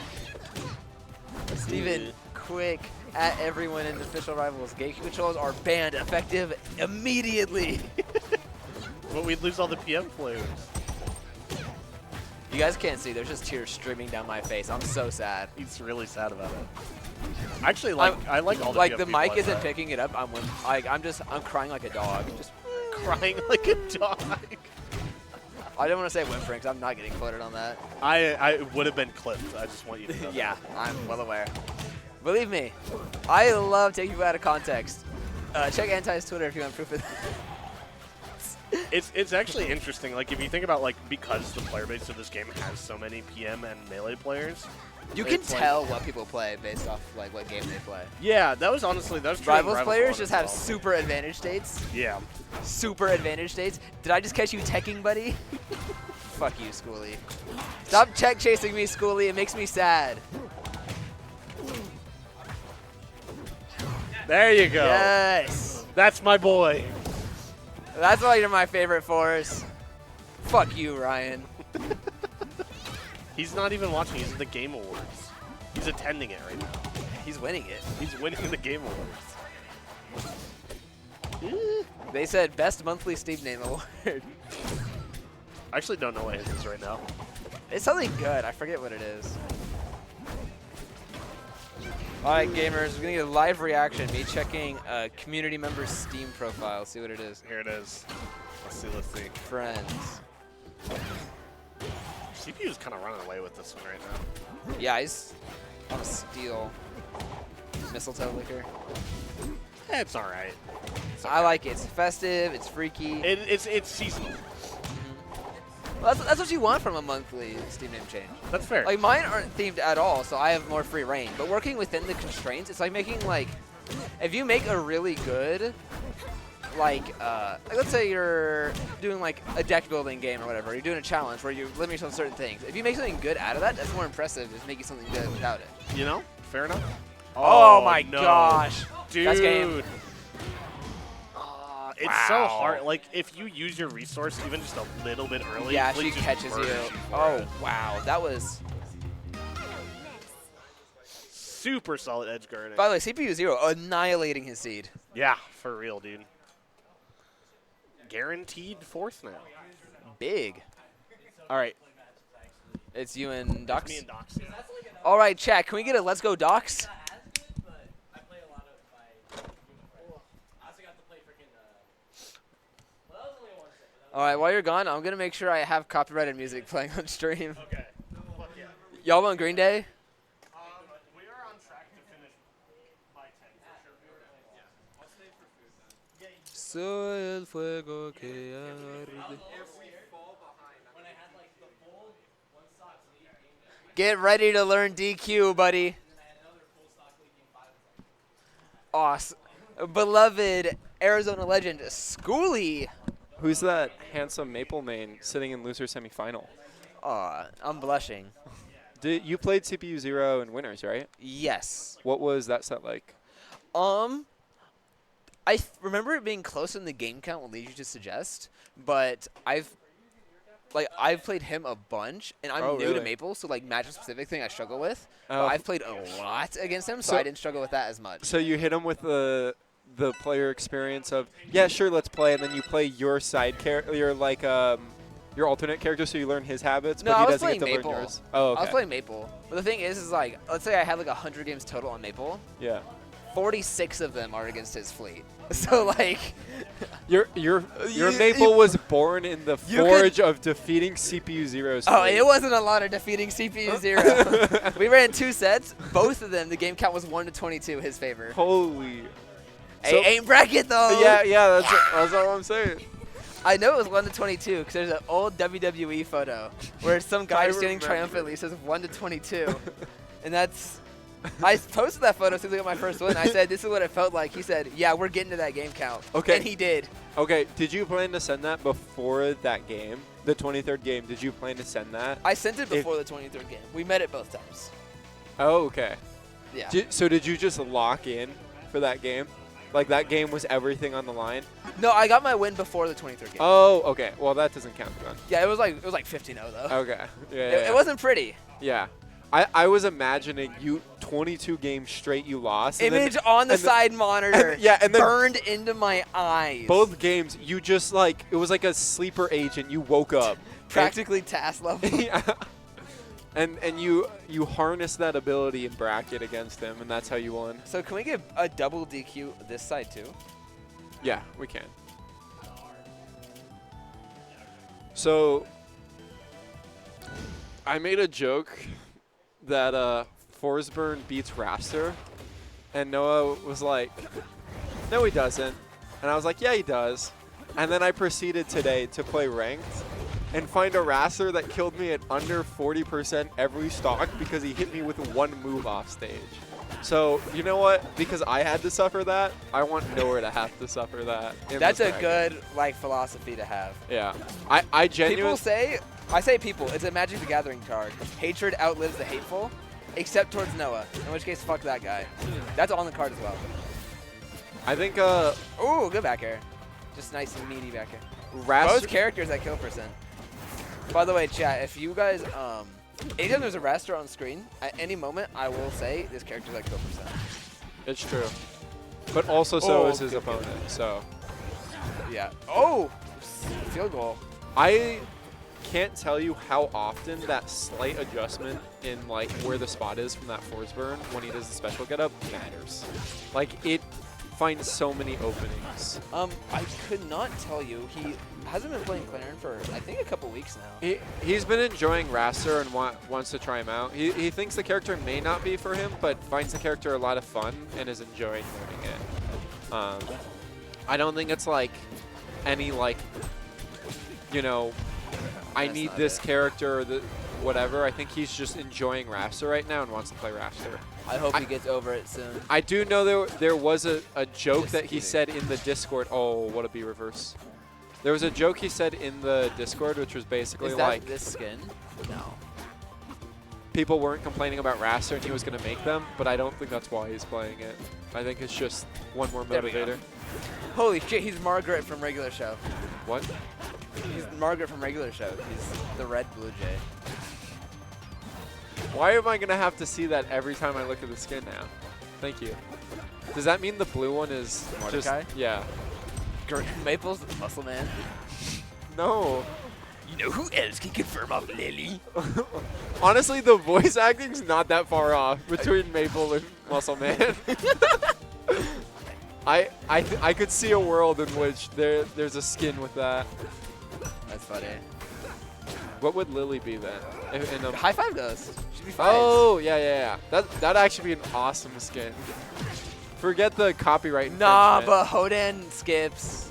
Steven, quick, at everyone in the official rivals. GameCube controls are banned, effective immediately. But we'd lose all the PM players. You guys can't see. There's just tears streaming down my face. I'm so sad. He's really sad about it. Actually, like, I like all the Like PM the people mic like isn't that. picking it up. I'm crying like a dog. Just Crying like a dog. I don't want to say whimpering because I'm not getting quoted on that. I would have been clipped. I just want you to know. Yeah, I'm well aware. Believe me, I love taking people out of context. Check Anti's Twitter if you want proof of that. It's actually interesting. Like, if you think about, like, because the player base of this game has so many PM and melee players. You can it's like- tell what people play based off like what game they play. Yeah, that was true. Rivals in players 1 just as have well. super advantage states. Yeah. Super advantage states. Did I just catch you teching, buddy? Fuck you, Skooli. Stop check chasing me, Skooli. It makes me sad. There you go. Yes. That's my boy. That's why you're my favorite Force. Fuck you, Ryan. He's not even watching. He's at the Game Awards. He's attending it right now. He's winning it. He's winning the Game Awards. They said best monthly Steam name award. I actually don't know what his is right now. It's something good. I forget what it is. All right, gamers, we're gonna get a live reaction. Me checking a community member's Steam profile. See what it is. Here it is. Let's see. Let's see. Friends. CPU's kind of running away with this one right now. Yeah, he's on steel. Mistletoe liquor. It's all right. I like it. It's festive. It's freaky. It's seasonal. Well, that's what you want from a monthly Steam name change. That's fair. Like, mine aren't themed at all, so I have more free reign. But working within the constraints, it's like making, like, if you make a really good, like let's say you're doing, like, a deck building game or whatever. You're doing a challenge where you limit yourself to certain things. If you make something good out of that, that's more impressive than making something good without it. You know? Fair enough. Oh my no. gosh. Dude. That's game. It's so hard. Like, if you use your resource even just a little bit early, Yeah, Fleet she just catches you. murders for Oh, it. wow. That was... Super solid edge guarding. By the way, CPU 0 annihilating his seed. Yeah, for real, dude. Guaranteed fourth now. Big. All right. It's you and Docs? Me and Docs. Yeah. All right, chat. Can we get a let's go, Docs? All right, while you're gone, I'm going to make sure I have copyrighted music playing on stream. Okay. Fuck yeah. Y'all want Green Day? We are on track to finish by 10 for sure. Yeah. I'll stay for food then. Soy el fuego que arde. Get ready to learn DQ, buddy. Awesome. Beloved Arizona legend, Skooli. Who's that handsome Maypul main sitting in loser semifinal? Aw, I'm blushing. You played CPU 0 in winners, right? Yes. What was that set like? I remember it being close in the game count what leads you to suggest, but I've played him a bunch, and I'm new to Maypul, so like matchup specific thing I struggle with. But I've played a lot against him, so I didn't struggle with that as much. So you hit him with the player experience of, yeah, sure, let's play, and then you play your side character, your alternate character, so you learn his habits, No, but I he was doesn't get to playing learn Maypul. yours. Oh, okay. I was playing Maypul. But the thing is like, let's say I had like 100 games total on Maypul. Yeah. 46 of them are against his fleet. So like, Your Maypul was born in the forge of defeating CPU 0's oh, fleet. it wasn't a lot of defeating CPU 0. We ran 2 sets. Both of them, the game count was 1-22 his favor. Holy. Hey, ain't bracket though. Yeah, that's all I'm saying. I know it was 1-22 because there's an old WWE photo where some guy standing triumphantly says 1-22, and that's. I posted that photo as soon as I got my first win. I said, "This is what it felt like." He said, "Yeah, we're getting to that game count." Okay. And he did. Okay, did you plan to send that before that game, the 23rd game? Did you plan to send that? I sent it before the 23rd game. We met it both times. Oh, okay. Yeah. So did you just lock in for that game? Like that game was everything on the line? No, I got my win before the 23rd game. Oh, okay. Well, that doesn't count then. Yeah, it was like 15-0 though. Okay. Yeah. It wasn't pretty. Yeah. I was imagining you 22 games straight you lost. And Image then, on the and side monitor. and then burned into my eyes. both games you just like it was like a sleeper agent. You woke up. Practically task level. Yeah. And you harness that ability in bracket against him, and that's how you won. So can we get a double DQ this side too? Yeah, we can. So I made a joke that Forsburn beats Wrastor, and Noah was like, "No, he doesn't," and I was like, "Yeah, he does." And then I proceeded today to play ranked and find a Wrastor that killed me at under 40% every stock because he hit me with one move off stage. So, you know what? Because I had to suffer that, I want Noah to have to suffer that. That's a good like philosophy to have. Yeah. I genuinely... People say, it's a Magic the Gathering card. Hatred outlives the hateful, except towards Noah, in which case, fuck that guy. That's on the card as well. I think, Ooh, good back air. Just nice and meaty back air. Wrastor... Most characters at kill %. By the way, chat, if you guys, anytime there's a Wrastor on screen, at any moment, I will say this character's like 12%. It's true. But also so Oh, is his okay, okay. opponent, so. Yeah. Oh! Field goal. I can't tell you how often that slight adjustment in like where the spot is from that Forsburn when he does the special getup matters. Like it finds so many openings. I could not tell you. He hasn't been playing Clarion for I think a couple weeks now. He's been enjoying Wrastor and wants to try him out. He thinks the character may not be for him, but finds the character a lot of fun and is enjoying learning it. I don't think it's like any like, you know, I That's need not this it. character or the whatever. I think he's just enjoying Wrastor right now and wants to play Wrastor. I hope he gets over it soon. I do know there was a joke Just that he kidding. said in the Discord. Oh, what a B reverse. There was a joke he said in the Discord, which was basically Is that like this skin? No. people weren't complaining about Wrastor and he was going to make them, but I don't think that's why he's playing it. I think it's just one more There we go. motivator. Holy shit, he's Margaret from regular show. What? He's Margaret from regular show. He's the red blue jay. Why am I going to have to see that every time I look at the skin now? Thank you. Does that mean the blue one is just... Mordecai? Yeah. Maple's the muscle man. No. You know who else can confirm off Lily? Honestly, the voice acting's not that far off between Maypul and Muscle Man. I could see a world in which there's a skin with that. That's funny. What would Lily be then? In a High five goes. Should be fine. oh, yeah. That'd actually be an awesome skin. Forget the copyright Nah, infringement. but Hodan skips.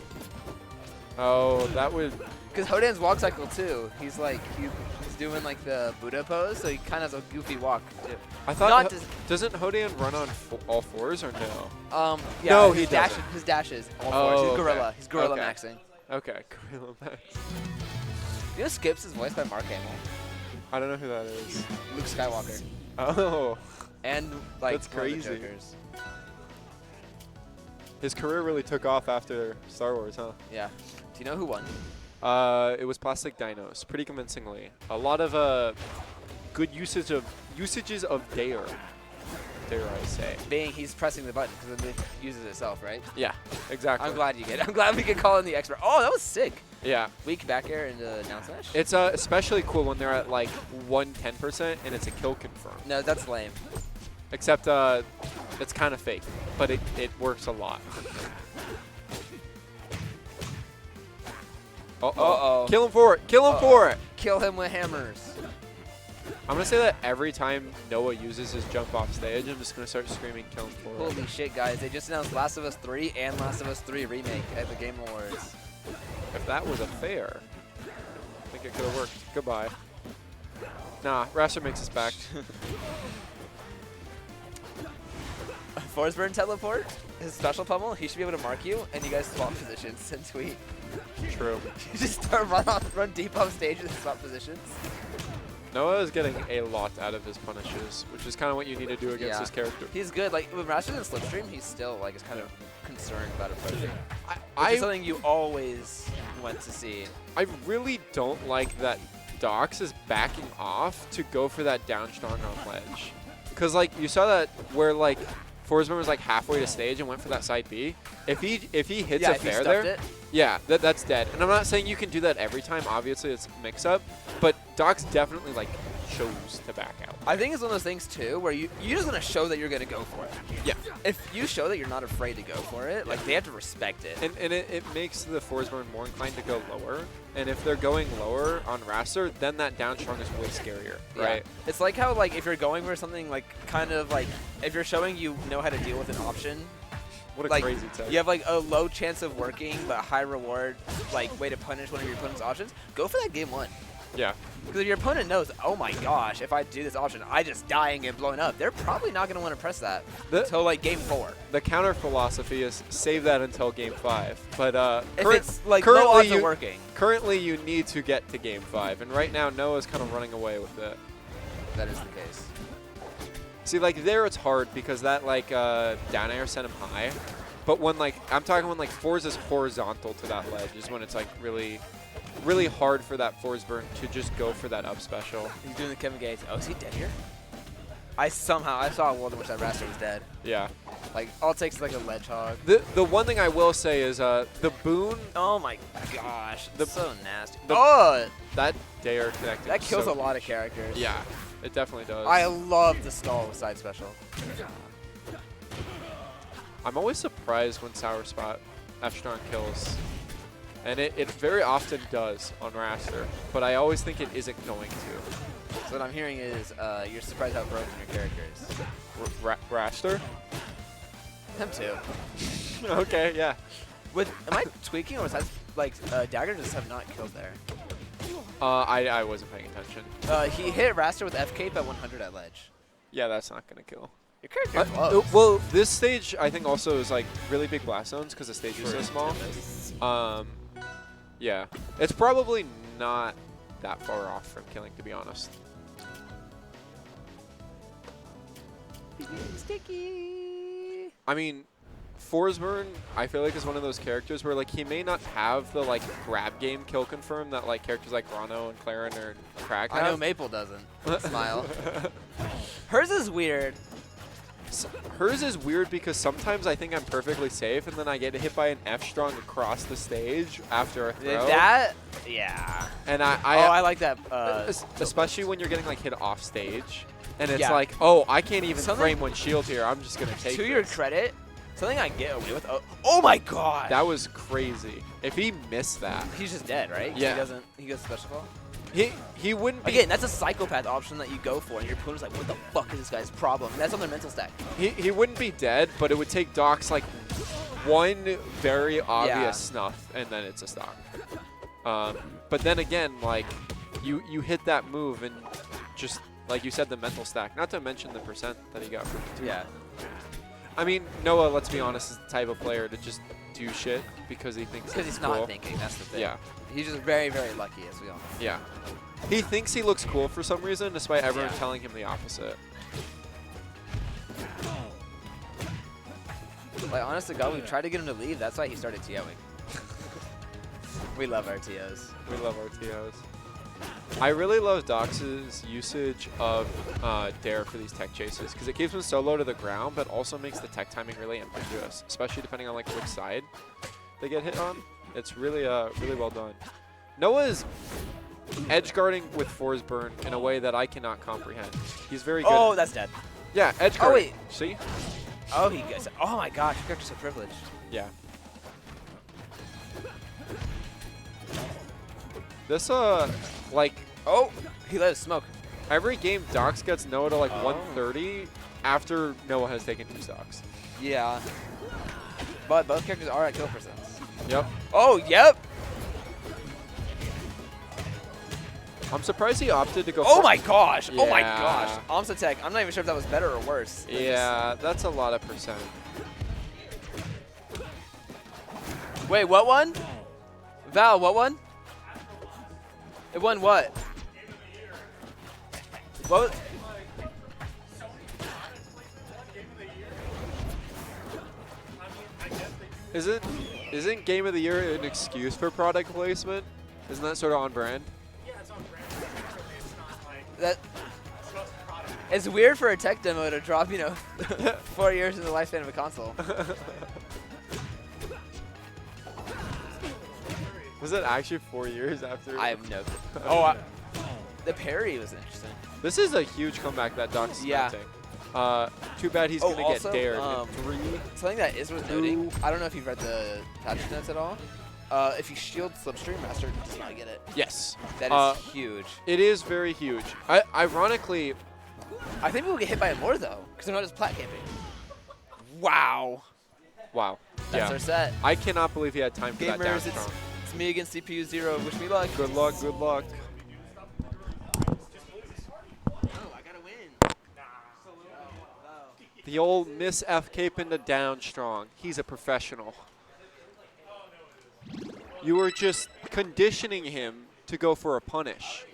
Oh, that would... Because Hodan's walk cycle too. He's like, he's doing like the Buddha pose, so he kind of has a goofy walk too. I thought... Not doesn't Hodan run on all fours or no? Yeah, No, his he dash, doesn't. his dashes. All Oh, fours. He's okay. gorilla. He's gorilla Okay. maxing. Okay, Gorilla Max. You know Skips is voiced by Mark Hamill, I don't know who that is. Luke Skywalker, Oh. and like That's one of the crazy. Jokers. His career really took off after Star Wars, huh? Yeah. Do you know who won? It was Plastic Dinos, pretty convincingly. A lot of good usages of dare I say. Being he's pressing the button because it uses itself, right? Yeah, exactly. I'm glad you get it. I'm glad we could call in the expert. Oh, that was sick. Yeah, Weak back air into down smash. it's especially cool when they're at like 110% and it's a kill confirm. No, that's lame. Except it's kind of fake, but it works a lot. Uh-oh. Kill him for it! Kill him for it! Kill him with hammers. I'm gonna say that every time Noah uses his jump off stage, I'm just gonna start screaming "Kill him for it." Holy shit, guys. They just announced Last of Us 3 and Last of Us 3 Remake at the Game Awards. If that was a fair, I think it could have worked. Goodbye. Nah, Wrastor makes us back. Forsburn teleport, his special pummel, he should be able to mark you, and you guys swap positions and tweet. True. You just start run deep off stage and swap positions. Noah is getting a lot out of his punishes, which is kind of what you need to do against Yeah. this character. He's good. Like, when Wrastor's in Slipstream, he's still, like, is kind of concerned about approaching. Which I is something you always want to see. I really don't like that Dox is backing off to go for that down strong on ledge. Because, like, you saw that where, like, Forsburn was, like, halfway to stage and went for that side B. If he hits Yeah, a if he fair stuffed there, it. yeah, that's dead. And I'm not saying you can do that every time. Obviously, it's mix-up. But Dox definitely, like, chose to back out. I think it's one of those things, too, where you just want to show that you're going to go for it. Yeah. If you show that you're not afraid to go for it, like, they have to respect it. And it makes the Forsburn more inclined to go lower. And if they're going lower on Wrastor, then that down strong is way scarier, right? Yeah. It's like how, like, if you're going for something, like, kind of, like, if you're showing you know how to deal with an option, What a like, crazy tech. you have, like, a low chance of working, but high reward, like, way to punish one of your opponent's options, go for that game one. Yeah. Because if your opponent knows, oh my gosh, if I do this option, I just die and get blown up, they're probably not going to want to press that until, like, game 4. The counter philosophy is save that until game 5. But If it's, like, low odds of working. Currently, you need to get to game 5. And right now, Noah's kind of running away with it. That is the case. See, like, there it's hard because that, like, down air sent him high. But when, like, I'm talking when, like, Forza's horizontal to that ledge is when it's, like, really really hard for that Forsburn to just go for that up special. He's doing the Kevin Gates. Oh, is he dead here? I saw a world in which that Wrastor was dead. Yeah. Like, all it takes is like a ledge hog. The one thing I will say is the boon, Oh my gosh. That's so nasty. the- Oh! that Dare connected. That kills so a lot of characters. Yeah, it definitely does. I love the stall with side special. I'm always surprised when Sour Spot F-Strong kills. And it very often does on Wrastor, but I always think it isn't going to. So what I'm hearing is you're surprised how broken your character is. Wrastor? Him too. Okay, yeah. Am I tweaking or was that like Dagger just have not killed there? I wasn't paying attention. He hit Wrastor with F cape at 100 at ledge. Yeah, that's not going to kill. Your character's low. Well, this stage I think also is like really big blast zones because the stage is so small. Yeah, it's probably not that far off from killing, to be honest. Sticky. I mean, Forsburn, I feel like is one of those characters where like he may not have the like grab game kill confirm that like characters like Rano and Claren or Kragg have. I know Maypul doesn't. Smile. Hers is weird. Hers is weird because sometimes I think I'm perfectly safe and then I get hit by an F-Strong across the stage after a throw. That, yeah. And I like that. Especially when you're getting like hit off stage. And it's Yeah. like, oh, I can't even Something- frame one shield here. I'm just going to take To your this. credit, something I get away with. Oh my god. That was crazy. If he missed that, He's just dead, right? Yeah. He goes special call? he wouldn't be. Again, that's a psychopath option that you go for, and your opponent's like, what the fuck is this guy's problem? And that's on their mental stack. He wouldn't be dead, but it would take Doc's like one very obvious snuff, and then it's a stock. But then again, like you hit that move, and just like you said, the mental stack. Not to mention the percent that he got from it. Yeah. I mean, Noah, let's be honest, is the type of player to just do shit because he thinks Because it's he's cool. not thinking, that's the thing. Yeah. He's just very, very lucky, as we all know. Yeah. He thinks he looks cool for some reason, despite everyone Yeah. telling him the opposite. Like, honest to God, we tried to get him to leave. That's why he started TOing. We love our TOs. We love our TOs. I really love Doc's usage of Dare for these tech chases because it keeps him so low to the ground, but also makes the tech timing really ambiguous, especially depending on like which side they get hit on. It's really really well done. Noah's edge guarding with Forsburn in a way that I cannot comprehend. He's very good. Oh, that's dead. Yeah, edge Oh, guarding. wait. See? Oh, he gets. Oh my gosh, your character's so privileged. Yeah. This like Oh, he let it smoke. every game Docs gets Noah to like 130 after Noah has taken 2 stocks. Yeah. But both characters are at kill percents. Yep. Oh, yep. I'm surprised he opted to go Oh for my gosh. Oh my Yeah. gosh. Omsa Tech. I'm not even sure if that was better or worse. Yeah, that's a lot of percent. Wait, what one? Val, what one? It won what? What? Was Isn't Game of the Year an excuse for product placement? Isn't that sort of on brand? that? It's weird for a tech demo to drop, 4 years in the lifespan of a console. Was it actually 4 years after? I have no clue. Oh, the parry was interesting. This is a huge comeback that Doc's Yeah. mounting. Too bad he's going to get dared in 3. Something that is worth noting, I don't know if you've read the patch notes at all. If you shield Slipstream, Wrastor does not get it. Yes. That is huge. It is very huge. Ironically, I think we'll get hit by it more, though, because they're not just plat camping. Wow. wow. That's yeah. our set. I cannot believe he had time for that down Gamers, strong. it's me against CPU 0. Wish me luck. Good luck, good luck. Oh, I gotta win. The old Miss F cape into down strong. He's a professional. You were just conditioning him to go for a punish.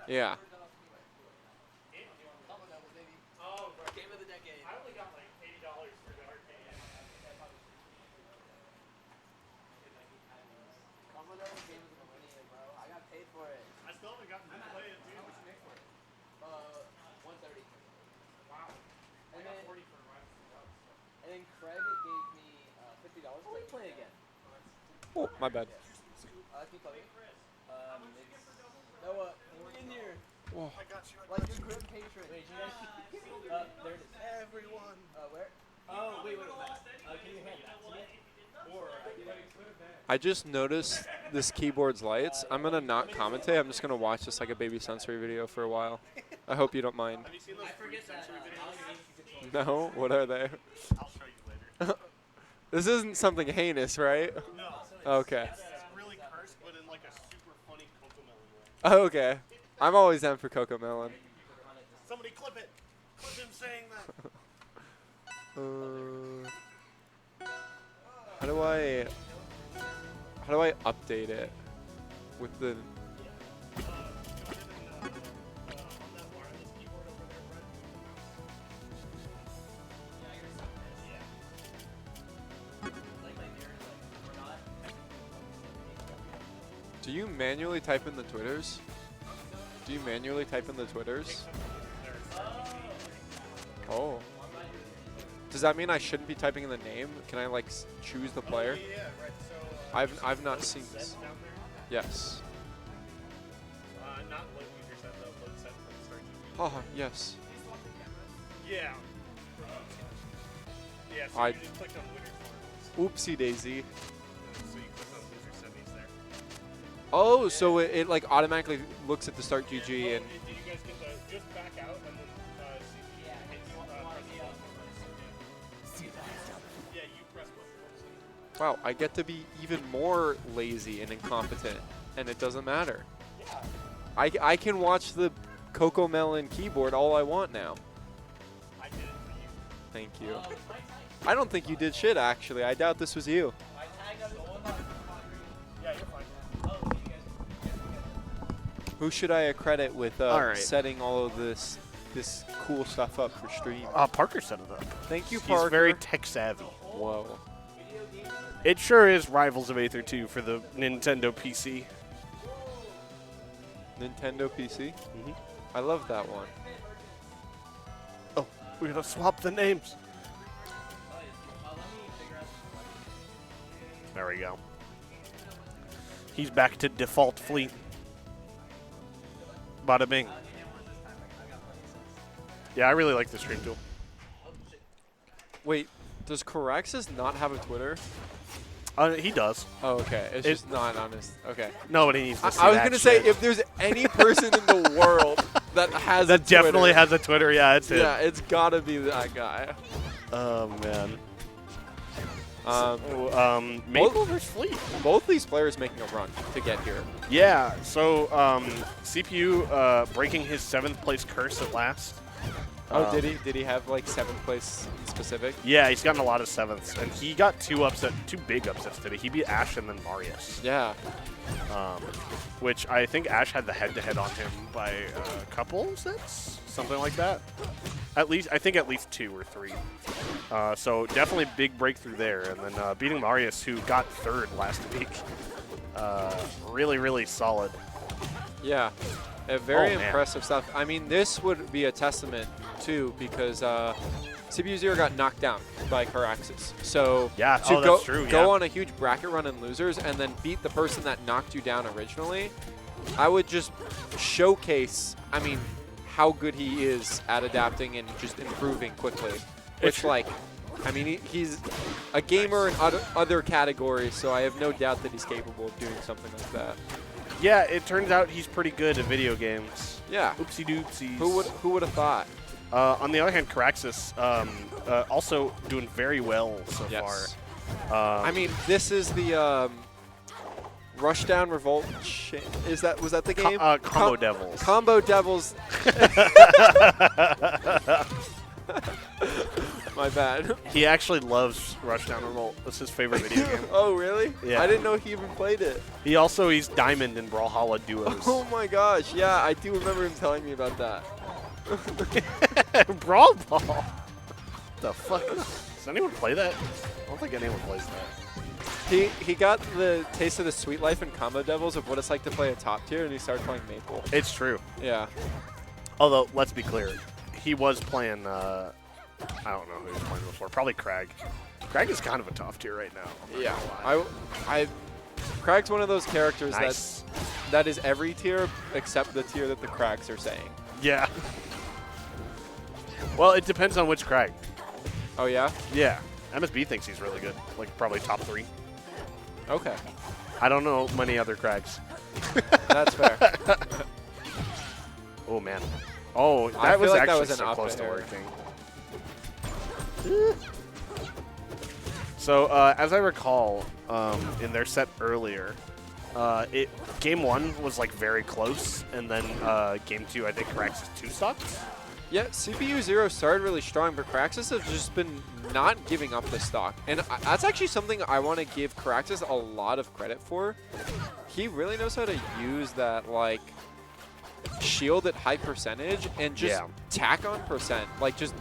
Yeah. Game of the decade. And then Kragg gave me $50 to play again. Oh, my bad. Keep talking. Noah, we're in here. Whoa. Like your group patron. Wait, you guys there it is. Everyone. Where? Oh, wait. Can you hand that to me? Or I just noticed this keyboard's lights. I'm gonna not commentate. I'm just gonna watch this like a baby sensory video for a while. I hope you don't mind. Have you seen those free sensory videos? No, what are they? I'll show you later. This isn't something heinous, right? No. Okay. It's really cursed, but in like a super funny Cocomelon way. Okay. I'm always down for Cocomelon. Somebody clip it. Clip him saying that. How do I update it with the? Do you manually type in the Twitters? Do you manually type in the Twitters? Oh. Does that mean I shouldn't be typing in the name? Can I like choose the player? Yeah, right. So I've not seen this. down there. Yes. Not load user set though. Load set from start to Haha, yes. Yeah. Yeah. So I- you just clicked on winner forms. Oopsie daisy. So you click on user settings there. Oh, so it like automatically looks at the start GG and Did you guys get the just back out and then see if you hit press the button? Yeah, you press button. wow, I get to be even more lazy and incompetent, and it doesn't matter. I can watch the Cocomelon keyboard all I want now. I did it for you. Thank you. I don't think you did shit, actually. I doubt this was you. Yeah, you're fine. Who should I accredit with All right. setting all of this cool stuff up for stream? Parker set it up. Thank you, He's Parker. very tech savvy. Whoa. It sure is Rivals of Aether 2 for the Nintendo PC. Nintendo PC? Mhm. I love that one. Oh, we're gonna swap the names. There we go. He's back to default fleet. Bada bing. Yeah, I really like the stream tool. Wait, does Coraxus not have a Twitter? He does. Oh, okay. It's just not honest. Okay. Nobody needs to see I was that going to say, shit. if there's any person in the world that has that a Twitter, definitely has a Twitter. Yeah, it's him. yeah, it's got to be that guy. Oh man. Um, Maypul versus Fleet. both these players making a run to get here. Yeah. So CPU breaking his 7th place curse at last. Oh, did he? Did he have like 7th place in specific? Yeah, he's gotten a lot of 7ths, and he got two big upsets today. He beat Ash and then Marius, Yeah. which I think Ash had the head-to-head on him by a couple sets, something like that. At least I think at least 2 or 3. So definitely big breakthrough there, and then beating Marius, who got 3rd last week. Really, really solid. Yeah. Very Oh, man. impressive stuff. I mean, this would be a testament, too, because CPU Zero got knocked down by Coraxus. So Yeah, to that's true, go yeah. on a huge bracket run in losers and then beat the person that knocked you down originally, I would just showcase, I mean, how good he is at adapting and just improving quickly. Which, like, I mean, he's a gamer in other categories, so I have no doubt that he's capable of doing something like that. Yeah, it turns out he's pretty good at video games. Yeah. Oopsie doopsies. Who would have thought? On the other hand, Coraxus also doing very well so Yes. far. I mean, this is the Rushdown Revolt. Was that the game? Combo Devils. Combo Devils. My bad. He actually loves Rushdown Revolt. That's his favorite video game. Oh, really? Yeah. I didn't know he even played it. He's Diamond in Brawlhalla Duos. Oh my gosh, yeah, I do remember him telling me about that. Brawl Ball. What the fuck? Does anyone play that? I don't think anyone plays that. He got the taste of the sweet life in Combo Devils of what it's like to play a top tier, and he started playing Maypul. It's true. Yeah. Although, let's be clear, he was playing I don't know who he's playing before. Probably Kragg. Kragg is kind of a top tier right now. I'm not Yeah. gonna lie. Kragg's one of those characters Nice. that is every tier except the tier that the Kraggs are saying. Yeah. Well, it depends on which Kragg. Oh, yeah? Yeah. MSB thinks he's really good. Like, probably top 3. Okay. I don't know many other Kraggs. That's fair. Oh, man. Oh, I that feel was like that actually was an so up close to air. working. So, as I recall, in their set earlier, game 1 was, like, very close, and then game 2, I think Coraxus 2-stocked. Yeah, CPU 0 started really strong, but Coraxus has just been not giving up the stock. And that's actually something I want to give Coraxus a lot of credit for. He really knows how to use that, like, shield at high percentage and just tack on percent. Like, just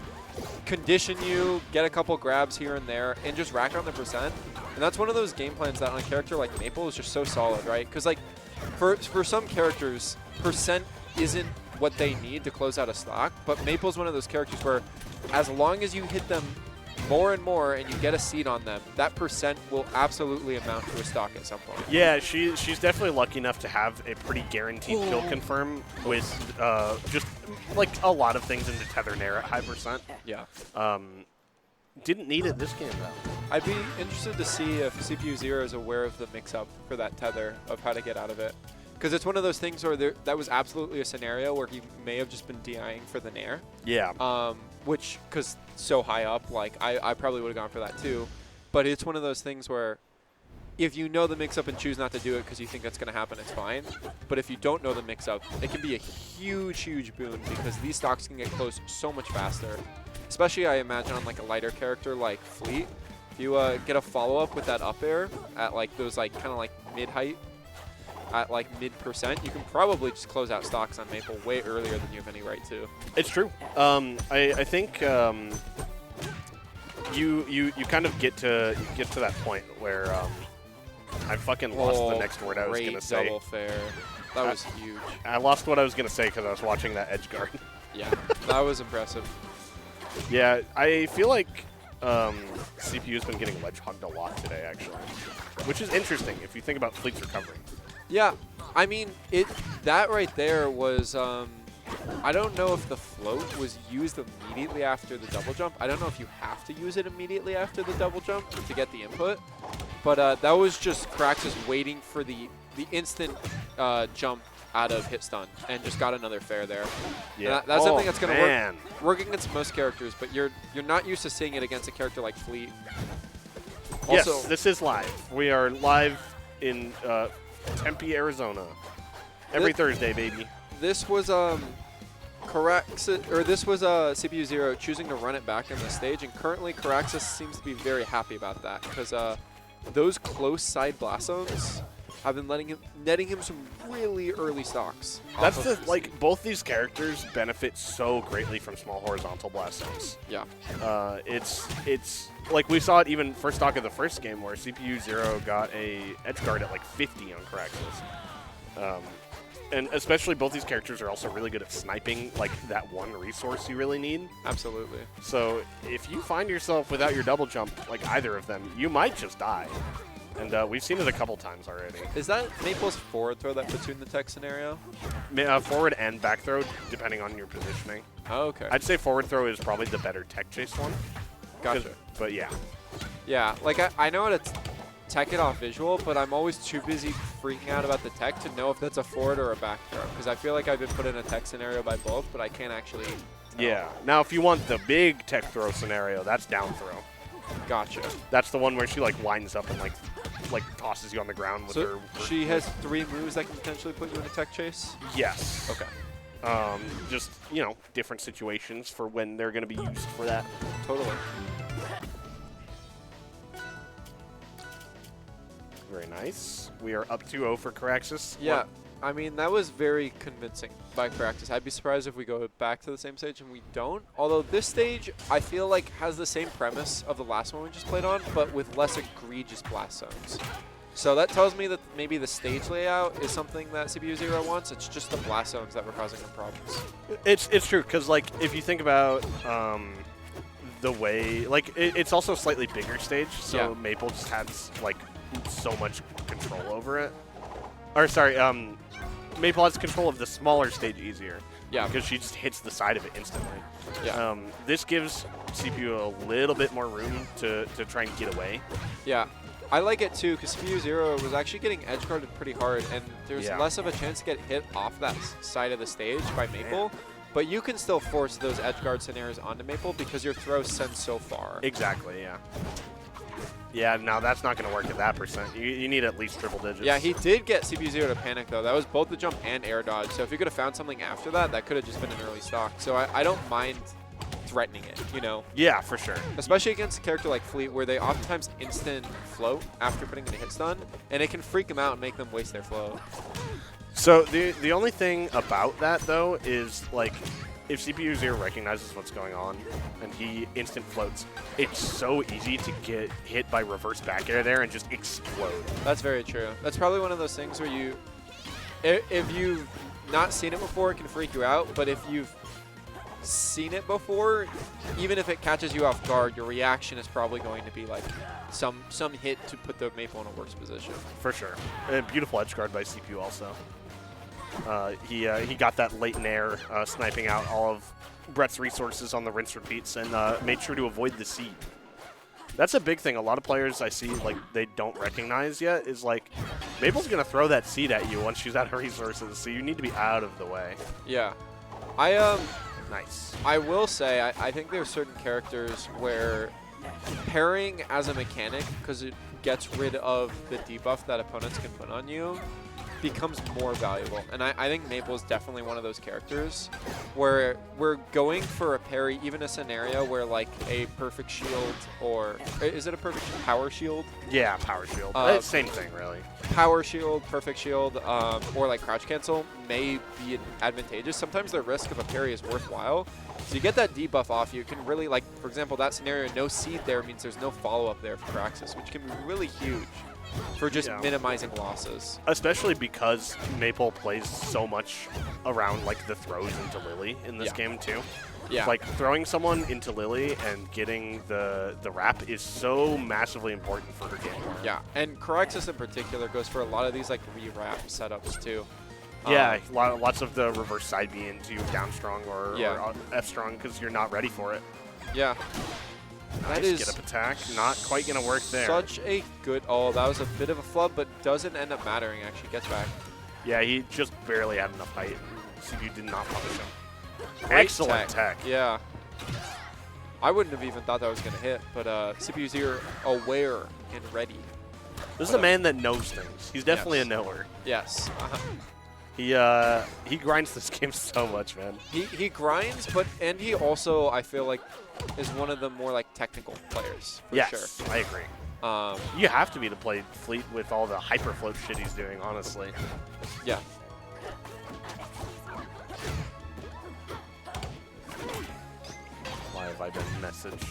condition you, get a couple grabs here and there, and just rack on the percent. And that's one of those game plans that on a character like Maypul is just so solid, right? Because, like, for some characters, percent isn't what they need to close out a stock, but Maypul's one of those characters where as long as you hit them more and more and you get a seed on them, that percent will absolutely amount to a stock at some point. Yeah, she's definitely lucky enough to have a pretty guaranteed kill confirm with just like a lot of things in the tether nair at high percent. Yeah. Didn't need it this game though. I'd be interested to see if CPU 0 is aware of the mix-up for that tether of how to get out of it. Because it's one of those things where that was absolutely a scenario where he may have just been DIing for the nair. Yeah. Which, because so high up, like, I probably would have gone for that too. But it's one of those things where if you know the mix-up and choose not to do it because you think that's going to happen, it's fine. But if you don't know the mix-up, it can be a huge, huge boon because these stocks can get close so much faster. Especially, I imagine, on, like, a lighter character like Fleet. If you get a follow-up with that up air at, like, those, like, kind of, like, mid-height, at like mid-percent, you can probably just close out stocks on Maypul way earlier than you have any right to. It's true. I think you kind of get to that point where I fucking lost the next word I was gonna say. Double fair. That was huge. I lost what I was gonna say because I was watching that edge guard. Yeah, that was impressive. Yeah, I feel like CPU's been getting ledge hugged a lot today, actually, which is interesting if you think about Fleet's recovering. Yeah, I mean, that right there was, I don't know if the float was used immediately after the double jump. I don't know if you have to use it immediately after the double jump to get the input. But that was just Coraxus waiting for the instant jump out of hit stun and just got another fair there. Yeah, That's something that's going to work against most characters, but you're not used to seeing it against a character like Fleet. Yes, Also, this is live. We are live in Tempe, Arizona. Every Thursday, baby. this was Coraxus, or this was CPU 0 choosing to run it back in the stage, and currently Coraxus seems to be very happy about that because those close side blast zones have been netting him some really early stocks. That's both these characters benefit so greatly from small horizontal blast zones. Yeah. It's like we saw it even first stock of the first game where CPU 0 got a edge guard at like 50 on Coraxus. And especially both these characters are also really good at sniping like that one resource you really need. Absolutely. So if you find yourself without your double jump, like either of them, you might just die. And we've seen it a couple times already. Is that Maypul's forward throw that puts you in the tech scenario? Forward and back throw, depending on your positioning. Oh, okay. I'd say forward throw is probably the better tech chase one. Gotcha. But yeah. Yeah, like I know how to tech it off visual, but I'm always too busy freaking out about the tech to know if that's a forward or a back throw. Because I feel like I've been put in a tech scenario by both, but I can't actually tell. Yeah. Now, if you want the big tech throw scenario, that's down throw. Gotcha. That's the one where she like winds up and like tosses you on the ground with So her. she has 3 moves that can potentially put you in a tech chase? Yes. Okay. Just, different situations for when they're going to be used for that. Totally. Very nice. We are up 2-0 for Coraxus. Yeah. I mean, that was very convincing by Coraxus. I'd be surprised if we go back to the same stage and we don't. Although this stage, I feel like, has the same premise of the last one we just played on, but with less egregious blast zones. So that tells me that maybe the stage layout is something that CPU 0 wants. It's just the blast zones that were causing them problems. It's true, because like if you think about the way, like, it's also a slightly bigger stage, so Yeah. Maypul just has, like, so much control over it. Or, sorry, Maypul has control of the smaller stage easier. Yeah. Because she just hits the side of it instantly. Yeah. This gives CPU a little bit more room to try and get away. Yeah. I like it too because CPU Zero was actually getting edge guarded pretty hard, and there's Yeah. less of a chance to get hit off that side of the stage by Maypul. But you can still force those edge guard scenarios onto Maypul because your throw sends so far. Exactly, yeah. Yeah, no, that's not going to work at that percent. You need at least triple digits. Yeah, he did get CPU Zero to panic, though. That was both the jump and air dodge. So if he could have found something after that, that could have just been an early stock. So I don't mind threatening it, you know? Yeah, for sure. Especially against a character like Fleet, where they oftentimes instant float after putting in a hit stun, and it can freak them out and make them waste their flow. So the only thing about that, though, is, like, if CPU Zero recognizes what's going on and he instant floats, it's so easy to get hit by reverse back air there and just explode. That's very true. That's probably one of those things where you, if you've not seen it before, it can freak you out, but if you've seen it before, even if it catches you off guard, your reaction is probably going to be like some hit to put the Maypul in a worse position. For sure. Beautiful edge guard by CPU also. He got that late nair, sniping out all of Brett's resources on the rinse repeats and made sure to avoid the seed. That's a big thing. A lot of players I see, like, they don't recognize yet is, like, Maypul's going to throw that seed at you once she's out of resources, so you need to be out of the way. Yeah. Nice. I will say, I think there's certain characters where pairing as a mechanic, because it gets rid of the debuff that opponents can put on you, becomes more valuable. And I think Maypul is definitely one of those characters where we're going for a parry, even a scenario where like a perfect shield, or is it a perfect power shield? Yeah, power shield. Same thing, really. Power shield, perfect shield, or like crouch cancel may be advantageous. Sometimes the risk of a parry is worthwhile. So you get that debuff off, you can really, like, for example, that scenario, no seed there means there's no follow-up there for Coraxus, which can be really huge for just minimizing losses. Especially because Maypul plays so much around, like, the throws into Lily in this game, too. Yeah. Like, throwing someone into Lily and getting the wrap is so massively important for her game. Yeah, and Coraxus in particular goes for a lot of these, like, re-wrap setups, too. Yeah, lots of the reverse side B into down strong or F strong because you're not ready for it. Yeah. Nice, That is get up attack. Not quite going to work there. Such a good... Oh, that was a bit of a flub, but doesn't end up mattering, actually. Gets back. Yeah, he just barely had enough height. CPU did not punish him. Great Excellent tech. Yeah. I wouldn't have even thought that was going to hit, but CPU's here aware and ready. This is a man that knows things. He's definitely a knower. Yes. He grinds this game so much, man. He grinds, and he also, I feel like, is one of the more like technical players, for sure. Yes, I agree. You have to be to play Fleet with all the hyper float shit he's doing, honestly. Yeah. Why have I been messaged?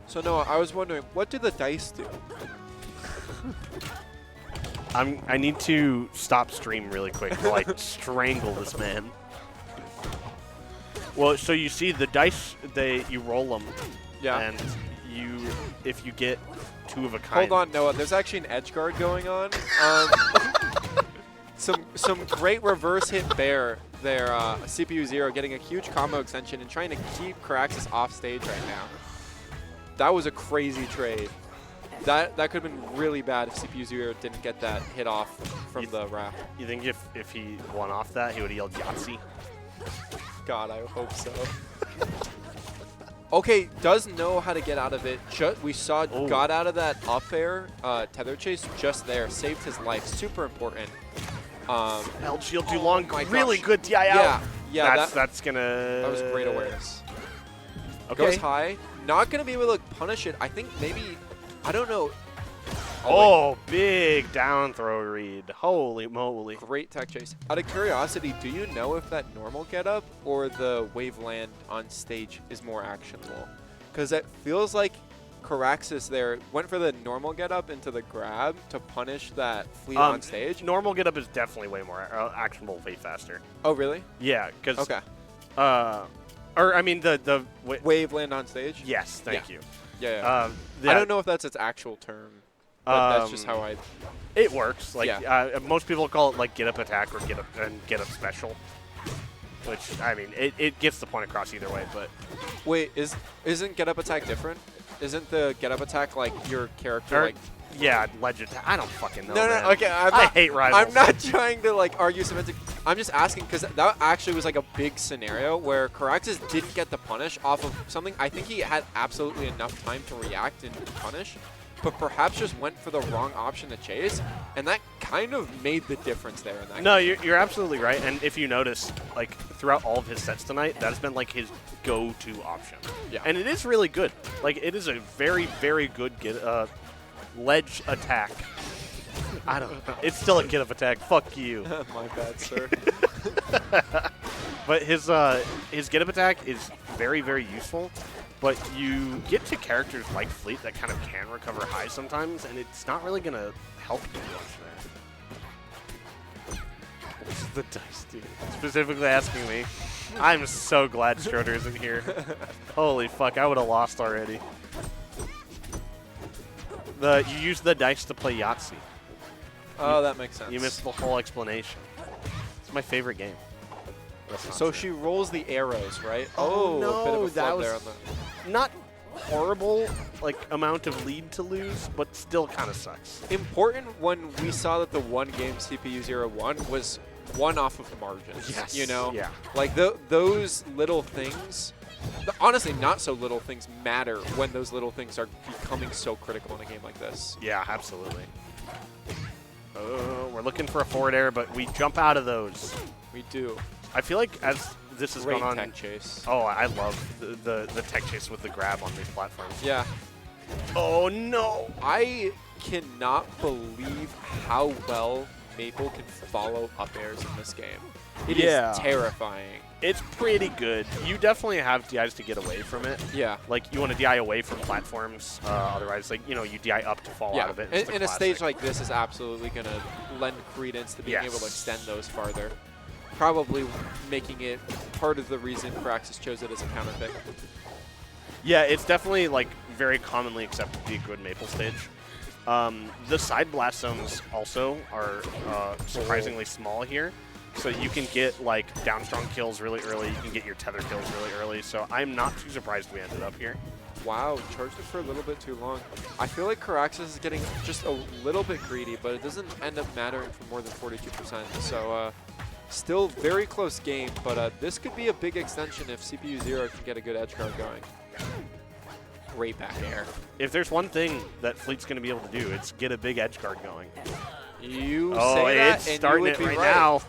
So Noah, I was wondering, what do the dice do? I need to stop stream really quick while I strangle this man. Well, so you see the dice, you roll them. Yeah. And if you get two of a kind. Hold on, Noah. There's actually an edge guard going on. Some great reverse hit bear there. CPU Zero getting a huge combo extension and trying to keep Coraxus off stage right now. That was a crazy trade. That could have been really bad if CPU Zero didn't get that hit off from the wrap. You think if he won off that, he would have yelled Yahtzee? God, I hope so. Okay, does know how to get out of it. We saw got out of that up air tether chase just there. Saved his life. Super important. Held shield too long. My Really gosh. good DI out. Yeah, that's gonna. that was great awareness. Okay. Goes high. Not going to be able to punish it. I think maybe, I don't know. Oh, big down throw read. Holy moly. Great tech chase. Out of curiosity, do you know if that normal getup or the wave land on stage is more actionable? Because it feels like Coraxus there went for the normal getup into the grab to punish that Fleet on stage. Normal getup is definitely way more actionable, way faster. Oh, really? Yeah, because Or I mean the Wave land on stage? Yes, thank you. Yeah. I that- don't know if that's its actual term, but that's just how I. It works. Like Yeah. most people call it like get up attack or get up special. Which I mean, it gets the point across either way. But Wait, isn't get up attack different? Isn't the get up attack like your character or, like? yeah, legend. I don't fucking know. No, man. okay. I hate rivals. I'm not trying to like argue semantic. I'm just asking because that actually was like a big scenario where Coraxus didn't get the punish off of something. I think he had absolutely enough time to react and punish, but perhaps just went for the wrong option to chase, and that kind of made the difference there in that. No, you're absolutely right. And if you notice, like throughout all of his sets tonight, that has been like his go-to option. Yeah. And it is really good. Like it is a very, very good ledge attack. I don't know. It's still a get up attack. Fuck you. My bad, sir. But his get up attack is very, very useful. But you get to characters like Fleet that kind of can recover high sometimes, and it's not really gonna help you much there. This is the dice, dude. Specifically asking me. I'm so glad Schroeder isn't here. Holy fuck, I would have lost already. You use the dice to play Yahtzee. Oh, that makes sense. You missed the whole explanation. It's my favorite game. That's not So true. she rolls the arrows, right? Oh, a bit of no, a that flub was there on the. not horrible like amount of lead to lose, but still kind of sucks. Important when we saw that the one game CPU 01 was one off of the margins. Yes, You know? yeah. Like those little things, honestly, not so little things matter when those little things are becoming so critical in a game like this. Yeah, absolutely. We're looking for a forward air, but we jump out of those. We do. I feel like as this has Great gone on. tech chase. Oh, I love the tech chase with the grab on these platforms. Yeah. Oh no! I cannot believe how well Maypul can follow up airs in this game. It Yeah. is terrifying. It's pretty good. You definitely have DIs to get away from it. Yeah. Like, you want to DI away from platforms. Otherwise, like, you DI up to fall out of it. It's the And a stage classic. like this is absolutely going to lend credence to being able to Yes. extend those farther. Probably making it part of the reason Coraxus chose it as a counter pick. Yeah, it's definitely, like, very commonly accepted to be a good Maypul stage. The side blast zones also are surprisingly small here. So you can get, like, down strong kills really early. You can get your tether kills really early. So I'm not too surprised we ended up here. Wow, charged it for a little bit too long. I feel like Coraxus is getting just a little bit greedy, but it doesn't end up mattering for more than 42%. So still very close game, but this could be a big extension if CPU 0 can get a good edge guard going. Great back air. If there's one thing that Fleet's going to be able to do, it's get a big edge guard going. You Oh, say that, it's and starting you it would be right now.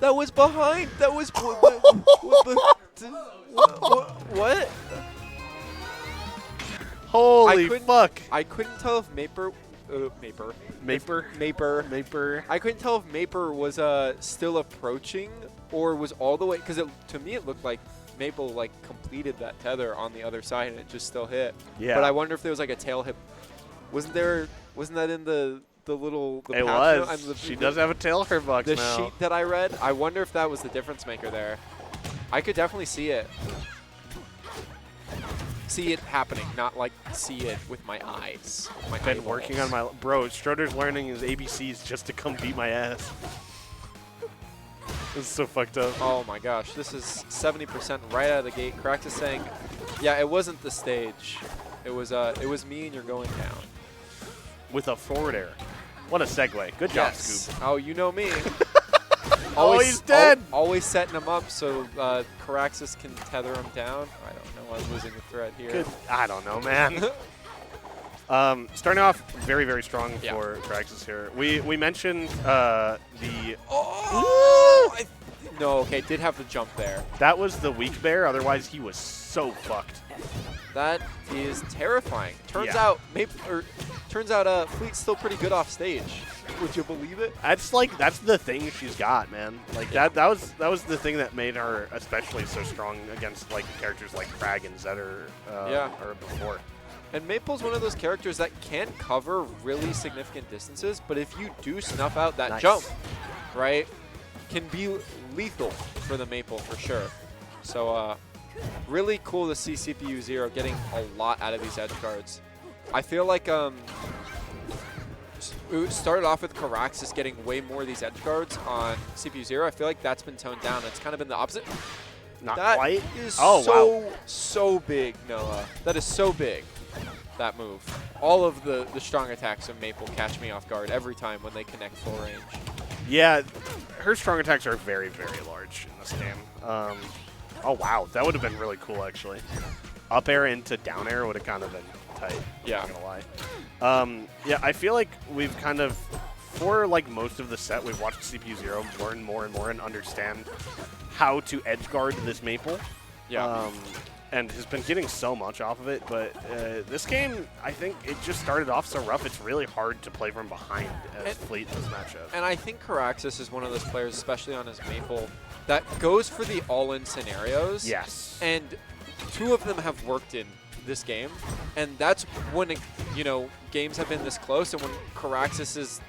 That was behind. That was what? Holy couldn't- fuck. I couldn't tell if Maper. I couldn't tell if Maper was still approaching or was all the way, because to me it looked like Maypul like completed that tether on the other side and it just still hit. Yeah. But I wonder if there was like a tail hit. Wasn't that in the little the It pouch was. note? And She does have a tail her box the now. sheet that I read. I wonder if that was the difference maker there. I could definitely see it. See it happening, not like see it with my eyes. My Been eyeballs. working on my... Bro, Schroeder's learning his ABCs just to come beat my ass. This is so fucked up. Oh my gosh, this is 70% right out of the gate. Coraxus saying, yeah, it wasn't the stage. It was me and you're going down. With a forward air. What a segue. Good job, Yes. Scoop. Oh, you know me. Oh, he's dead. Always setting him up so Coraxus can tether him down. I don't know. I'm losing the thread here. Good. I don't know, man. Starting off very, very strong Yeah. for Coraxus here. We mentioned the... Oh! No, okay, did have the jump there. That was the weak bear. Otherwise, he was so fucked. That is terrifying. Turns Yeah. out Fleet's still pretty good off stage. Would you believe it? That's the thing she's got, man. Like that was the thing that made her especially so strong against like characters like Kragg and Zetter or before. And Maypul's one of those characters that can cover really significant distances, but if you do snuff out that Nice. jump, right, can be lethal for the Maypul for sure. So really cool to see CPU 0 getting a lot out of these edge guards. I feel like it started off with Coraxus getting way more of these edge guards on CPU 0. I feel like that's been toned down. It's kind of been the opposite. Not That quite. is Oh, so big, Noah. That is so big, that move. All of the strong attacks of Maypul catch me off guard every time when they connect full range. Yeah, her strong attacks are very, very large in this game. Oh, wow. That would have been really cool, actually. Up air into down air would have kind of been tight. Yeah. Not going to lie. Yeah, I feel like we've kind of, for like most of the set, we've watched CPU 0 learn more and more and understand how to edge guard this Maypul. Yeah. And has been getting so much off of it, but this game, I think it just started off so rough, it's really hard to play from behind as Fleet in this matchup. And I think Coraxus is one of those players, especially on his Maypul, that goes for the all-in scenarios. Yes. And 2 of them have worked in this game, and that's when games have been this close, and when Coraxus is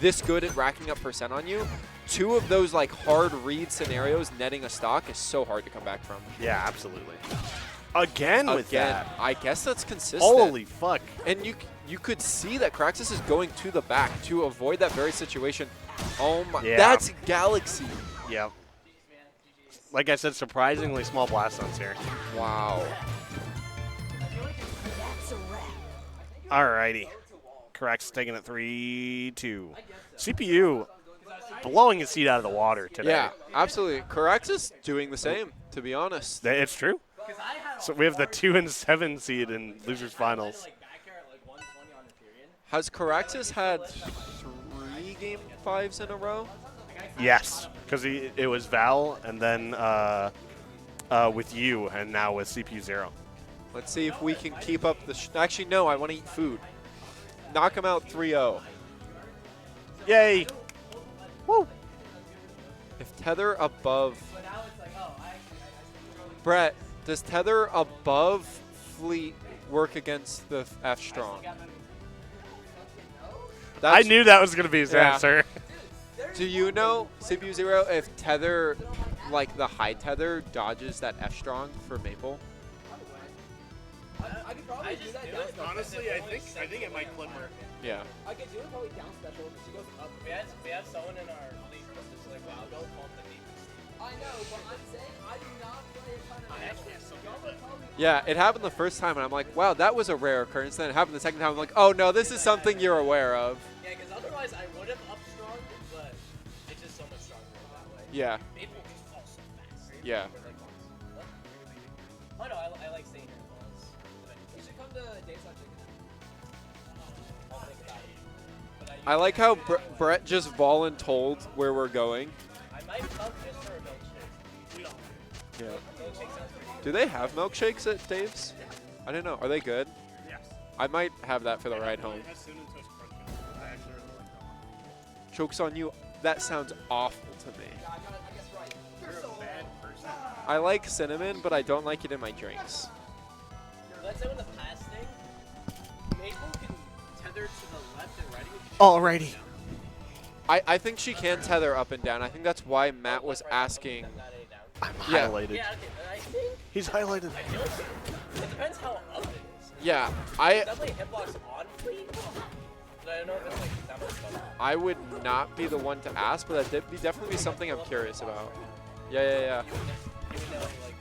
this good at racking up percent on you, 2 of those like hard read scenarios netting a stock is so hard to come back from. Yeah, absolutely. Again with that. I guess that's consistent. Holy fuck. And you could see that Coraxus is going to the back to avoid that very situation. Oh my, Yeah. that's Galaxy. Yep. Like I said, surprisingly small blast zones here. Wow. That's a wrap. Alrighty. Coraxus taking it 3-2. CPU blowing his seat out of the water today. Yeah, absolutely. Coraxus doing the same, to be honest. It's true. So we have the 2 and 7 seed in losers finals. Has Coraxus had 3 game 5s in a row? Yes, because it was Val and then with you and now with CPU 0. Let's see if we can keep up the... Actually, no, I want to eat food. Knock him out 3-0. Yay! Woo! If Tether above... Brett, does Tether above Fleet work against the F strong? I knew that was going to be his Yeah. answer. Do you know, CPU 0, if Tether, like the high Tether, dodges that F strong for Maypul? I could probably do that down special. Honestly, I think it might clip her. Yeah. I could do it probably down special if she goes up. We had someone in our league who was just like, wow, don't call the deepest. I know, but I'm saying I do not play a ton of Yeah, it happened the first time, and I'm like, wow, that was a rare occurrence. Then it happened the second time, I'm like, oh no, this is something you're aware of. Yeah, because otherwise I would have up strong, but it's just so much stronger that way. Yeah. Maybe we'll just fall so fast. Yeah. Oh no, I like staying here as well. You should come to Dayside Chicken. I'll think about it. But I like how Brett just voluntold where we're going. I might come just for a milkshake. We don't. Yeah. Milkshake sounds pretty good. Do they have milkshakes at Dave's? I don't know. Are they good? Yes. I might have that for the ride home. Chokes on you. That sounds awful to me. I like cinnamon, but I don't like it in my drinks. Let's say with the pass thing, Maypul can tether to the left and right. Alrighty. I think she can tether up and down. I think that's why Matt was asking. I'm Yeah. highlighted. Yeah, okay, but I think He's highlighted. it depends how up it is. Yeah, Definitely hitbox on fleet, but I don't know if it's like that much better. I would not be the one to ask, but that'd be definitely something I'm curious about. Yeah. Even though, like,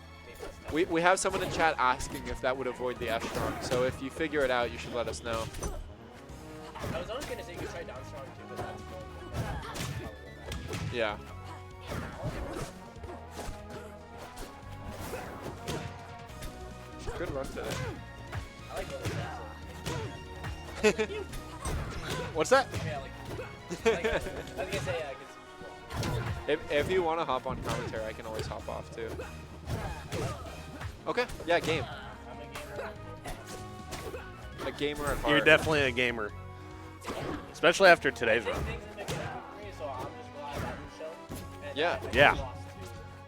Maypul's We have someone in chat asking if that would avoid the F strong. So if you figure it out, you should let us know. I was always gonna say you could try down strong too, but that's Yeah. Good run today. I like both of them. What's that? Yeah, like, I was gonna say, yeah, If you want to hop on commentary, I can always hop off too. Okay. Yeah, game. I'm a gamer. A gamer at heart. You're definitely a gamer. Especially after today's run. Things have been good for me, so I'm just glad that show. And Yeah. I Yeah. lost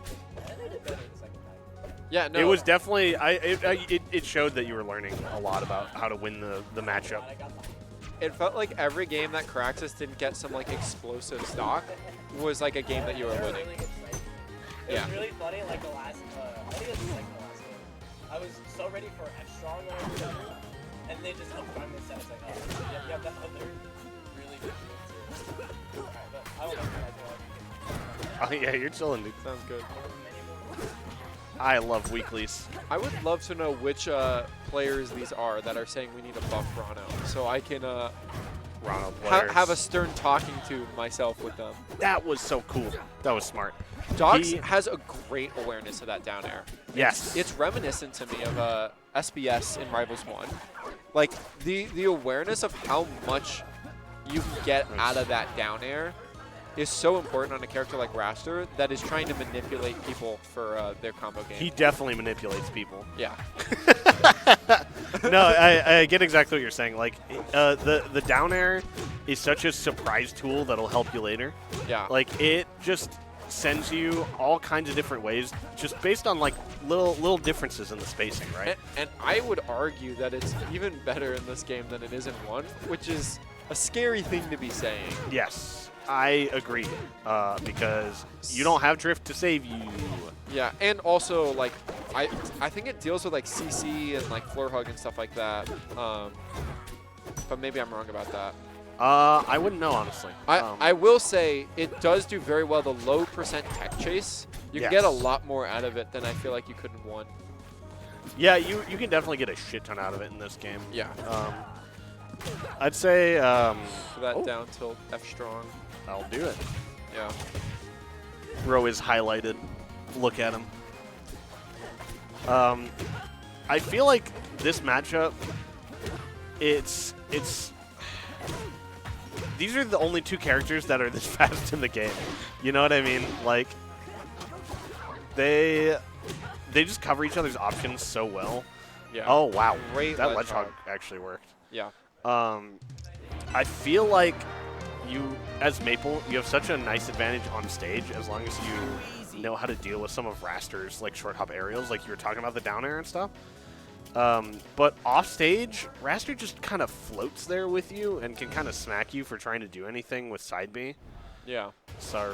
two. And I did better the second time. Yeah, no. It was definitely, it showed that you were learning a lot about how to win the matchup. I got the It felt like every game that Coraxus didn't get some like explosive stock was like a game that you were winning. really good fight. It Yeah. was really funny, like the last, I think it was like the last I was so ready for a strong one, and they just finally said, it's like, oh, you have that other really good one too. Alright, but I will Oh yeah, you're chilling, dude. Sounds good. I love weeklies. I would love to know which players these are that are saying we need to buff Rano, so I can Rano players. have a stern talking to myself with them. That was so cool. That was smart. Dogs He- has a great awareness of that down air. Yes. It's reminiscent to me of SBS in Rivals 1. Like, the awareness of how much you can get out of that down air is so important on a character like Wrastor that is trying to manipulate people for their combo game. He definitely manipulates people. Yeah. No, I get exactly what you're saying. Like, the down air is such a surprise tool that'll help you later. Yeah. Like, it just sends you all kinds of different ways just based on, like, little differences in the spacing, right? And I would argue that it's even better in this game than it is in 1, which is a scary thing to be saying. Yes, I agree. Because you don't have drift to save you. Yeah, and also, like, I think it deals with, like, CC and, like, floor hug and stuff like that. But maybe I'm wrong about that. I wouldn't know, honestly. I will say it does do very well the low percent tech chase. You can get a Yes. lot more out of it than I feel like you could in 1. Yeah, you can definitely get a shit ton out of it in this game. Yeah. I'd say For that down tilt F strong. I'll do it. Yeah. Ro is highlighted. Look at him. I feel like this matchup, it's these are the only two characters that are this fast in the game. You know what I mean? Like, they just cover each other's options so well. Yeah. Oh wow, Great that ledge ledge hog hog. actually worked. Yeah. I feel like you, as Maypul, you have such a nice advantage on stage as long as you know how to deal with some of Wrastor's like short hop aerials, like you were talking about the down air and stuff. But off stage, Wrastor just kind of floats there with you and can kind of smack you for trying to do anything with side B. Yeah. So,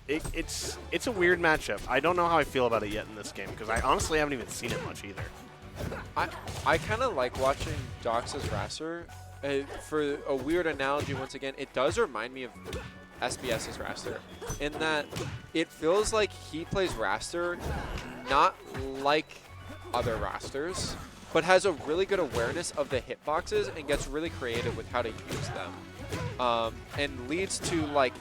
it's a weird matchup. I don't know how I feel about it yet in this game because I honestly haven't even seen it much either. I kind of like watching Dox's Wrastor. For a weird analogy, once again, it does remind me of SBS's Wrastor in that it feels like he plays Wrastor not like other Wrastors, but has a really good awareness of the hitboxes and gets really creative with how to use them. And leads to, like,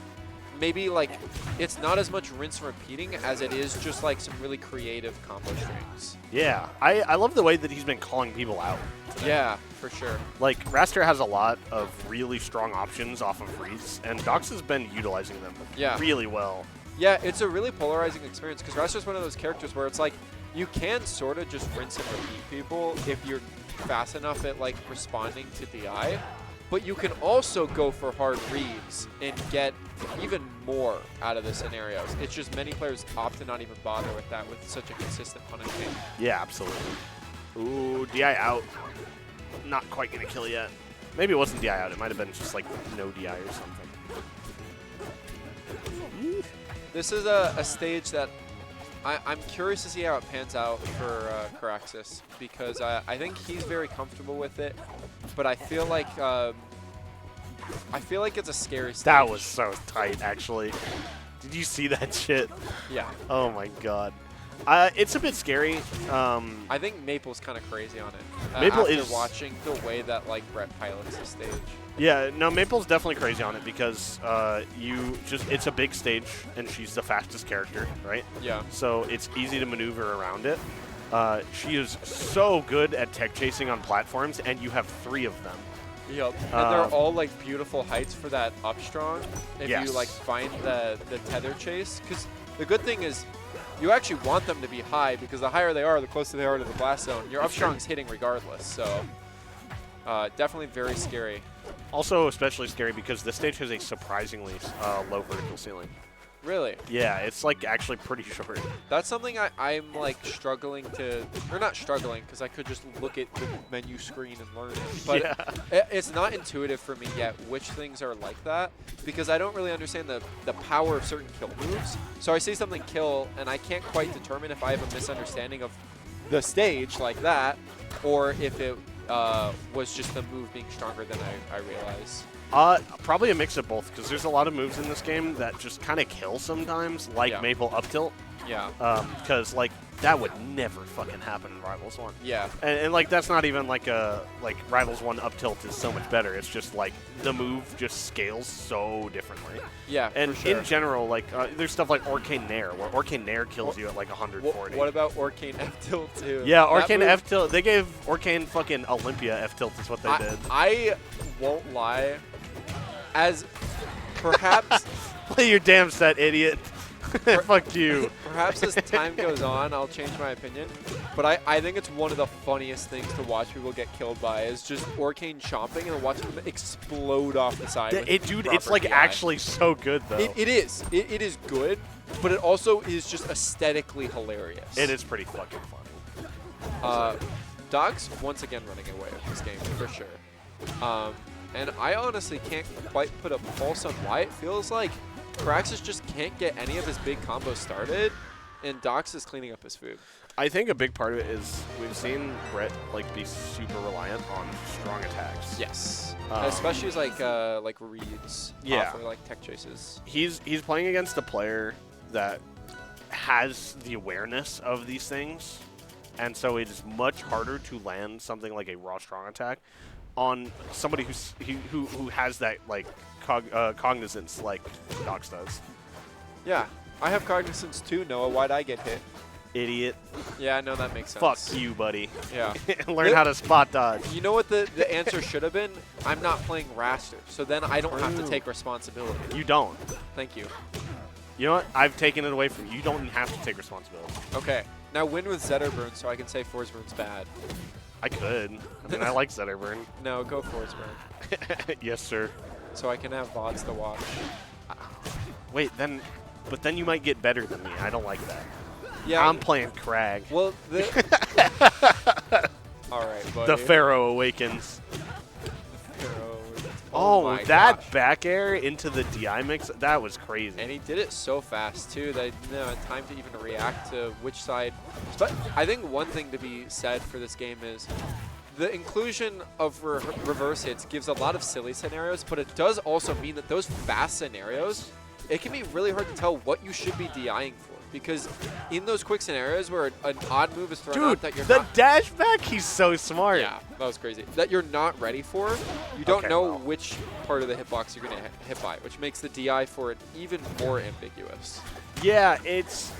maybe, like, it's not as much rinse and repeating as it is just, like, some really creative combo strings. Yeah, I love the way that he's been calling people out. Yeah, for sure. Like, Wrastor has a lot of really strong options off of reads, and Dox has been utilizing them really well. Yeah, it's a really polarizing experience because Wrastor's one of those characters where it's like you can sort of just rinse and repeat people if you're fast enough at like responding to DI, but you can also go for hard reads and get even more out of the scenarios. It's just many players opt to not even bother with that with such a consistent punishment. Yeah, absolutely. Ooh, DI out. Not quite going to kill yet. Maybe it wasn't DI out. It might have been just like no DI or something. This is a stage that I'm curious to see how it pans out for Coraxus because I think he's very comfortable with it, but I feel like it's a scary stage. That was so tight, actually. Did you see that shit? Yeah. Oh my god. It's a bit scary. I think Maypul's kind of crazy on it. Maypul after is watching the way that like Brett pilots the stage. Yeah, no, Maypul's definitely crazy on it because it's a big stage and she's the fastest character, right? Yeah. So it's easy to maneuver around it. She is so good at tech chasing on platforms, and you have 3 of them. Yep. And they're all like beautiful heights for that up strong. If Yes. you like find the tether chase, because the good thing is you actually want them to be high because the higher they are, the closer they are to the blast zone. Your up strong's hitting regardless. So definitely very scary. Also especially scary because this stage has a surprisingly low vertical ceiling. Really? Yeah, it's like actually pretty short. That's something I'm like struggling to, or not struggling because I could just look at the menu screen and learn it. But Yeah. it's not intuitive for me yet which things are like that because I don't really understand the power of certain kill moves. So I see something kill and I can't quite determine if I have a misunderstanding of the stage like that, or if it was just the move being stronger than I realized. Probably a mix of both, because there's a lot of moves in this game that just kind of kill sometimes, like Yeah. Maypul up tilt. Yeah. Because like that would never fucking happen in Rivals 1. Yeah. And like that's not even like Rivals 1 up tilt is so much better. It's just like the move just scales so differently. Yeah. And for sure. in general, like there's stuff like Orcane Nair, where Orcane Nair kills you at like 140. What about Orcane F tilt too? Yeah, That Orcane move- F tilt. They gave Orcane fucking Olympia F tilt is what they did. I won't lie. As perhaps Play your damn set, idiot. Fuck you. perhaps as time goes on, I'll change my opinion. But I think it's one of the funniest things to watch people get killed by is just Orcane chomping and then watching them explode off the side. with Dude, proper it's like DI. actually so good though. It is. It is good, but it also is just aesthetically hilarious. It is pretty fucking funny. Dogs once again running away with this game for sure. And I honestly can't quite put a pulse on why it feels like Coraxus just can't get any of his big combos started, and Dox is cleaning up his food. I think a big part of it is we've seen Brett like be super reliant on strong attacks. Yes, Um, especially as like reads. Yeah. Off of, like tech choices. He's playing against a player that has the awareness of these things, and so it is much harder to land something like a raw strong attack on somebody who has that like cognizance like Dox does. Yeah, I have cognizance too, Noah. Why'd I get hit? Idiot. Yeah, no, that makes sense. Fuck you, buddy. Yeah. Learn how to spot dodge. You know what the answer should have been? I'm not playing Wrastor, so then I don't have to take responsibility. You don't. Thank you. You know what? I've taken it away from you. You don't have to take responsibility. Okay, now win with Zetterburn so I can say Forsburn's bad. I could. I mean, I like Zetterburn. No, go Forsburn. Yes, sir. So I can have VoDs to watch. Wait, but then you might get better than me. I don't like that. Yeah. I'm playing Kragg. Well, all right, buddy. The Pharaoh awakens. Pharaoh. Oh, my that gosh. back air into the DI mix, that was crazy. And he did it so fast, too, that I didn't have time to even react to which side. But I think one thing to be said for this game is the inclusion of reverse hits gives a lot of silly scenarios, but it does also mean that those fast scenarios, it can be really hard to tell what you should be DIing for. Because in those quick scenarios where an odd move is thrown Dude, out that you're the not... dash back, he's so smart. Yeah, that was crazy. That you're not ready for, you don't Okay, know well. which part of the hitbox you're going to hit by, which makes the DI for it even more ambiguous. Yeah, it's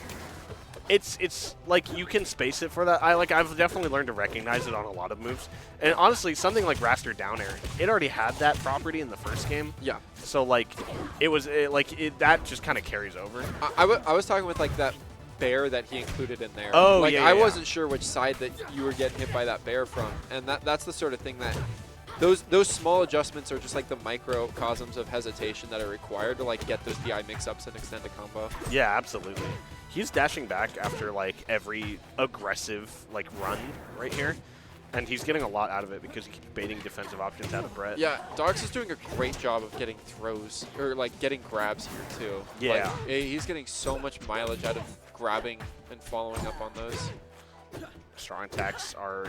like you can space it for that. I've definitely learned to recognize it on a lot of moves. And honestly, something like Wrastor down air, it already had that property in the first game. Yeah. So like, that just kind of carries over. I was talking with like that bear that he included in there. Oh, like, yeah, I yeah. wasn't sure which side that you were getting hit by that bear from, and that's the sort of thing that those small adjustments are just like the microcosms of hesitation that are required to like get those DI mix-ups and extend a combo. Yeah, absolutely. He's dashing back after like every aggressive like run right here, and he's getting a lot out of it because he keeps baiting defensive options out of Brett. Yeah, Dox is doing a great job of getting throws, or like getting grabs here too. Yeah. Like, he's getting so much mileage out of grabbing and following up on those. Strong attacks are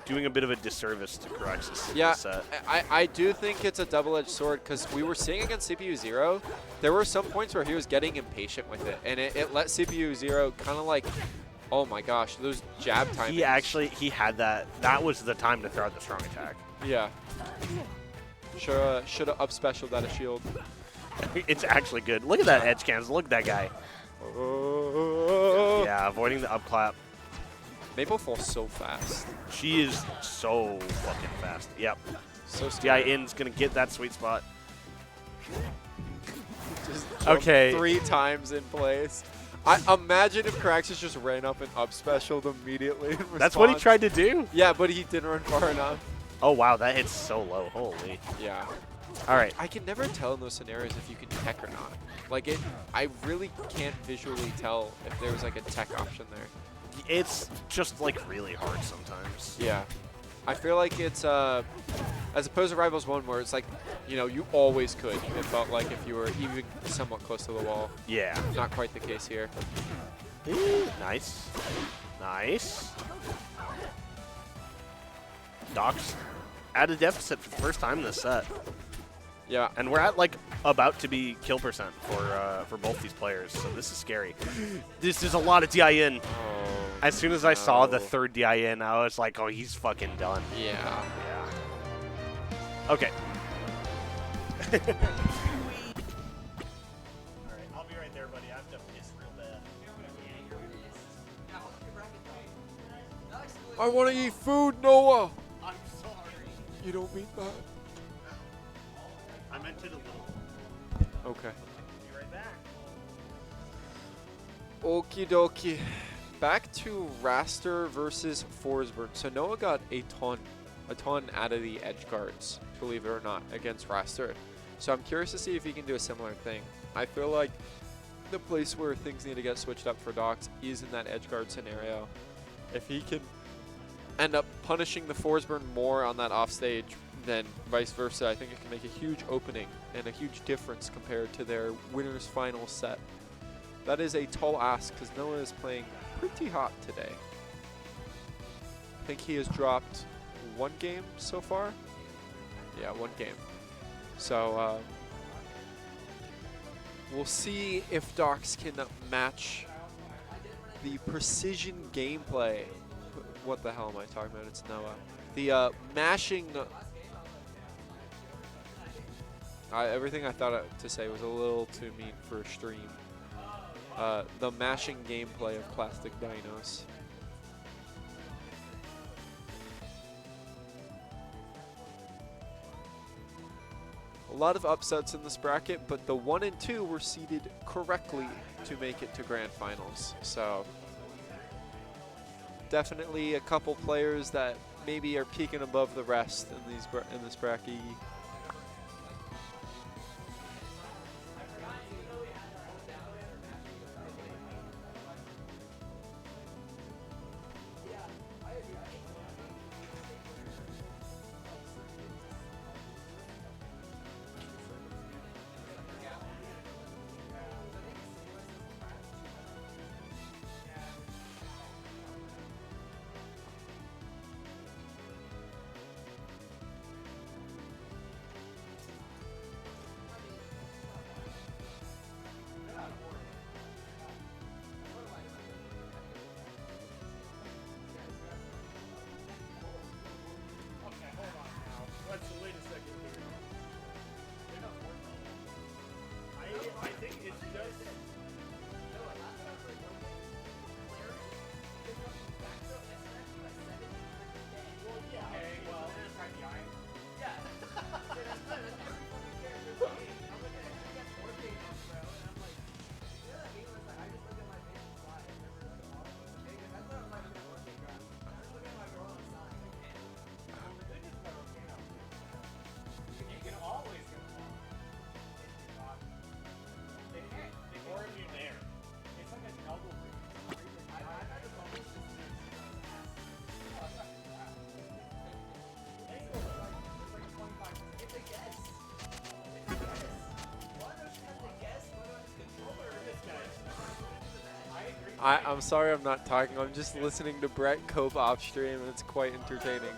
doing a bit of a disservice to Coraxus. Yeah, Set. I do think it's a double-edged sword because we were seeing against CPU Zero, there were some points where he was getting impatient with it, and it let CPU Zero kind of like, oh my gosh, those jab timings. He had that. That was the time to throw out the strong attack. Yeah. Should have up specialed out of shield. It's actually good. Look at that edge cams. Look at that guy. Yeah, avoiding the upclap. Maypul falls so fast. She is so fucking fast. Yep. So DI scary. in's gonna get that sweet spot. Just jump Okay. 3 times in place. I imagine if Coraxus just ran up and up specialed immediately. In That's what he response. tried to do. Yeah, but he didn't run far enough. Oh wow, that hits so low. Holy. Yeah. All right. I can never tell in those scenarios if you can tech or not. Like I really can't visually tell if there was like a tech option there. It's just like really hard sometimes. Yeah. I feel like it's as opposed to Rivals 1 where it's like, you know, you always could. It felt like if you were even somewhat close to the wall. Yeah. Not quite the case here. Nice. Nice. Doc's at a deficit for the first time in this set. Yeah. And we're at like about to be kill percent for both these players, so this is scary. This is a lot of DI in. Oh, As soon as I saw the no. third DI in, I was like, oh, he's fucking done. Yeah. Yeah. Okay. Alright, I'll be right there, buddy. I have to piss real bad. I want to eat food, Noah. I'm sorry. You don't mean that. I meant it a little. Okay. Be right back. Okie dokie. Back to Wrastor versus Forsburn. So Noah got a ton out of the edge guards, believe it or not, against Wrastor. So I'm curious to see if he can do a similar thing. I feel like the place where things need to get switched up for Docs is in that edge guard scenario. If he can end up punishing the Forsburn more on that offstage, then vice versa, I think it can make a huge opening and a huge difference compared to their winner's final set. That is a tall ask because Noah is playing pretty hot today. I think he has dropped 1 game so far. Yeah, 1 game. So we'll see if Docs can match the precision gameplay. What the hell am I talking about? It's Noah. The mashing. Everything I thought to say was a little too mean for a stream. The mashing gameplay of Plastic Dinos. A lot of upsets in this bracket, but the 1 and 2 were seeded correctly to make it to grand finals. So definitely a couple players that maybe are peaking above the rest in this bracket. I'm sorry I'm not talking. I'm just listening to Brett Cope off stream, and it's quite entertaining.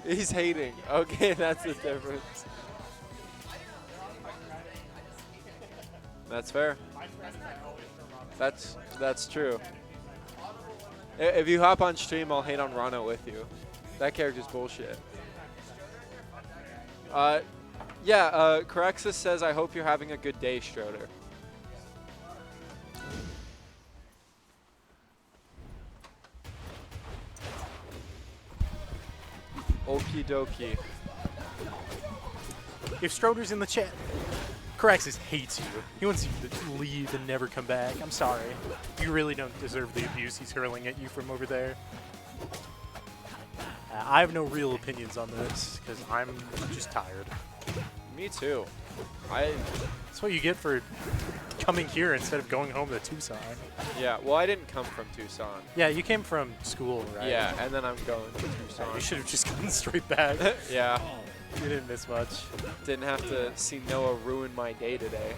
He's hating. Okay, that's the difference. That's fair. That's true. If you hop on stream, I'll hate on Rana with you. That character's bullshit. Coraxus says, I hope you're having a good day, Stroder. Okie dokie. If Stroder's in the chat, Coraxus hates you. He wants you to leave and never come back. I'm sorry. You really don't deserve the abuse he's hurling at you from over there. I have no real opinions on this because I'm just tired. Me too. That's what you get for coming here instead of going home to Tucson. Yeah, well, I didn't come from Tucson. Yeah, you came from school, right? Yeah, and then I'm going to Tucson. You should have just gone straight back. Yeah. You didn't miss much. Didn't have to see Noah ruin my day today.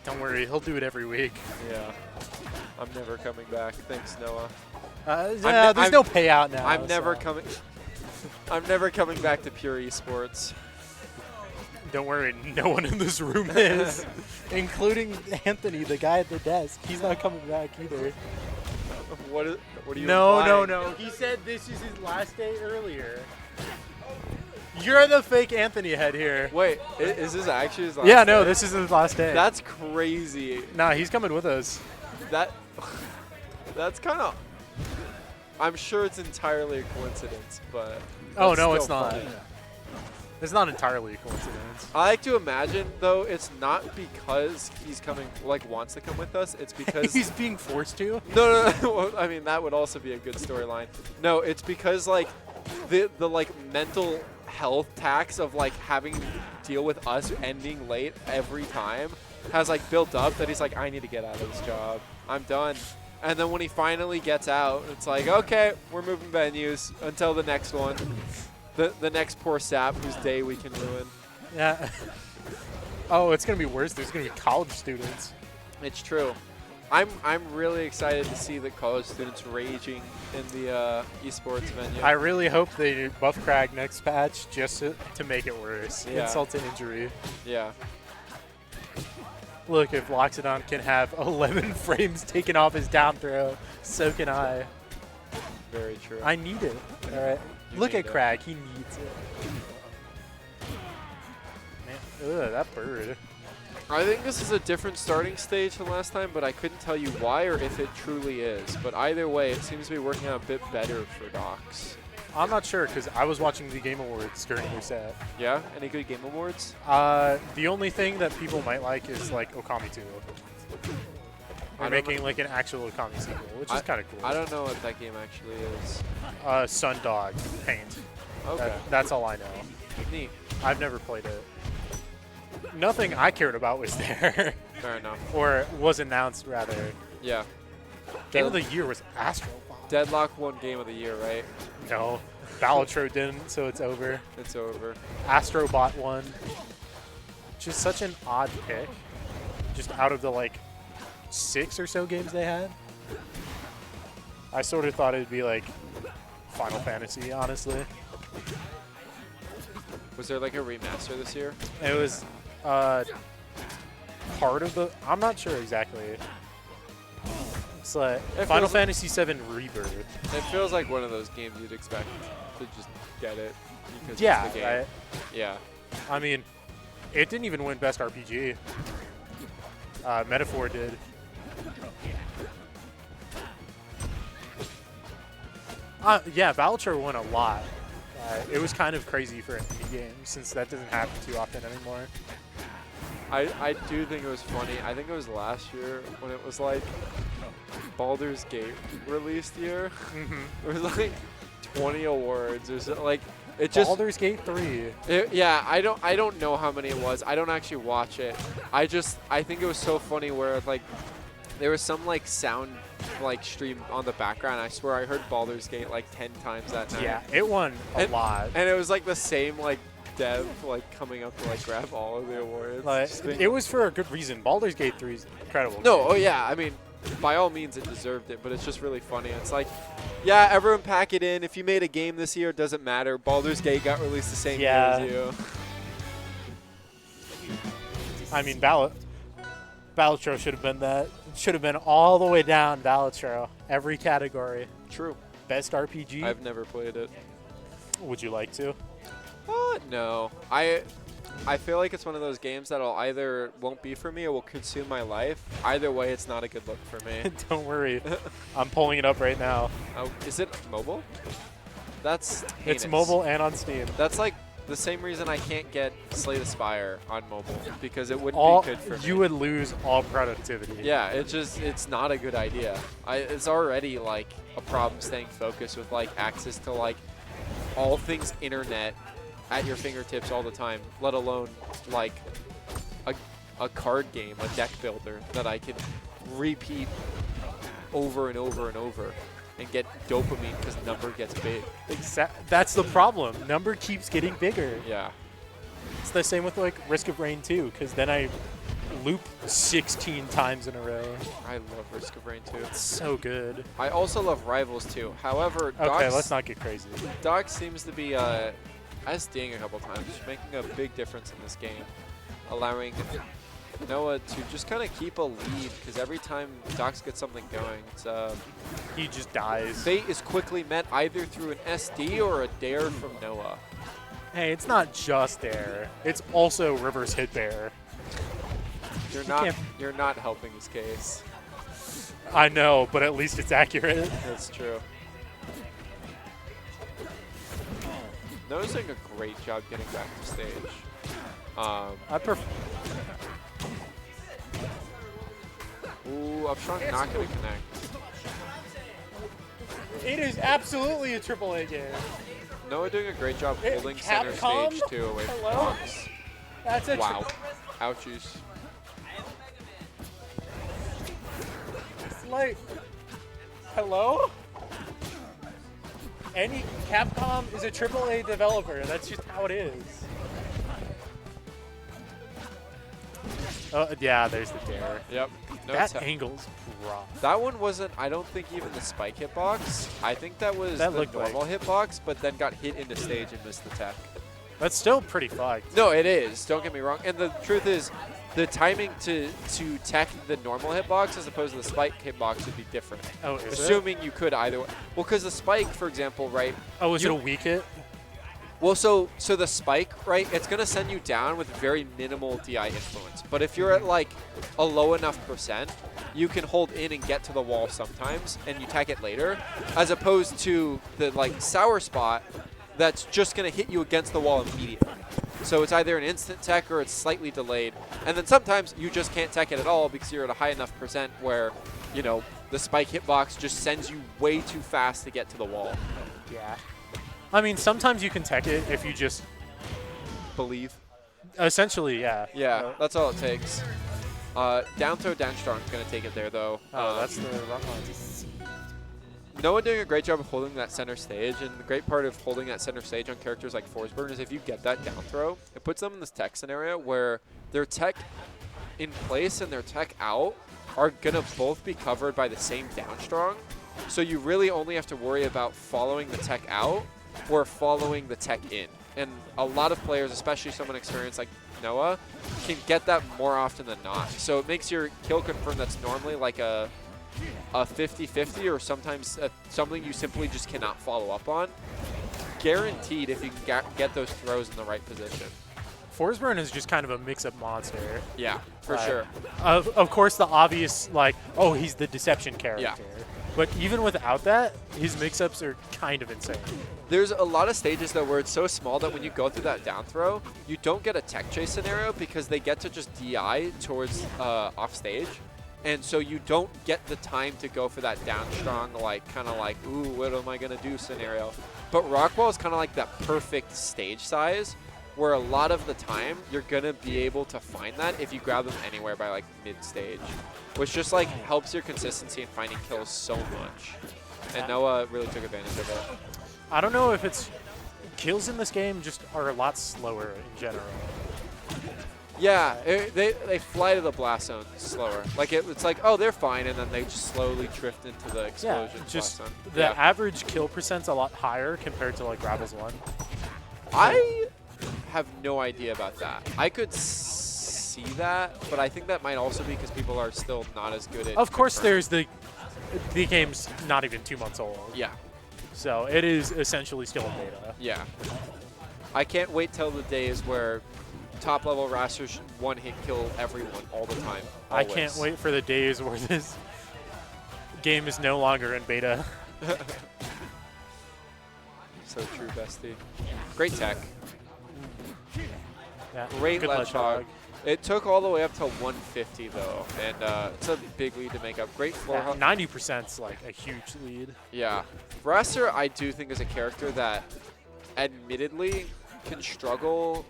Don't worry, he'll do it every week. Yeah. I'm never coming back. Thanks, Noah. Yeah, there's no payout now. I'm never so. coming. I'm never coming back to pure esports. Don't worry, no one in this room is, including Anthony, the guy at the desk. He's not coming back either. What are you? No, implying? no. He said this is his last day earlier. You're the fake Anthony head here. Wait, is this actually his last Yeah, no, day? this is his last day. That's crazy. Nah, he's coming with us. That's kind of. I'm sure it's entirely a coincidence, but. Oh, that's no, still it's not. funny. It's not entirely a coincidence. I like to imagine, though, it's not because he's coming, like, wants to come with us. It's because He's being forced to? no. Well, I mean, that would also be a good storyline. No, it's because like the like mental health tax of like having to deal with us ending late every time has like built up that he's like, I need to get out of this job. I'm done. And then when he finally gets out, it's like, okay, we're moving venues until the next one. The next poor sap whose day we can ruin. Yeah. Oh, it's going to be worse. There's going to be college students. It's true. I'm really excited to see the college students raging in the esports venue. I really hope they buff Kragg next patch just to make it worse. Yeah. Insult to injury. Yeah. Look, if Loxodont can have 11 frames taken off his down throw, so can I. Very true. I need it. All right. You Look need at it. Kragg. He needs it. Man, ugh, that bird. I think this is a different starting stage than last time, but I couldn't tell you why or if it truly is. But either way, it seems to be working out a bit better for Docs. I'm not sure because I was watching the Game Awards during their set. Yeah? Any good Game Awards? The only thing that people might like is like Okami 2. They're don't making know. like an actual Okami sequel, which is kind of cool. I don't know what that game actually is. Sundog Paint. Okay. That's all I know. Neat. I've never played it. Nothing I cared about was there, Fair enough. or was announced rather. Yeah. Game of the year was Astro Ball. Deadlock won Game of the Year, right? No, Balatro didn't, so it's over. It's over. Astrobot won. Just such an odd pick. Just out of the like 6 or so games they had. I sort of thought it'd be like Final Fantasy, honestly. Was there like a remaster this year? It was part of the. I'm not sure exactly. It's like It Final feels- Fantasy VII Rebirth. It feels like one of those games you'd expect to just get it because Yeah, it's the game. right. Yeah. I mean, it didn't even win Best RPG. Metaphor did. Yeah, Balatro won a lot. It was kind of crazy for an indie game since that doesn't happen too often anymore. I do think it was funny. I think it was last year when it was like Baldur's Gate released year. It was like 20 awards or something. Like it just Baldur's Gate 3. yeah, I don't know how many it was. I don't actually watch it. I think it was so funny where like there was some like sound like stream on the background. I swear I heard Baldur's Gate like 10 times that night. Yeah, it won a lot. And it was like the same like dev like coming up to like grab all of the awards. Like, Just being- it was for a good reason. Baldur's Gate 3 is incredible. No, oh yeah, I mean, by all means it deserved it, but it's just really funny. It's like, yeah, everyone pack it in. If you made a game this year, it doesn't matter. Baldur's Gate got released the same year as you. I mean, Balatro should have been that. Should have been all the way down Balatro. Every category. True. Best RPG? I've never played it. Would you like to? No. I feel like it's one of those games that'll either won't be for me or will consume my life. Either way, it's not a good look for me. Don't worry. I'm pulling it up right now. Oh, is it mobile? That's It's heinous. mobile and on Steam. That's like the same reason I can't get Slay the Spire on mobile because it wouldn't All be good for me. you would lose all productivity. Yeah, it's not a good idea. It's already like a problem staying focused with like access to like all things internet at your fingertips all the time, let alone like a card game, a deck builder that I can repeat over and over and over and get dopamine because number gets big. That's the problem. Number keeps getting bigger. Yeah. It's the same with like Risk of Rain 2, because then I loop 16 times in a row. I love Risk of Rain too. It's so good. I also love Rivals too. However, Okay, let's not get crazy. Doc seems to be SDing a couple times, making a big difference in this game, allowing Noah to just kind of keep a lead because every time Docs gets something going, it's He just dies. fate is quickly met either through an SD or a dare from Noah. Hey, it's not just there. It's also reverse hit bear. You're not helping his case. I know, but at least it's accurate. That's true. Noah's doing a great job getting back to stage. I prefer. Ooh, Upstrong not going to connect. It is absolutely a AAA game. Noah doing a great job holding center Capcom? stage 2 away from Hello? Docs. That's a Wow. Ouchies. It's like, hello? Any Capcom is a AAA developer. That's just how it is. Oh yeah, there's the dare. Yep. No That tech. angle's rough. That one wasn't, I don't think, even the spike hitbox. I think that was That the looked like- normal hitbox, but then got hit into stage and missed the tech. That's still pretty fucked. No, it is. Don't get me wrong. And the truth is, the timing to tech the normal hitbox as opposed to the spike hitbox would be different. Oh, is it? Assuming you could either way. Well, because the spike, for example, right? Oh, is it you- a weak hit? Well, so the spike, right, it's going to send you down with very minimal DI influence. But if you're at, like, a low enough percent, you can hold in and get to the wall sometimes, and you tech it later, as opposed to the, like, sour spot that's just going to hit you against the wall immediately. So it's either an instant tech or it's slightly delayed. And then sometimes you just can't tech it at all because you're at a high enough percent where, you know, the spike hitbox just sends you way too fast to get to the wall. Yeah. I mean, sometimes you can tech it if you just Believe. essentially, yeah. Yeah, that's all it takes. Down throw, down strong is going to take it there, though. Oh, that's the wrong one. Noah doing a great job of holding that center stage, and the great part of holding that center stage on characters like Forsburn is if you get that down throw, it puts them in this tech scenario where their tech in place and their tech out are going to both be covered by the same down strong. So you really only have to worry about following the tech out or following the tech in. And a lot of players, especially someone experienced like Noah, can get that more often than not. So it makes your kill confirm that's normally like a 50-50 or sometimes something you simply just cannot follow up on. Guaranteed if you can get those throws in the right position. Forsburn is just kind of a mix-up monster. Yeah, for Like, sure. Of course, the obvious, like, oh, he's the deception character. Yeah. But even without that, his mix-ups are kind of insane. There's a lot of stages, though, where it's so small that when you go through that down throw, you don't get a tech chase scenario because they get to just DI towards off stage. And so you don't get the time to go for that down strong, like, kind of like, ooh, what am I going to do scenario. But Rockwall is kind of like that perfect stage size where a lot of the time you're going to be able to find that if you grab them anywhere by, like, mid-stage, which just, like, helps your consistency in finding kills so much. And Noah really took advantage of it. I don't know if it's... Kills in this game just are a lot slower in general. Yeah, they fly to the blast zone slower. Like, it's like, oh, they're fine, and then they just slowly drift into the explosion just blast zone. the average kill percent's a lot higher compared to, like, Rivals 1. I have no idea about that. I could see that, but I think that might also be because people are still not as good at Of course, confirming. there's the game's not even 2 months old. Yeah, So it is essentially still in beta. yeah. I can't wait till the days where top-level Wrastor should one-hit kill everyone all the time. I can't always. wait for the days where this game is no longer in beta. So true, bestie. Great tech. Yeah, Great good ledge hog. hog. It took all the way up to 150 though, and it's a big lead to make up. Great floor hug. 90%'s like a huge lead. Yeah. Wrastor, I do think, is a character that admittedly can struggle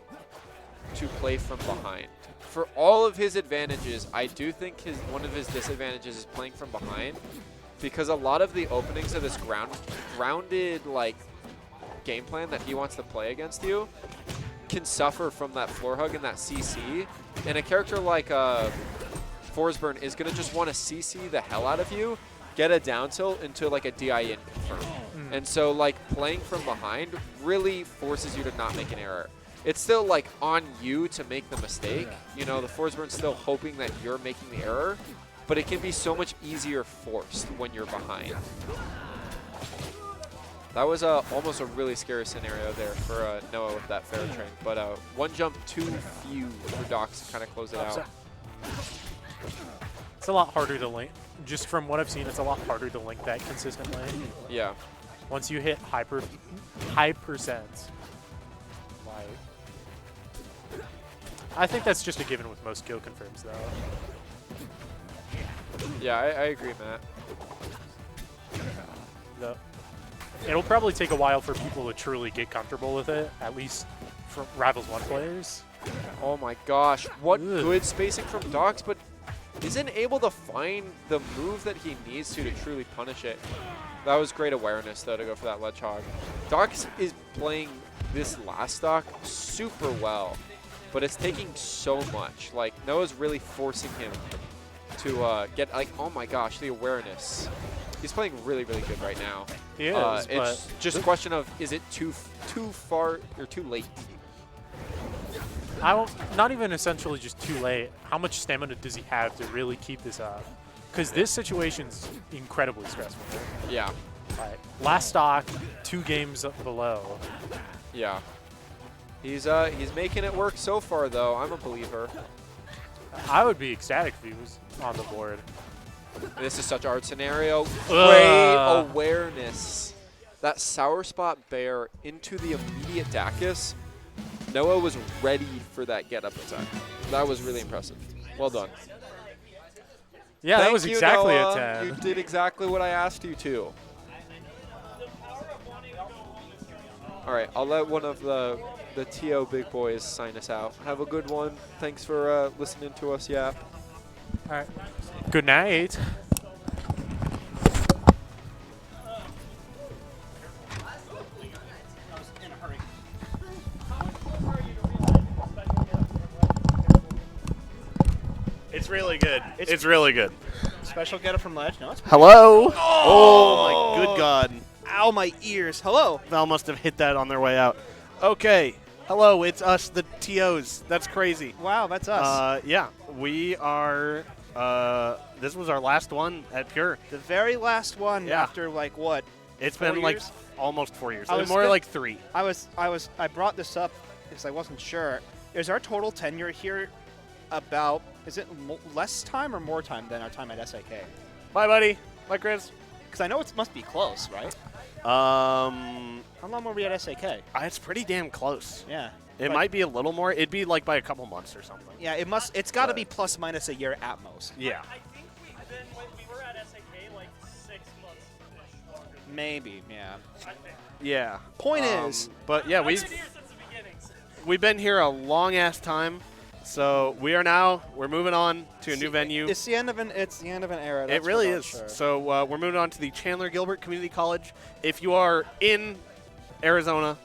to play from behind. For all of his advantages, I do think one of his disadvantages is playing from behind, because a lot of the openings of this grounded like game plan that he wants to play against you can suffer from that floor hug and that CC, and a character like Forsburn is going to just want to CC the hell out of you, get a down tilt into like a DI in confirm. And so like playing from behind really forces you to not make an error. It's still like on you to make the mistake. You know, the Forsburn's still hoping that you're making the error, but it can be so much easier forced when you're behind. That was almost a really scary scenario there for Noah with that fair train. But one jump too few for Docs to kind of close it out. It's a lot harder to link. Just from what I've seen, it's a lot harder to link that consistently. Yeah. Once you hit high percents. Like, I think that's just a given with most kill confirms, though. Yeah, I agree, Matt. It'll probably take a while for people to truly get comfortable with it, at least for Rivals 1 players. Oh my gosh, what good spacing from Docs, but isn't able to find the move that he needs to truly punish it. That was great awareness, though, to go for that ledge hog. Docs is playing this last stock super well, but it's taking so much. Like, Noah's really forcing him to get, like, oh my gosh, the awareness. He's playing really, really good right now. He is, it's just a question of, is it too far or too late? Not even essentially just too late. How much stamina does he have to really keep this up? Because this situation's incredibly stressful. Yeah. Like, last stock, 2 games below. Yeah. He's making it work so far, though. I'm a believer. I would be ecstatic if he was on the board. This is such a hard scenario. Great awareness. That sour spot bear into the immediate Dacus. Noah was ready for that get-up attack. That was really impressive. Well done. Yeah, that was exactly Noah. a 10. You did exactly what I asked you to. All right, I'll let one of the TO big boys sign us out. Have a good one. Thanks for listening to us yap. All right. Good night. It's really good. It's really good. Special getup from Ledge. No, it's Hello? Oh, my good God. Ow, my ears. Hello. Val must have hit that on their way out. Okay. Hello, it's us, the TOs. That's crazy. Wow, that's us. Yeah, we are. This was our last one at Pure. The very last one Yeah. after, like, what? It's 4 been like years? almost 4 years. I was More gonna- like 3. I brought this up because I wasn't sure. Is our total tenure here about, is it less time or more time than our time at SAK? Bye, buddy. Bye, Chris. Because I know it must be close, right? How long were we at SAK? It's pretty damn close. Yeah. It But- might be a little more. It'd be like by a couple months or something. Yeah, it's got to be plus minus a year at most. Yeah. I think we were at SAK like 6 months longer. Maybe, yeah. I think. Yeah. Point is, But yeah, I've we've been here since the beginning. we've been here a long ass time. So we're moving on to a new venue. it's the end of an era. It That's really for is. sure. So we're moving on to the Chandler Gilbert Community College. If you are in Arizona,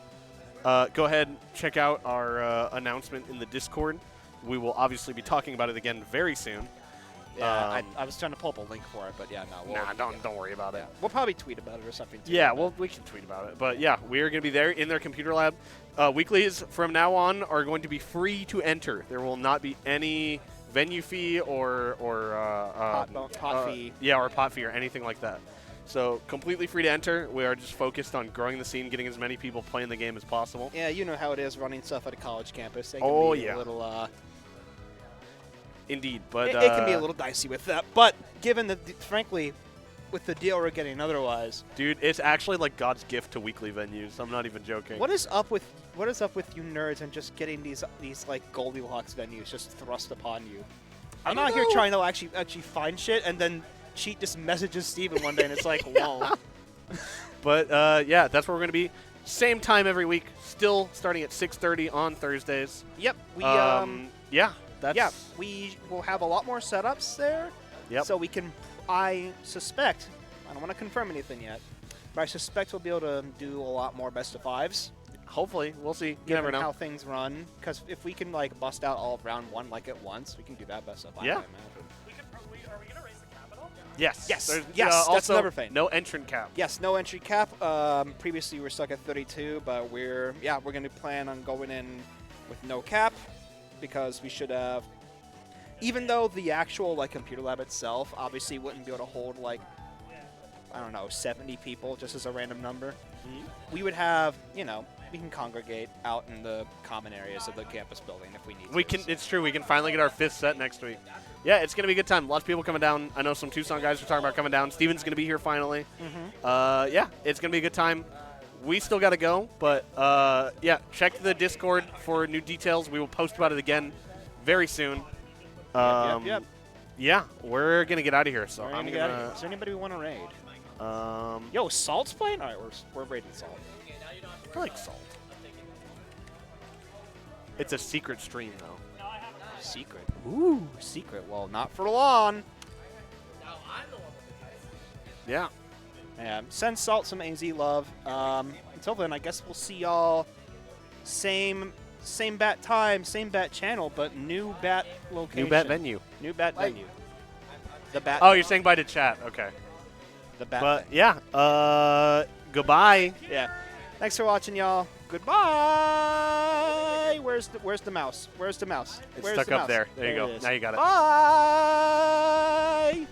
go ahead and check out our announcement in the Discord. We will obviously be talking about it again very soon. Yeah, I was trying to pull up a link for it, but yeah, no. Don't worry about it. We'll probably tweet about it or something. Too, Yeah, but- well, we can tweet about it. But yeah, we are going to be there in their computer lab. Weeklies from now on are going to be free to enter. There will not be any venue fee or pot fee. Yeah, or pot fee or anything like that. So completely free to enter. We are just focused on growing the scene, getting as many people playing the game as possible. Yeah, you know how it is running stuff at a college campus. They can Oh, be yeah. a little. Indeed, but It can be a little dicey with that, but given that, frankly, with the deal we're getting otherwise, dude, it's actually like God's gift to weekly venues. I'm not even joking. what is up with you nerds and just getting these like Goldilocks venues just thrust upon you? I'm not here trying to actually find shit, and then Cheat just messages Steven one day, and it's like, whoa. But yeah, that's where we're gonna be. Same time every week. Still starting at 6:30 on Thursdays. Yep, we Yeah, that's yeah, we will have a lot more setups there. Yep. So we can, I suspect, I don't want to confirm anything yet, but I suspect we'll be able to do a lot more best of fives. hopefully. We'll see. You never given know. how things run. Because if we can like bust out all of round 1 like at once, we can do that best of 5. Yeah. I imagine. Are we gonna raise the capital? Yes. Yes, There's, yes, that's also, another thing. No entrant cap. Yes, no entry cap. Previously we were stuck at 32, but we're going to plan on going in with no cap because we should have. Even though the actual like computer lab itself obviously wouldn't be able to hold like, I don't know, 70 people just as a random number, we would have, you know, we can congregate out in the common areas of the campus building if we need to. We can. It's true. We can finally get our 5th set next week. Yeah, it's gonna be a good time. Lots of people coming down. I know some Tucson guys are talking about coming down. Steven's gonna be here finally. Yeah, it's gonna be a good time. We still gotta go, but yeah, check the Discord for new details. We will post about it again very soon. Yep. Yeah, we're gonna get out of here. So We're I'm gonna get out of gonna. here. Is there anybody we want to raid? I Yo, Salt's playing? All right, we're raiding Salt. like Salt. It's a secret stream though. Secret. Ooh, secret. Well, not for long. Yeah. Yeah, send Salt some AZ love. Until then, I guess we'll see y'all same bat time, same bat channel, but new bat location. New bat venue. New bat venue. The bat. Oh, you're saying by the chat. Okay. the bat. But thing. yeah. Goodbye. Yeah. Thanks for watching, y'all. Goodbye. Where's the mouse? Where's the mouse? It's Where's stuck the up mouse? there. There you go. it is. Now you got it. Bye.